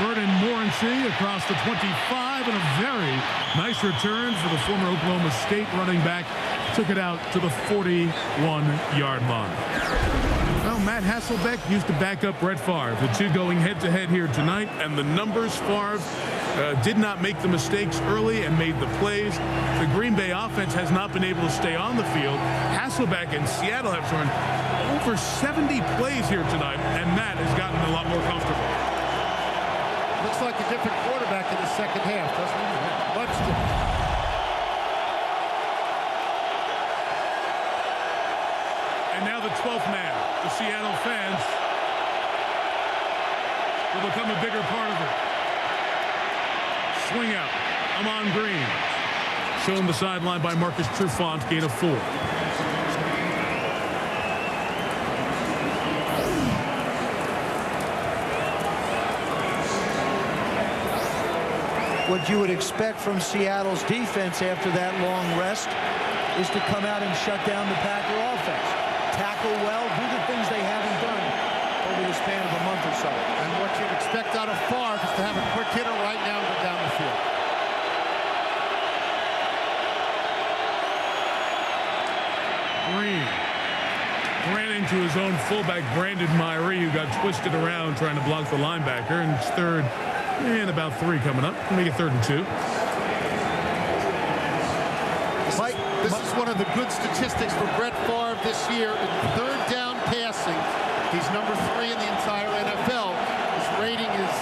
Vernon Morency across the 25, and a very nice return for the former Oklahoma State running back. Took it out to the 41-yard line. Well, Matt Hasselbeck used to back up Brett Favre. The two going head-to-head here tonight, and the numbers, Favre did not make the mistakes early and made the plays. The Green Bay offense has not been able to stay on the field. Hasselbeck and Seattle have run over 70 plays here tonight, and Matt has gotten a lot more comfortable. Looks like a different quarterback in the second half, doesn't it? Much different. And now the 12th man, the Seattle fans, will become a bigger part of it. Swing out, Amon Green. Shown the sideline by Marcus Trufant, gain of 4. What you would expect from Seattle's defense after that long rest is to come out and shut down the Packer offense. Tackle well, do the things they haven't done over the span of a month or so. And what you'd expect out of Favre is to have a quick hitter right now and go down the field. Green ran into his own fullback, Brandon Myrie, who got twisted around trying to block the linebacker. And it's third and about 3 coming up. Make it 3rd and 2. This is one of the good statistics for Brett Favre this year. In third down passing, he's number 3 in the entire NFL. His rating is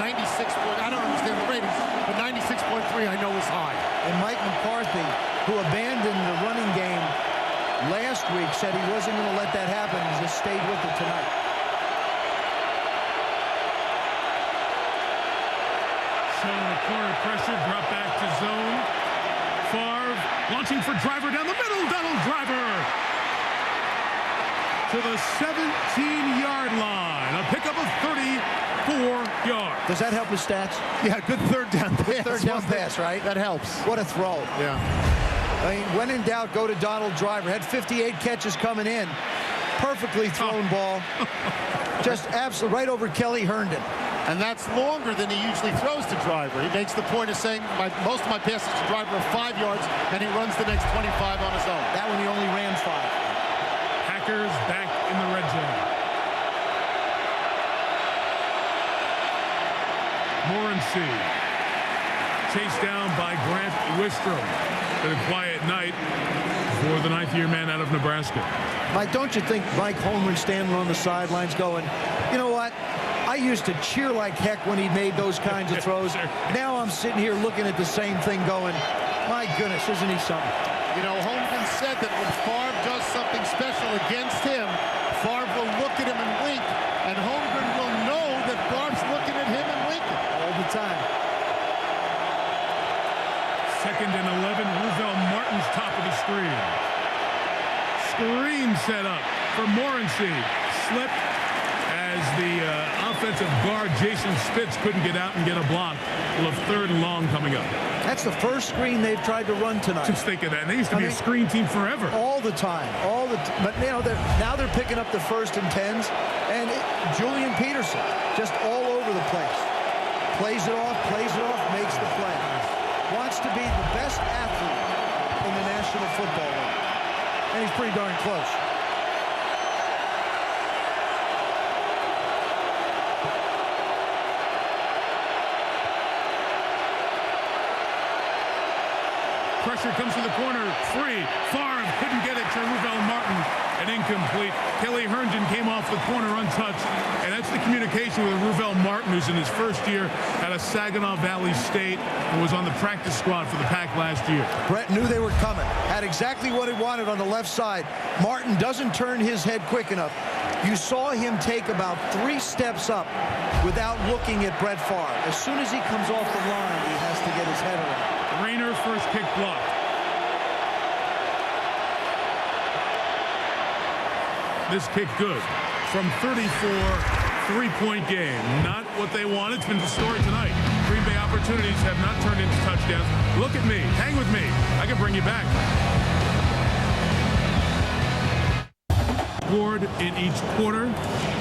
96. I don't understand the ratings, but 96.3 I know is high. And Mike McCarthy, who abandoned the running game last week, said he wasn't going to let that happen. He just stayed with it tonight. Showing the corner pressure, drop back to zone. Favre launching for Driver down the middle. Donald Driver to the 17-yard line. A pickup of 34 yards. Does that help his stats? Yeah, good third down pass. Third down pass, right? That helps. What a throw. Yeah. I mean, when in doubt, go to Donald Driver. Had 58 catches coming in. Perfectly thrown ball. Just absolutely right over Kelly Herndon. And that's longer than he usually throws to Driver. He makes the point of saying most of my passes to Driver are 5 yards, and he runs the next 25 on his own. That one he only ran 5. Packers back in the red zone. Morency chased down by Grant Wistrom. Been a quiet night for the 9th-year man out of Nebraska. Mike, don't you think Mike Holmgren standing on the sidelines going, you know what? I used to cheer like heck when he made those kinds of throws. Now I'm sitting here looking at the same thing going, my goodness, isn't he something? You know, Holmgren said that when Favre does something special against him, Favre will look at him and wink, and 2nd and 11. Ruvell Martin's top of the screen. Screen set up for Morency. Slipped as the offensive guard, Jason Spitz, couldn't get out and get a block. We'll have 3rd and long coming up. That's the first screen they've tried to run tonight. Just think of that. They used to be a screen team forever. All the time. But now they're picking up the 1st and 10s. And Julian Peterson, just all over the place. Plays it off, makes the play. Wants to be the best athlete in the National Football League. And he's pretty darn close. Pressure comes to the corner. Free. Favre couldn't get it to Ruvell Martin. And incomplete. Kelly Herndon came off the corner untouched. And that's the communication with Ruvell Martin, who's in his first year at a Saginaw Valley State and was on the practice squad for the Pack last year. Brett knew they were coming. Had exactly what he wanted on the left side. Martin doesn't turn his head quick enough. You saw him take about 3 steps up without looking at Brett Favre. As soon as he comes off the line, he has to get his head around. Rayner, first kick blocked. This kick good. From 34, 3-point game. Not what they wanted. It's been the story tonight. Green Bay opportunities have not turned into touchdowns. Look at me. Hang with me. I can bring you back. Scored in each quarter.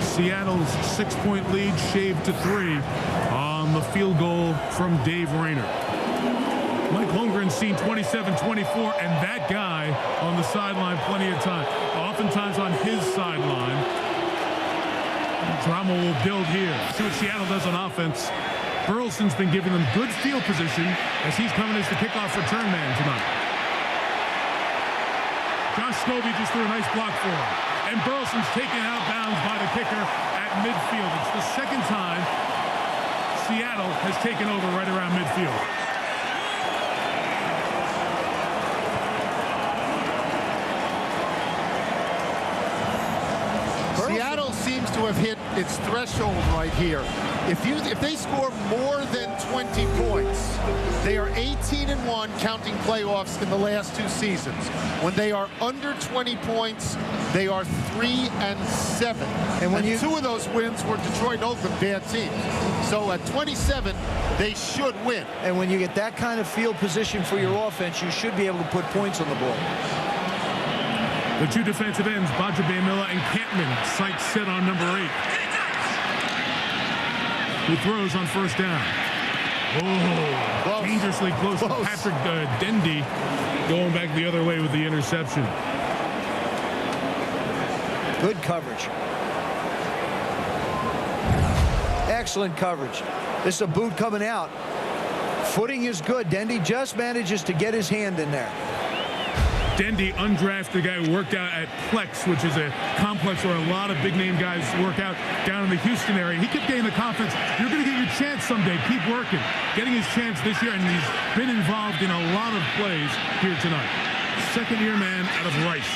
Seattle's 6-point lead shaved to 3 on the field goal from Dave Rayner. Mike Holmgren's seen 27-24, and that guy on the sideline plenty of time. Oftentimes on his sideline. Drama will build here. See what Seattle does on offense. Burleson's been giving them good field position as he's coming as the kickoff return man tonight. Josh Scobie just threw a nice block for him. And Burleson's taken out of bounds by the kicker at midfield. It's the second time Seattle has taken over right around midfield. Seattle seems to have hit its threshold right here. If they score more than 20 points, they are 18-1 counting playoffs in the last 2 seasons. When they are under 20 points, they are 3-7. And 2 of those wins were Detroit and Oakland, bad teams. So at 27, they should win. And when you get that kind of field position for your offense, you should be able to put points on the board. The 2 defensive ends, Bajabamila and Campman, sights set on number 8. Who throws on first down. Oh, close. Dangerously close to Patrick Dendy, going back the other way with the interception. Good coverage. Excellent coverage. This is a boot coming out. Footing is good. Dendy just manages to get his hand in there. Dendy, undrafted guy who worked out at Plex, which is a complex where a lot of big-name guys work out down in the Houston area. He kept getting the confidence. You're going to get your chance someday. Keep working. Getting his chance this year, and he's been involved in a lot of plays here tonight. Second-year man out of Rice.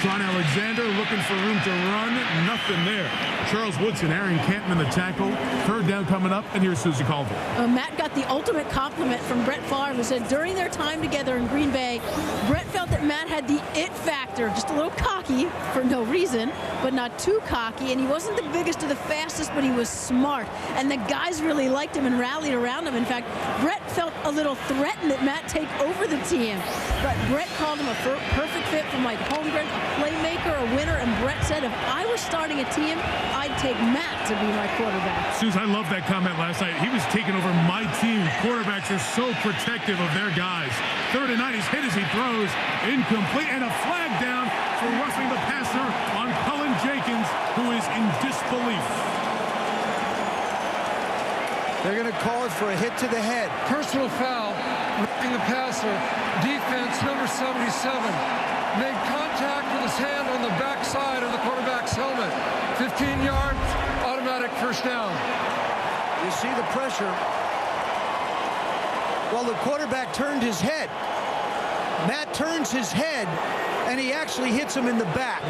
Sean Alexander looking for room to run. Nothing there. Charles Woodson, Aaron Campman, the tackle. 3rd down coming up, and here's Susie Caldwell. Matt got the ultimate compliment from Brett Favre, who said during their time together in Green Bay, Brett felt that Matt had the it factor, just a little cocky for no reason, but not too cocky, and he wasn't the biggest or the fastest, but he was smart, and the guys really liked him and rallied around him. In fact, Brett felt a little threatened that Matt take over the team, but Brett called him a perfect fit for Mike Holmgren, a playmaker, a winner, and Brett said if I was starting a team, I'd take Matt to be my quarterback. Suze, I love that comment last night. He was taking over my team. Quarterbacks are so protective of their guys. 3rd and 9, he's hit as he throws. Incomplete, and a flag down for roughing the passer on Cullen Jenkins, who is in disbelief. They're going to call it for a hit to the head. Personal foul, roughing the passer. Defense, number 77. Made contact with his hand on the backside of the quarterback's helmet. 15 yards, automatic first down. You see the pressure. Well, the quarterback turned his head. Matt turns his head, and he actually hits him in the back.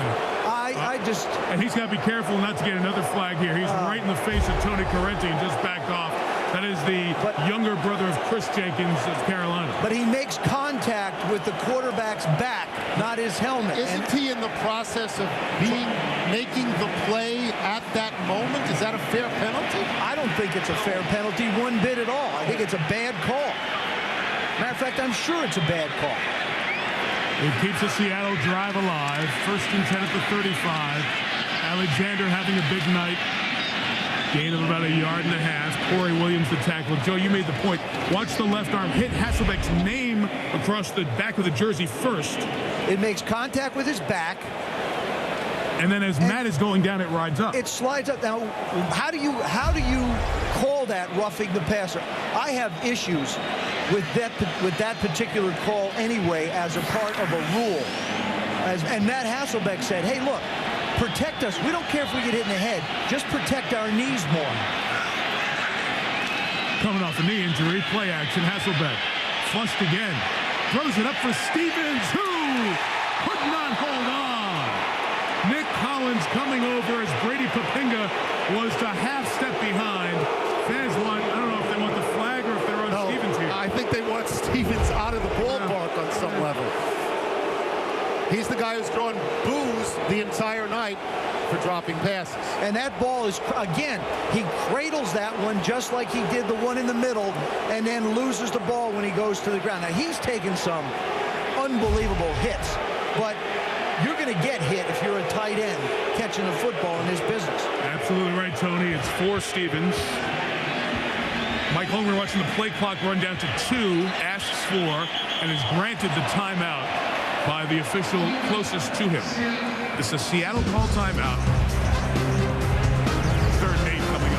And he's got to be careful not to get another flag here. He's right in the face of Tony Correnti and just backed off. That is the younger brother of Chris Jenkins of Carolina. But he makes contact with the quarterback's back, not his helmet. Isn't he in the process of making the play at that moment? Is that a fair penalty? I don't think it's a fair penalty one bit at all. I think it's a bad call. Matter of fact, I'm sure it's a bad call. It keeps the Seattle drive alive. 1st and 10 at the 35. Alexander having a big night. Gain of about 1.5 yards. Corey Williams the tackle. Joe, you made the point. Watch the left arm hit Hasselbeck's name across the back of the jersey first. It makes contact with his back. And then as Matt is going down, it rides up. It slides up. Now, how do you call that roughing the passer? I have issues with that particular call anyway as a part of a rule. And Matt Hasselbeck said, hey, look, protect us. We don't care if we get hit in the head. Just protect our knees more. Coming off a knee injury, play action, Hasselbeck. Flushed again. Throws it up for Stevens, who could not hold on. Nick Collins coming over as Brady Papinga was to half step behind. Fans want, I don't know if they want the flag or if they're on Stevens here. I think they want Stevens out of the ballpark on some level. He's the guy who's drawn boos the entire night for dropping passes. And that ball is, again, he cradles that one just like he did the one in the middle and then loses the ball when he goes to the ground. Now, he's taken some unbelievable hits, but you're going to get hit if you're a tight end catching the football in this business. Absolutely right, Tony. It's for Stevens. Mike Holmgren watching the play clock run down to 2, asks for, and is granted the timeout by the official closest to him. It's a Seattle call timeout. 3rd and 8 coming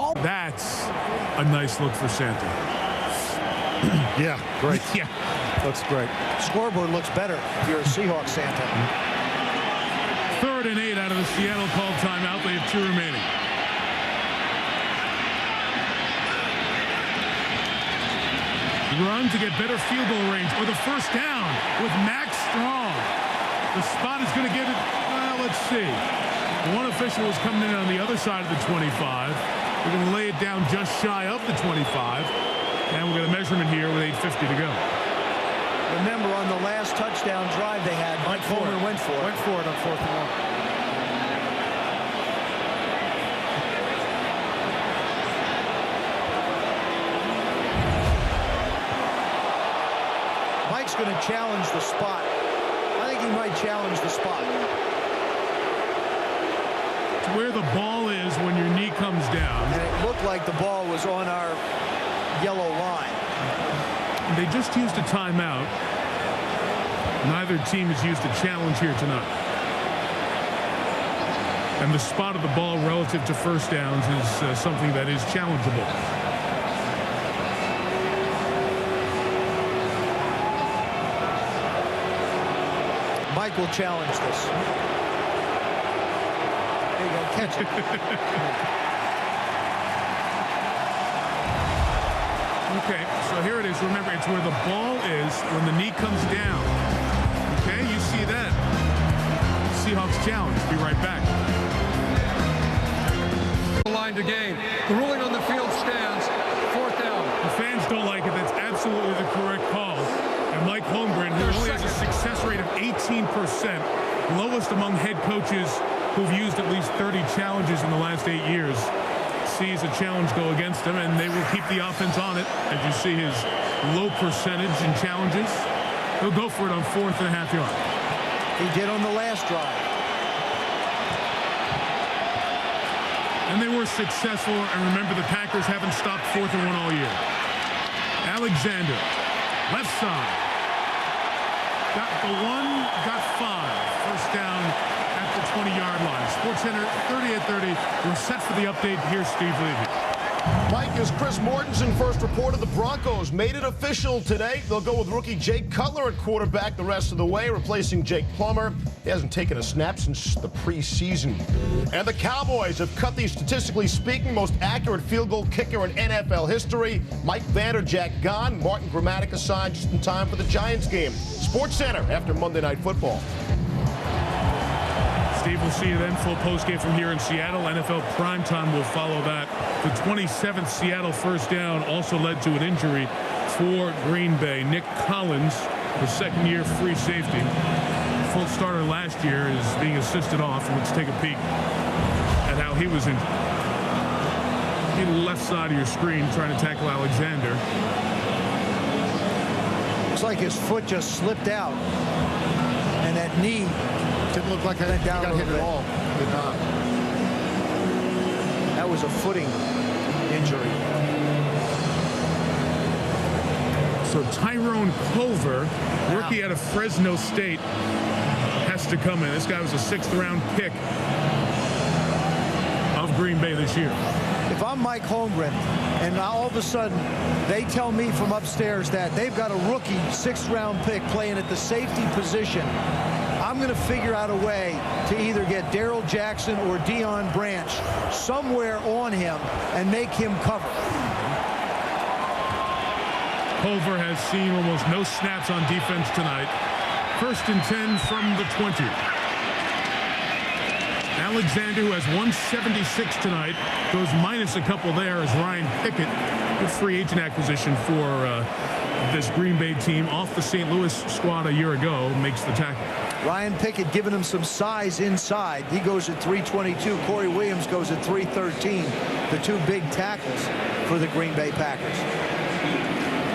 up. That's a nice look for Santa. Yeah, great. Yeah. Looks great. Scoreboard looks better if you're a Seahawks Santa. 3rd and 8 out of the Seattle call timeout. They have 2 remaining. Run to get better field goal range or the first down with Max Strong. The spot is going to get it. Well, let's see. One official is coming in on the other side of the 25. We're going to lay it down just shy of the 25. And we're going to measurement here with 8:50 to go. Remember, on the last touchdown drive they had, Mike Fulmer went for it. Went for it on 4th and 1. Mike's going to challenge the spot. I think he might challenge the spot. To where the ball is when your knee comes down. And it looked like the ball was on our yellow line. They just used a timeout. Neither team has used a challenge here tonight. And the spot of the ball relative to first downs is something that is challengeable. Mike will challenge this. There you go, catch it. Okay, so here it is. Remember, it's where the ball is when the knee comes down. Okay, you see that. Seahawks challenge. Be right back. Line to gain. The ruling on the field stands. 4th down. The fans don't like it. That's absolutely the correct call. And Mike Holmgren, who only has a success rate of 18%, lowest among head coaches who've used at least 30 challenges in the last 8 years, sees a challenge go against him, and they will keep the offense on it. As you see his low percentage in challenges, he'll go for it on 4th and a half yard. He did on the last drive. And they were successful, and remember, the Packers haven't stopped 4th and 1 all year. Alexander, left side. Got the 1, got 5. First down at the 20-yard line. SportsCenter 30-30. We're set for the update. Here's Steve Levy. Mike, as Chris Mortensen first reported, the Broncos made it official today. They'll go with rookie Jake Cutler at quarterback the rest of the way, replacing Jake Plummer. He hasn't taken a snap since the preseason. And the Cowboys have cut the, statistically speaking, most accurate field goal kicker in NFL history. Mike Vanderjagt gone. Martin Gramatica signed just in time for the Giants game. SportsCenter after Monday Night Football. Steve, we'll see you then. Full postgame from here in Seattle. NFL primetime will follow that. The 27th Seattle first down also led to an injury for Green Bay. Nick Collins, the second-year free safety, full starter last year, is being assisted off. And let's take a peek at how he was injured. The left side of your screen trying to tackle Alexander. Looks like his foot just slipped out. And that knee didn't look like that got hit at all. Did not. That was a footing injury. So Tyrone Culver, rookie out of Fresno State, has to come in. This guy was a 6th-round pick of Green Bay this year. If I'm Mike Holmgren, and all of a sudden they tell me from upstairs that they've got a rookie 6th-round pick playing at the safety position, I'm going to figure out a way to either get Darrell Jackson or Deion Branch somewhere on him and make him cover. Culver has seen almost no snaps on defense tonight. 1st and 10 from the 20. Alexander, who has 176 tonight, goes minus a couple there as Ryan Pickett, good free agent acquisition for this Green Bay team, off the St. Louis squad a year ago, makes the tackle. Ryan Pickett giving him some size inside. He goes at 322. Corey Williams goes at 313. The two big tackles for the Green Bay Packers.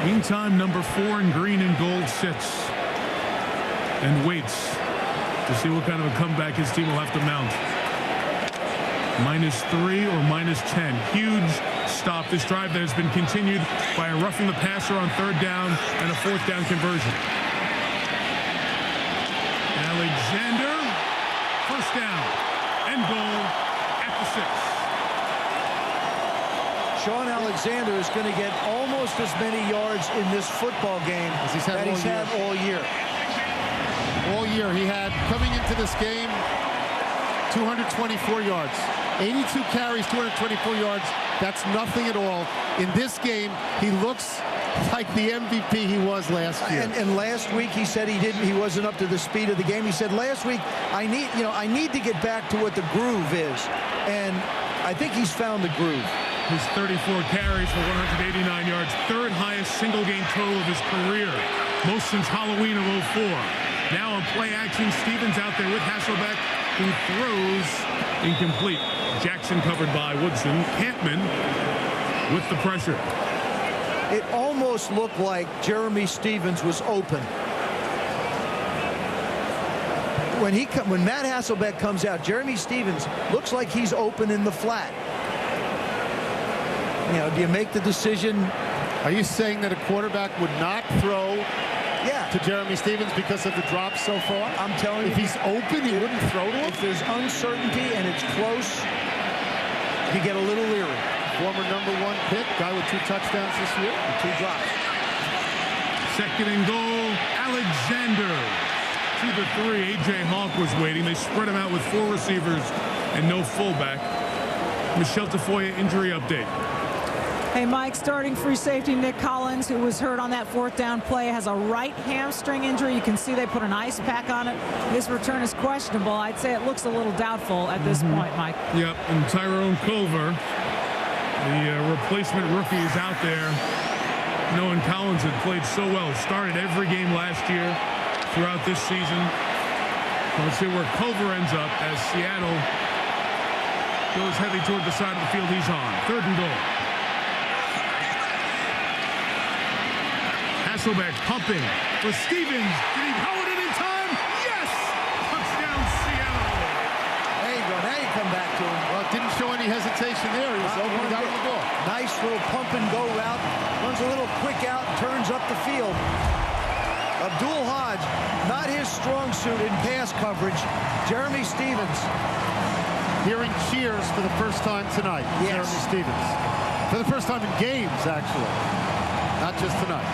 Meantime, number 4 in green and gold sits and waits to see what kind of a comeback his team will have to mount. -3 or -10. Huge stop. This drive that has been continued by a roughing the passer on 3rd down and a 4th down conversion. Alexander, 1st down and goal at the 6. Sean Alexander is going to get almost as many yards in this football game as he's had all year. All year he had, coming into this game, 224 yards. 82 carries, 224 yards. That's nothing at all. In this game, he looks like the MVP he was last year. And last week he said he wasn't up to the speed of the game. He said last week, I need to get back to what the groove is. And I think he's found the groove. His 34 carries for 189 yards, 3rd highest single game total of his career, most since Halloween of 04. Now on play action, Stevens out there with Hasselbeck, who throws incomplete. Jackson covered by Woodson. Campman with the pressure. It almost looked like Jeremy Stevens was open. When Matt Hasselbeck comes out, Jeremy Stevens looks like he's open in the flat. Do you make the decision? Are you saying that a quarterback would not throw to Jeremy Stevens because of the drops so far? I'm telling you. If he's open, he wouldn't throw to him? If there's uncertainty and it's close, you get a little leery. Former #1 pick, guy with 2 touchdowns this year, and 2 drops. 2nd and goal, Alexander to the 3. A.J. Hawk was waiting. They spread him out with 4 receivers and no fullback. Michelle Tafoya, injury update. Hey, Mike, starting free safety Nick Collins, who was hurt on that 4th down play, has a right hamstring injury. You can see they put an ice pack on it. His return is questionable. I'd say it looks a little doubtful at this point, Mike. Yep, and Tyrone Culver, the replacement rookie, is out there. Knowing Collins had played so well, started every game last year throughout this season. Let's see where Culver ends up as Seattle goes heavy toward the side of the field he's on. 3rd and goal. Hasselbeck pumping for Stevens. Did he hold it in time? Yes! Touchdown, Seattle. There you go. Now you come back to him. Well, it didn't show any hesitation there. He was open and got the ball. Nice little pump and go route. Runs a little quick out and turns up the field. Abdul Hodge, not his strong suit in pass coverage. Jeremy Stevens. Hearing cheers for the first time tonight. Yes. Jeremy Stevens. For the first time in games, actually. Not just tonight.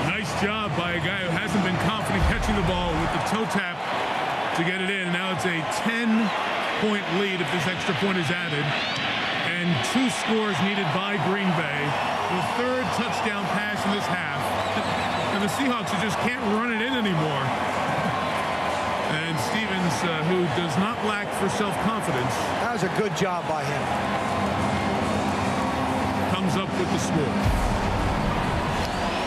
Nice job by a guy who hasn't been confident catching the ball with the toe tap to get it in. Now it's a 10-point lead if this extra point is added. And 2 scores needed by Green Bay. The 3rd touchdown pass in this half. And the Seahawks just can't run it in anymore. And Stevens, who does not lack for self-confidence. That was a good job by him. Comes up with the score.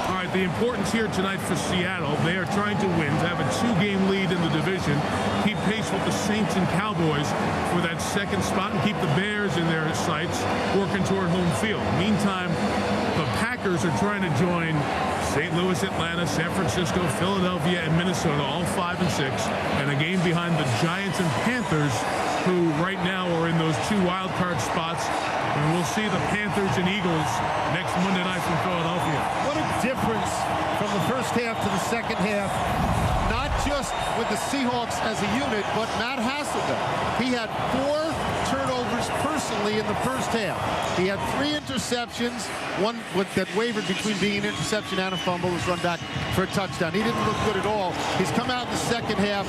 All right, the importance here tonight for Seattle, they are trying to win, to have a 2-game lead in the division, keep pace with the Saints and Cowboys for that second spot, and keep the Bears in their sights, working toward home field. Meantime, the Packers are trying to join St. Louis, Atlanta, San Francisco, Philadelphia, and Minnesota, all 5 and 6, and a game behind the Giants and Panthers, who right now are in those 2 wild card spots. And we'll see the Panthers and Eagles next Monday night from Philadelphia. What a difference from the first half to the second half. Not just with the Seahawks as a unit, but Matt Hasselbeck. He had 4 turnovers personally in the first half. He had 3 interceptions, one that wavered between being an interception and a fumble, was run back for a touchdown. He didn't look good at all. He's come out in the second half,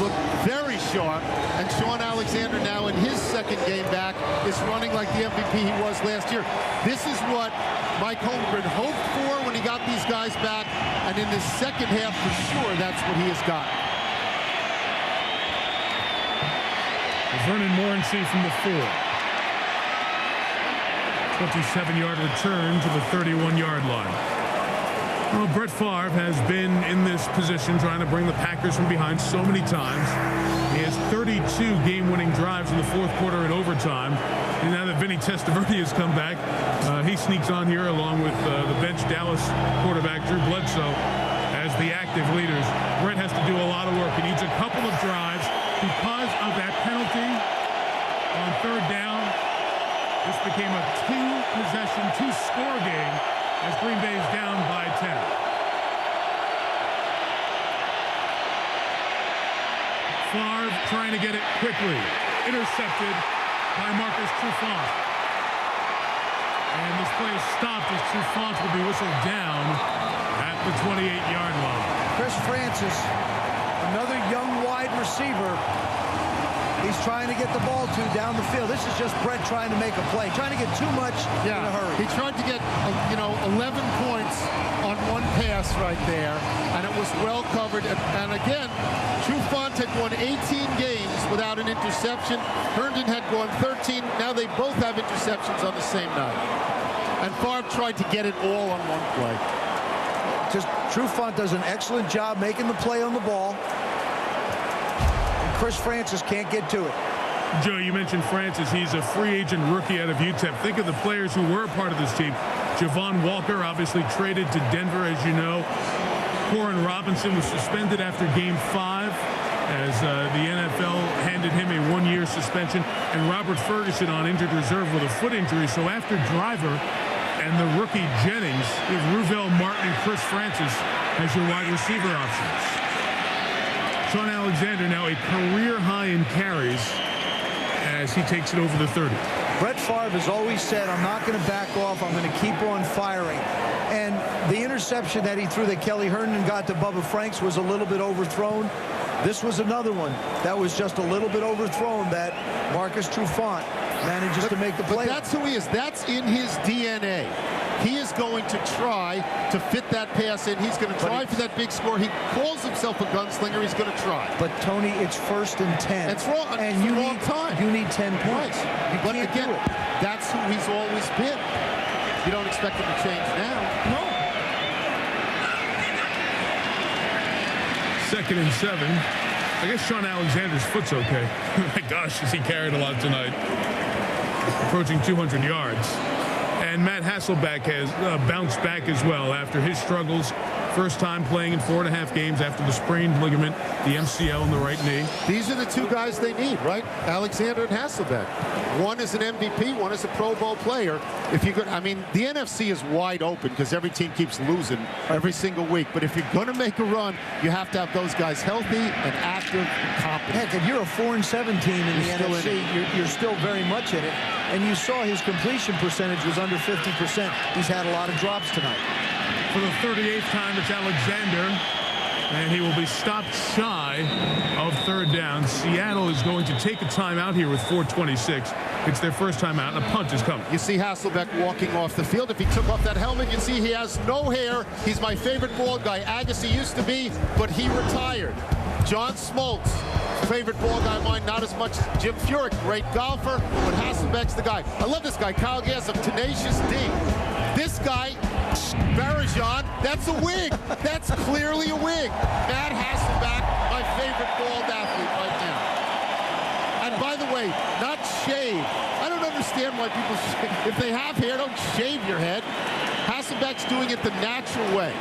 looked very sharp, and Sean Alexander now in his second game back is running like the MVP he was last year. This is what Mike Holmgren hoped for when he got these guys back, and in the second half for sure that's what he has got. Vernon Morency from the 4. 27-yard return to the 31-yard line. Well, Brett Favre has been in this position trying to bring the Packers from behind so many times. He has 32 game-winning drives in the fourth quarter and overtime. And now that Vinny Testaverde has come back, he sneaks on here along with the bench Dallas quarterback Drew Bledsoe as the active leaders. Brett has to do a lot of work. He needs a couple of drives because of that penalty on third down. This became a 2-possession, 2-score game as Green Bay is down by 10. Favre trying to get it quickly. Intercepted by Marcus Trufant. And this play is stopped as Trufant will be whistled down at the 28-yard line. Chris Francis, another young wide receiver. He's trying to get the ball to down the field. This is just Brett trying to make a play, trying to get too much in a hurry. He tried to get, 11 points on one pass right there, and it was well covered. And again, Trufant had won 18 games without an interception. Herndon had gone 13. Now they both have interceptions on the same night. And Favre tried to get it all on one play. Just Trufant does an excellent job making the play on the ball. Chris Francis can't get to it. Joe, you mentioned Francis. He's a free agent rookie out of UTEP. Think of the players who were a part of this team. Javon Walker, obviously traded to Denver, as you know. Corin Robinson was suspended after Game 5 as the NFL handed him a 1-year suspension. And Robert Ferguson on injured reserve with a foot injury. So after Driver and the rookie Jennings, you have Ruvell Martin and Chris Francis as your wide receiver options. Sean Alexander now a career high in carries as he takes it over the 30. Brett Favre has always said, I'm not going to back off. I'm going to keep on firing. And the interception that he threw that Kelly Herndon got to Bubba Franks was a little bit overthrown. This was another one that was just a little bit overthrown that Marcus Trufant manages to make the play. But that's who he is. That's in his DNA. He is going to try to fit that pass in. He's going to try for that big score. He calls himself a gunslinger. He's going to try. But, Tony, it's 1st and 10. It's wrong. And it's you the wrong need time. You need 10 points. Right. You but can't again, do it. that's who he's always been. You don't expect him to change now. No. 2nd and 7. I guess Sean Alexander's foot's okay. My gosh, has he carried a lot tonight. Approaching 200 yards. And Matt Hasselbeck has bounced back as well after his struggles. First time playing in 4.5 games after the sprained ligament, the MCL in the right knee. These are the two guys they need, right? Alexander and Hasselbeck. One is an MVP, one is a Pro Bowl player. If you could, I mean, the NFC is wide open because every team keeps losing every single week. But if you're going to make a run, you have to have those guys healthy and active and competent. Heck, if you're a 4-7 team in the NFC, you're still very much in it. And you saw his completion percentage was under 50%. He's had a lot of drops tonight. For the 38th time, it's Alexander, and he will be stopped shy of third down. Seattle is going to take a timeout here with 4:26. It's their first timeout, and a punt is coming. You see Hasselbeck walking off the field. If he took off that helmet, you'd see he has no hair. He's my favorite bald guy. Agassi used to be, but he retired. John Smoltz, favorite ball guy of mine, not as much as Jim Furyk, great golfer, but Hasselbeck's the guy. I love this guy, Kyle Gass of Tenacious D. This guy, Barajan, that's a wig. That's clearly a wig. Matt Hasselbeck, my favorite bald athlete right now. And by the way, not shave. I don't understand why people shave. If they have hair, don't shave your head. Hasselbeck's doing it the natural way.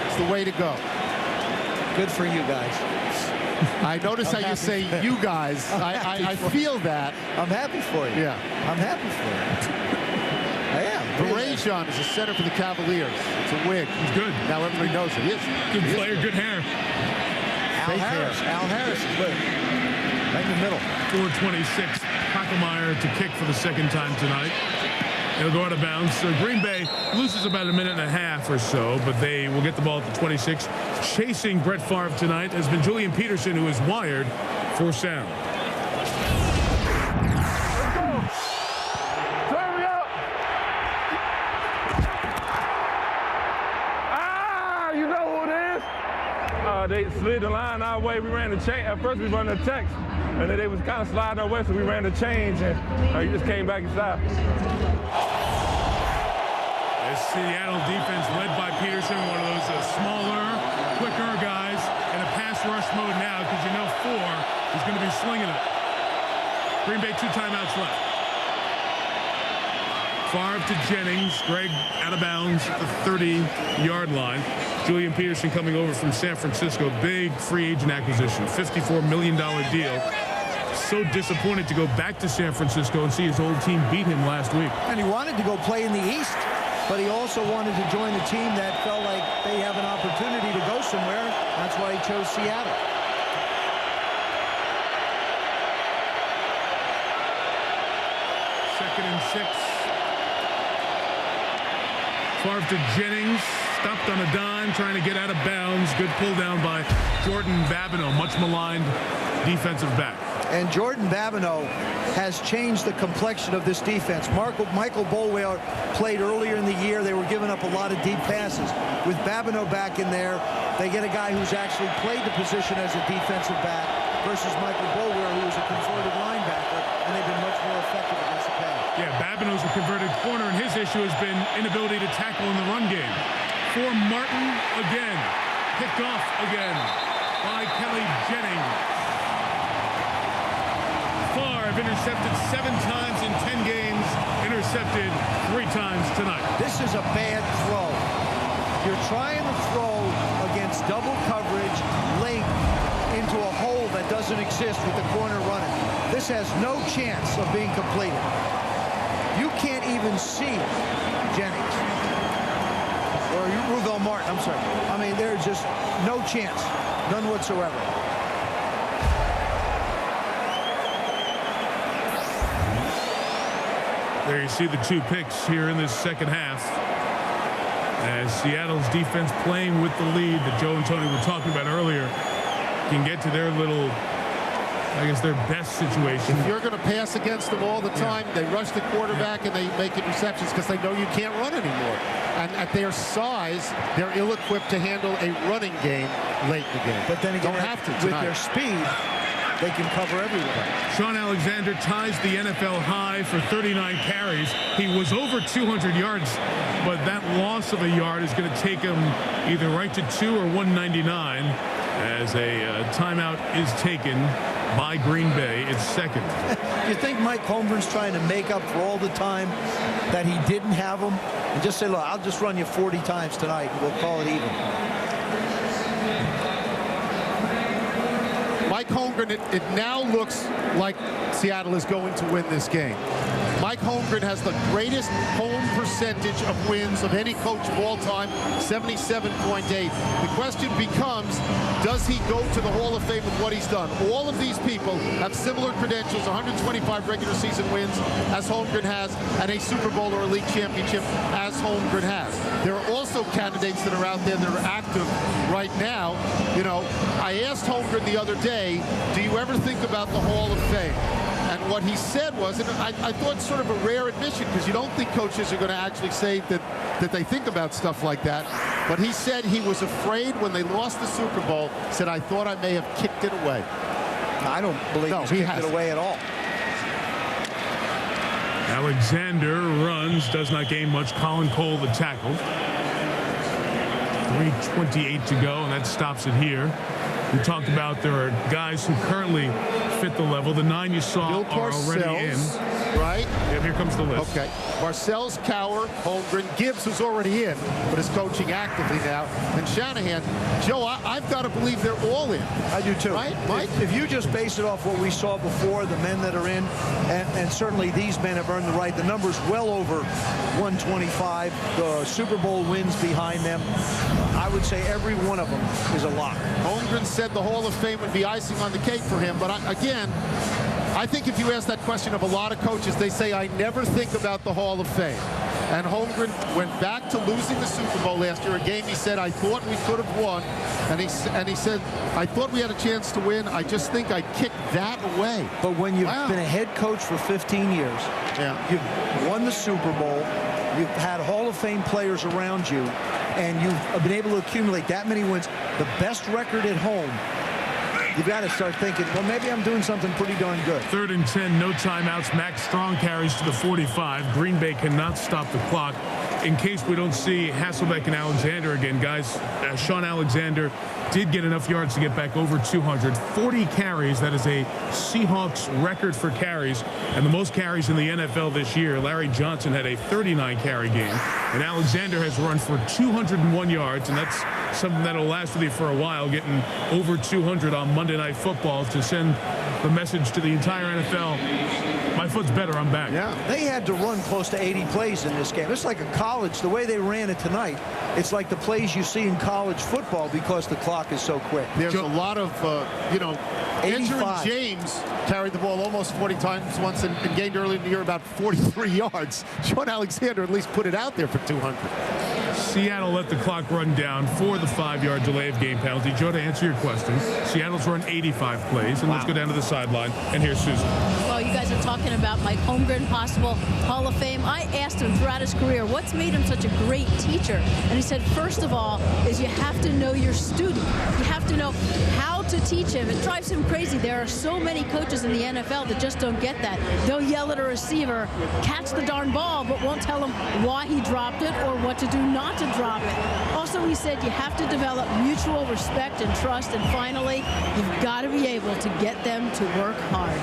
It's the way to go. Good for you guys. I notice how you say you guys. I feel that. I'm happy for you. Yeah. I'm happy for you. I am. Barajan is a center for the Cavaliers. It's a wig. He's good. Now everybody knows it. He is. Good player, good hair. Al Harris is good. Right in the middle. 4:26. Hockelmeyer to kick for the second time tonight. It'll go out of bounds. So Green Bay loses about a minute and a half or so, but they will get the ball at the 26. Chasing Brett Favre tonight has been Julian Peterson, who is wired for sound. You know who it is? They slid the line our way. We ran the change. At first, we run the text, and then they was kind of sliding our way, so we ran the change, and he just came back inside. The Seattle defense led by Peterson, one of those smaller, quicker guys in a pass rush mode now, because you know is going to be slinging it. Green Bay 2 timeouts left. Favre to Jennings. Greg out of bounds at the 30-yard line. Julian Peterson coming over from San Francisco. Big free agent acquisition. $54 million deal. So disappointed to go back to San Francisco and see his old team beat him last week. And he wanted to go play in the East, but he also wanted to join a team that felt like they have an opportunity to go somewhere. That's why he chose Seattle. Second and 6. Favre to Jennings. Stopped on a dime, trying to get out of bounds. Good pull down by Jordan Babineau, much maligned defensive back. And Jordan Babineau has changed the complexion of this defense. Michael Bolwell played earlier in the year. They were giving up a lot of deep passes. With Babineau back in there, they get a guy who's actually played the position as a defensive back versus Michael Bolwell, who was a converted linebacker, and they've been much more effective against the pass. Yeah, Babineau's a converted corner, and his issue has been inability to tackle in the run game. For Martin again. Picked off again by Kelly Jennings. Favre intercepted 7 times in 10 games. Intercepted 3 times tonight. This is a bad throw. You're trying to throw against double coverage late into a hole that doesn't exist with the corner running. This has no chance of being completed. You can't even see Jennings. Or Ruvell Martin, I'm sorry. I mean, there's just no chance. None whatsoever. There you see the 2 picks here in this second half. As Seattle's defense playing with the lead that Joe and Tony were talking about earlier can get to their little, I guess, their best situation. If you're going to pass against them all the time, they rush the quarterback and they make interceptions because they know you can't run anymore. And at their size, they're ill-equipped to handle a running game late in the game. But then again, don't have to with tonight. their speed, they can cover everywhere. Sean Alexander ties the NFL high for 39 carries. He was over 200 yards, but that loss of a yard is going to take him either right to 2 or 199 as a timeout is taken by Green Bay. It's second. You think Mike Holmgren's trying to make up for all the time that he didn't have him? And just say, look, I'll just run you 40 times tonight and we'll call it even. Mike Holmgren, it now looks like Seattle is going to win this game. Mike Holmgren has the greatest home percentage of wins of any coach of all time, 77.8. The question becomes, does he go to the Hall of Fame with what he's done? All of these people have similar credentials, 125 regular season wins as Holmgren has, and a Super Bowl or a league championship as Holmgren has. There are also candidates that are out there that are active right now. You know, I asked Holmgren the other day, do you ever think about the Hall of Fame? And what he said was, and I thought sort of a rare admission, because you don't think coaches are going to actually say that they think about stuff like that. But he said he was afraid when they lost the Super Bowl, said, I thought I may have kicked it away. I don't believe he's kicked it away at all. Alexander runs, does not gain much. Colin Cole, the tackle. 3:28 to go, and that stops it here. We talked about there are guys who currently fit the level. The 9 you saw Bill are already in. Right? Yeah, here comes the list. Okay. Parcells, Cowher, Holmgren, Gibbs was already in, but is coaching actively now. And Shanahan, Joe, I've got to believe they're all in. I do too. Right, Mike? If you just base it off what we saw before, the men that are in, and certainly these men have earned the right. The number's well over 125. The Super Bowl wins behind them. I would say every one of them is a lock. Holmgren said the Hall of Fame would be icing on the cake for him, but again, I think if you ask that question of a lot of coaches, they say, I never think about the Hall of Fame. And Holmgren went back to losing the Super Bowl last year, a game he said, I thought we could have won. And he said, I thought we had a chance to win. I just think I kicked that away. But when you've been a head coach for 15 years, you've won the Super Bowl, you've had Hall of Fame players around you, and you've been able to accumulate that many wins, the best record at home, you've got to start thinking, well, maybe I'm doing something pretty darn good. 3rd and 10, no timeouts. Max Strong carries to the 45. Green Bay cannot stop the clock. In case we don't see Hasselbeck and Alexander again, guys, Sean Alexander did get enough yards to get back over 200. 40 carries. That is a Seahawks record for carries, and the most carries in the NFL this year. Larry Johnson had a 39-carry game, and Alexander has run for 201 yards, and that's something that'll last with you for a while, getting over 200 on Monday Night Football to send the message to the entire NFL. My foot's better, I'm back. Yeah, they had to run close to 80 plays in this game. It's like a college, the way they ran it tonight, it's like the plays you see in college football because the clock is so quick. There's a lot of, Andrew James carried the ball almost 40 times once and gained early in the year about 43 yards. Sean Alexander at least put it out there for 200. Seattle let the clock run down for the 5-yard delay of game penalty. Joe, to answer your question, Seattle's run 85 plays, and let's go down to the sideline, and here's Susan. Well, you guys are talking about Mike Holmgren, possible Hall of Fame. I asked him throughout his career, what's made him such a great teacher? And he said, first of all, is you have to know your student. You have to know how to teach him. It drives him crazy. There are so many coaches in the NFL that just don't get that. They'll yell at a receiver, catch the darn ball, but won't tell him why he dropped it or what to do not to drop it. Also, he said you have to develop mutual respect and trust, and finally, you've got to be able to get them to work hard.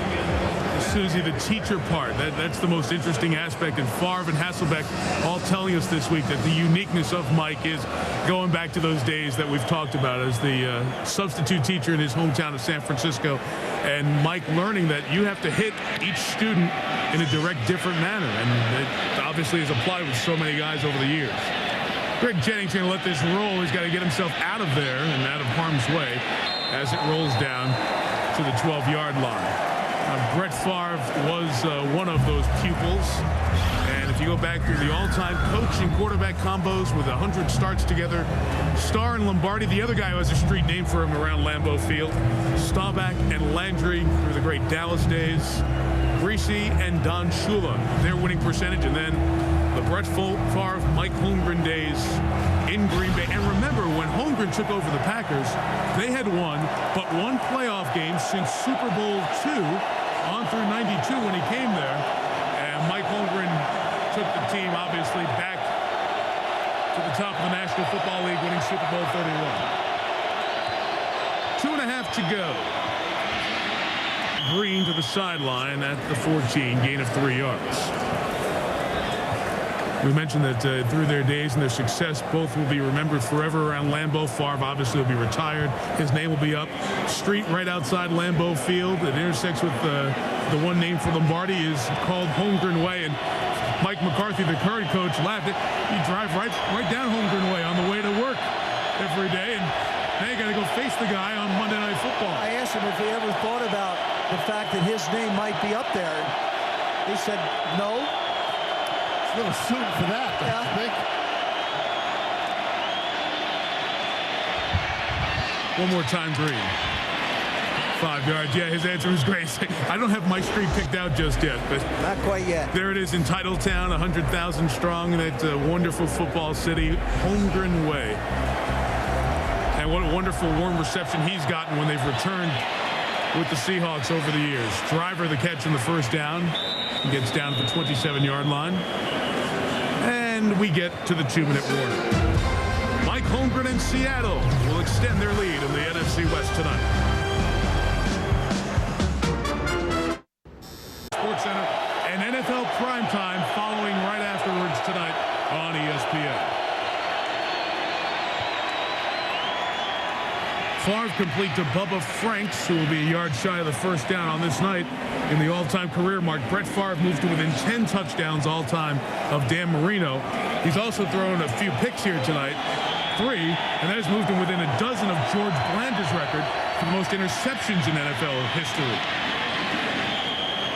Susie, the teacher part, that's the most interesting aspect, and Favre and Hasselbeck all telling us this week that the uniqueness of Mike is going back to those days that we've talked about as the substitute teacher in his hometown of San Francisco, and Mike learning that you have to hit each student in a direct, different manner, and it obviously has applied with so many guys over the years. Greg Jennings going to let this roll. He's got to get himself out of there and out of harm's way as it rolls down to the 12-yard line. Brett Favre was one of those pupils. And if you go back through the all-time coach and quarterback combos with 100 starts together, Starr and Lombardi, the other guy who has a street name for him around Lambeau Field, Staubach and Landry through the great Dallas days, Greasy and Don Shula, their winning percentage, and then the Brett Favre, Mike Holmgren days in Green Bay. And remember, when Holmgren took over the Packers, they had won but one playoff game since Super Bowl II on through 92 when he came there. And Mike Holmgren took the team, obviously, back to the top of the National Football League, winning Super Bowl 31. 2.5 to go. Green to the sideline at the 14, gain of 3 yards. We mentioned that through their days and their success, both will be remembered forever around Lambeau. Favre obviously will be retired. His name will be up. Street right outside Lambeau Field. It intersects with the one name for Lombardi is called Holmgren Way. And Mike McCarthy, the current coach, laughed. You drive right down Holmgren Way on the way to work every day. And now you got to go face the guy on Monday Night Football. I asked him if he ever thought about the fact that his name might be up there. He said no. A little soon for that, I think. One more time, Green. 5 yards. Yeah, his answer was great. I don't have my street picked out just yet, but not quite yet. There it is in Titletown, 100,000 strong in that wonderful football city, Holmgren Way. And what a wonderful warm reception he's gotten when they've returned with the Seahawks over the years. Driver the catch on the first down. He gets down to the 27-yard line. And we get to the 2-minute warning. Mike Holmgren and Seattle will extend their lead in the NFC West tonight. Sports Center and NFL primetime following right afterwards tonight on ESPN. Favre complete to Bubba Franks, who will be a yard shy of the first down on this night in the all-time career mark. Brett Favre moved to within 10 touchdowns all-time of Dan Marino. He's also thrown a few picks here tonight, 3, and that has moved him within a dozen of George Blanda's record for the most interceptions in NFL history.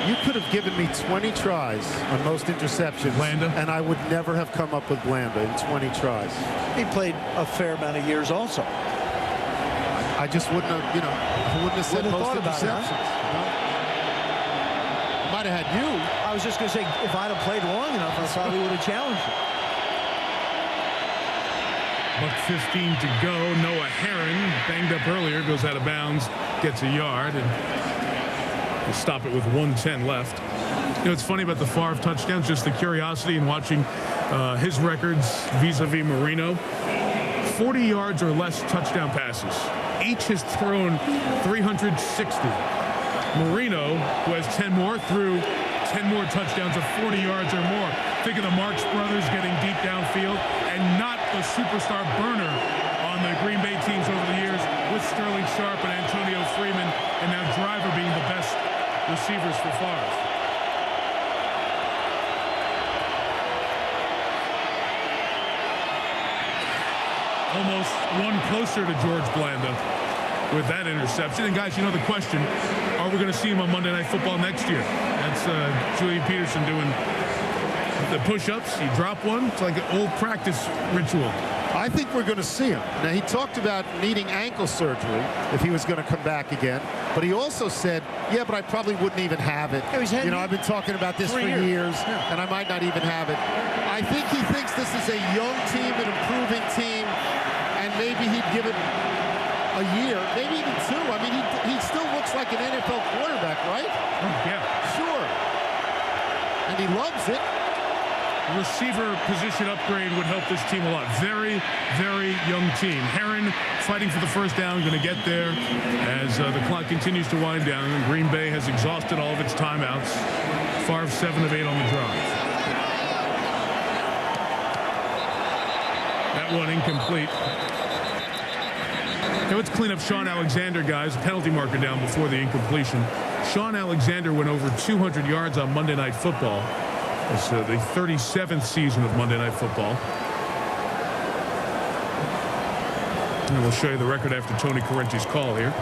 You could have given me 20 tries on most interceptions, Blanda, and I would never have come up with Blanda in 20 tries. He played a fair amount of years also. I just wouldn't have, I wouldn't have said most interceptions. Might have had you. I was just going to say, if I'd have played long enough, I probably would have challenged you. Buck 15 to go. Noah Herron, banged up earlier, goes out of bounds, gets a yard, and we'll stop it with 1:10 left. It's funny about the Favre touchdowns, just the curiosity in watching his records vis-a-vis Marino. 40 yards or less touchdown passes. Each has thrown 360. Marino, who has 10 more, threw 10 more touchdowns of 40 yards or more. Think of the Marx brothers getting deep downfield, and not the superstar burner on the Green Bay teams over the years with Sterling Sharp and Antonio Freeman, and now Driver being the best receivers for Favre. Almost one closer to George Blanda with that interception. And guys, the question, are we going to see him on Monday Night Football next year? That's Julian Peterson doing the push-ups. You drop one. It's like an old practice ritual. I think we're going to see him. Now, he talked about needing ankle surgery if he was going to come back again. But he also said, yeah, but I probably wouldn't even have it. I've been talking about this for years, and I might not even have it. I think he thinks this is a young team, an improving team, and maybe he'd give it a year, maybe even 2. I mean, he still looks like an NFL quarterback, right? Yeah. Sure. And he loves it. Receiver position upgrade would help this team a lot. Very, very young team. Herron fighting for the first down, going to get there as the clock continues to wind down. And Green Bay has exhausted all of its timeouts. Favre 7 of 8 on the drive. That one incomplete. Okay, let's clean up Sean Alexander, guys. Penalty marker down before the incompletion. Sean Alexander went over 200 yards on Monday Night Football. It's the 37th season of Monday Night Football. And we'll show you the record after Tony Correnti's call here.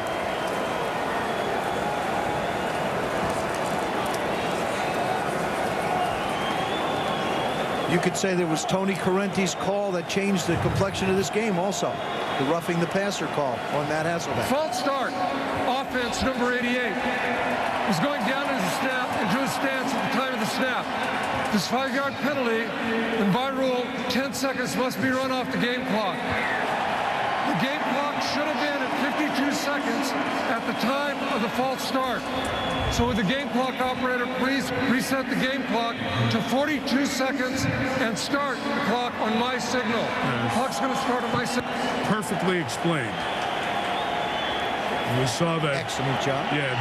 You could say there was Tony Correnti's call that changed the complexion of this game also. The roughing the passer call on Matt Hasselbeck. False start. Offense number 88. He's going down into his stance at the time of the snap. This 5-yard penalty, and by rule, 10 seconds must be run off the game clock. The game clock should have been at 52 seconds at the time of the false start. So would the game clock operator please reset the game clock to 42 seconds and start the clock on my signal. The clock's going to start on my signal. Perfectly explained. We saw that. Excellent job. Yeah,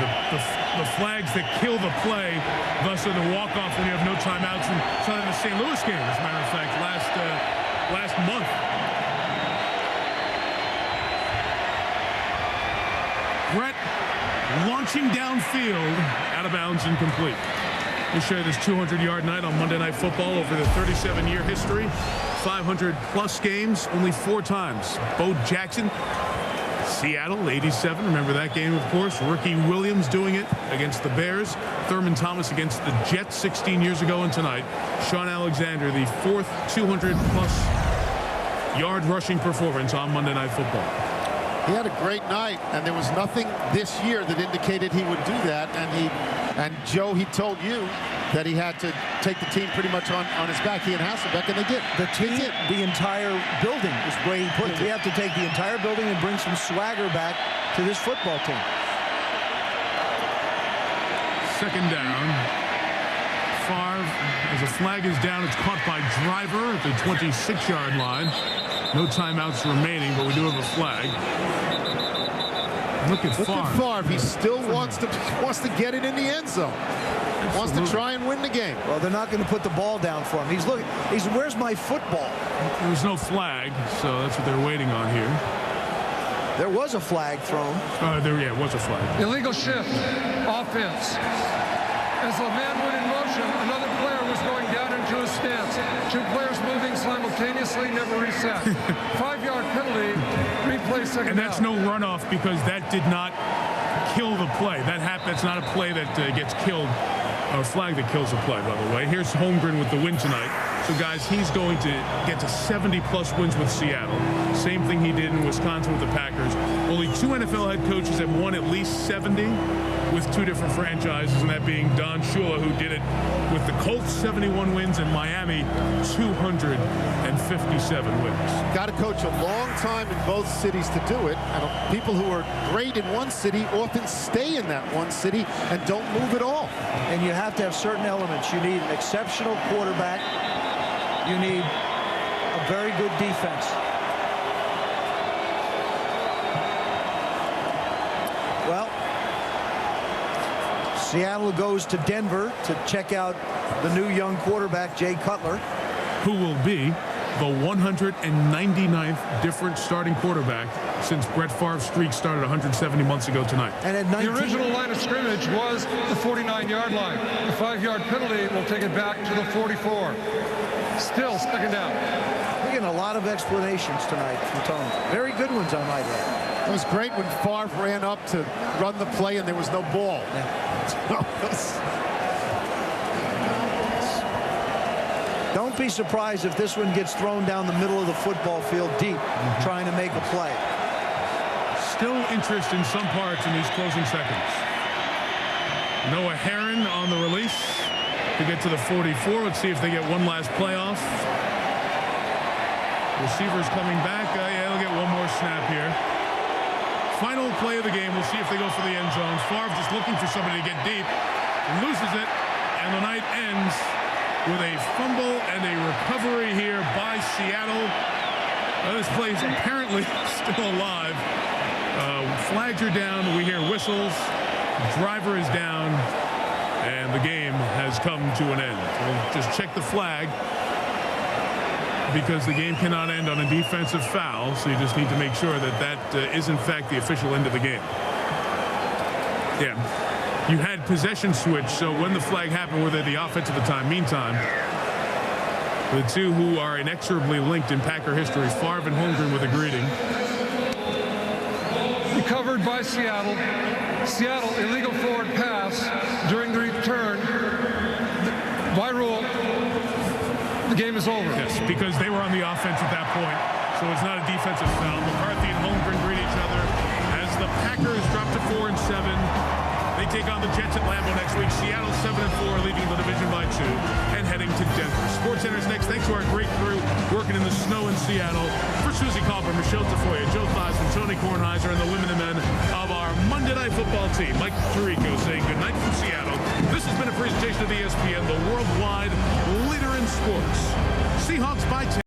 the flags that kill the play, thus are the walk-off when you have no timeouts. And saw that in the St. Louis game, as a matter of fact, last month. Brett launching downfield, out of bounds, incomplete. We'll show you this 200-yard night on Monday Night Football over the 37-year history. 500-plus games, only 4 times. Bo Jackson, Seattle, 87. Remember that game, of course. Ricky Williams doing it against the Bears. Thurman Thomas against the Jets 16 years ago, and tonight, Sean Alexander, the 4th 200-plus yard rushing performance on Monday Night Football. He had a great night, and there was nothing this year that indicated he would do that. And Joe, he told you that he had to take the team pretty much on his back. He and Hasselbeck, and they did. The team, the entire building is the way he put it. We have to take the entire building and bring some swagger back to this football team. Second down. Favre, as a flag is down, it's caught by Driver at the 26-yard line. No timeouts remaining, but we do have a flag. Look at Favre. He still wants to get it in the end zone. Wants to try and win the game. Well, they're not going to put the ball down for him. He's where's my football? There was no flag, so that's what they're waiting on here. There was a flag thrown. It was a flag. Illegal shift, offense. As the man went in motion, another player was going down into a stance. Two players moving simultaneously, never reset. 5-yard penalty, replay second And that's no runoff because that did not kill the play. That's not a play that gets killed, or a flag that kills a play, by the way. Here's Holmgren with the win tonight. So, guys, he's going to get to 70-plus wins with Seattle. Same thing he did in Wisconsin with the Packers. Only 2 NFL head coaches have won at least 70 with 2 different franchises, and that being Don Shula, who did it with the Colts, 71 wins, and Miami, 257 wins. Got to coach a long time in both cities to do it. And people who are great in one city often stay in that one city and don't move at all. And you have to have certain elements. You need an exceptional quarterback. You need a very good defense. Well, Seattle goes to Denver to check out the new young quarterback, Jay Cutler. Who will be the 199th different starting quarterback since Brett Favre's streak started 170 months ago tonight. And at 19, the original line of scrimmage was the 49-yard line. The 5-yard penalty will take it back to the 44. Still second down. We're getting a lot of explanations tonight from Tony. Very good ones, I might add. It was great when Favre ran up to run the play and there was no ball. Don't be surprised if this one gets thrown down the middle of the football field deep, trying to make a play. Still interest in some parts in these closing seconds. Noah Herron on the release to get to the 44. Let's see if they get one last playoff. Receivers coming back. Yeah, they'll get one more snap here. Final play of the game. We'll see if they go for the end zone. Favre just looking for somebody to get deep. Loses it, and the night ends with a fumble and a recovery here by Seattle. This play is apparently still alive. Flags are down. We hear whistles. Driver is down. And the game has come to an end. We'll just check the flag because the game cannot end on a defensive foul. So you just need to make sure that that is, in fact, the official end of the game. Yeah. You had possession switch, so when the flag happened, were they the offense at the time? Meantime, the two who are inexorably linked in Packer history, Favre and Holmgren, with a greeting. Recovered by Seattle. Seattle, illegal forward pass during the return. By rule, the game is over. Yes, because they were on the offense at that point, so it's not a defensive foul. McCarthy and Holmgren greet each other as the Packers drop to 4-7. They take on the Jets at Lambeau next week. Seattle 7-4, leading the division by 2 and heading to Denver. SportsCenter's next. Thanks to our great crew working in the snow in Seattle. For Susie Calper, Michelle Tafoya, Joe Theismann, Tony Kornheiser, and the women and men of our Monday Night Football team. Mike Tirico saying goodnight from Seattle. This has been a presentation of ESPN, the worldwide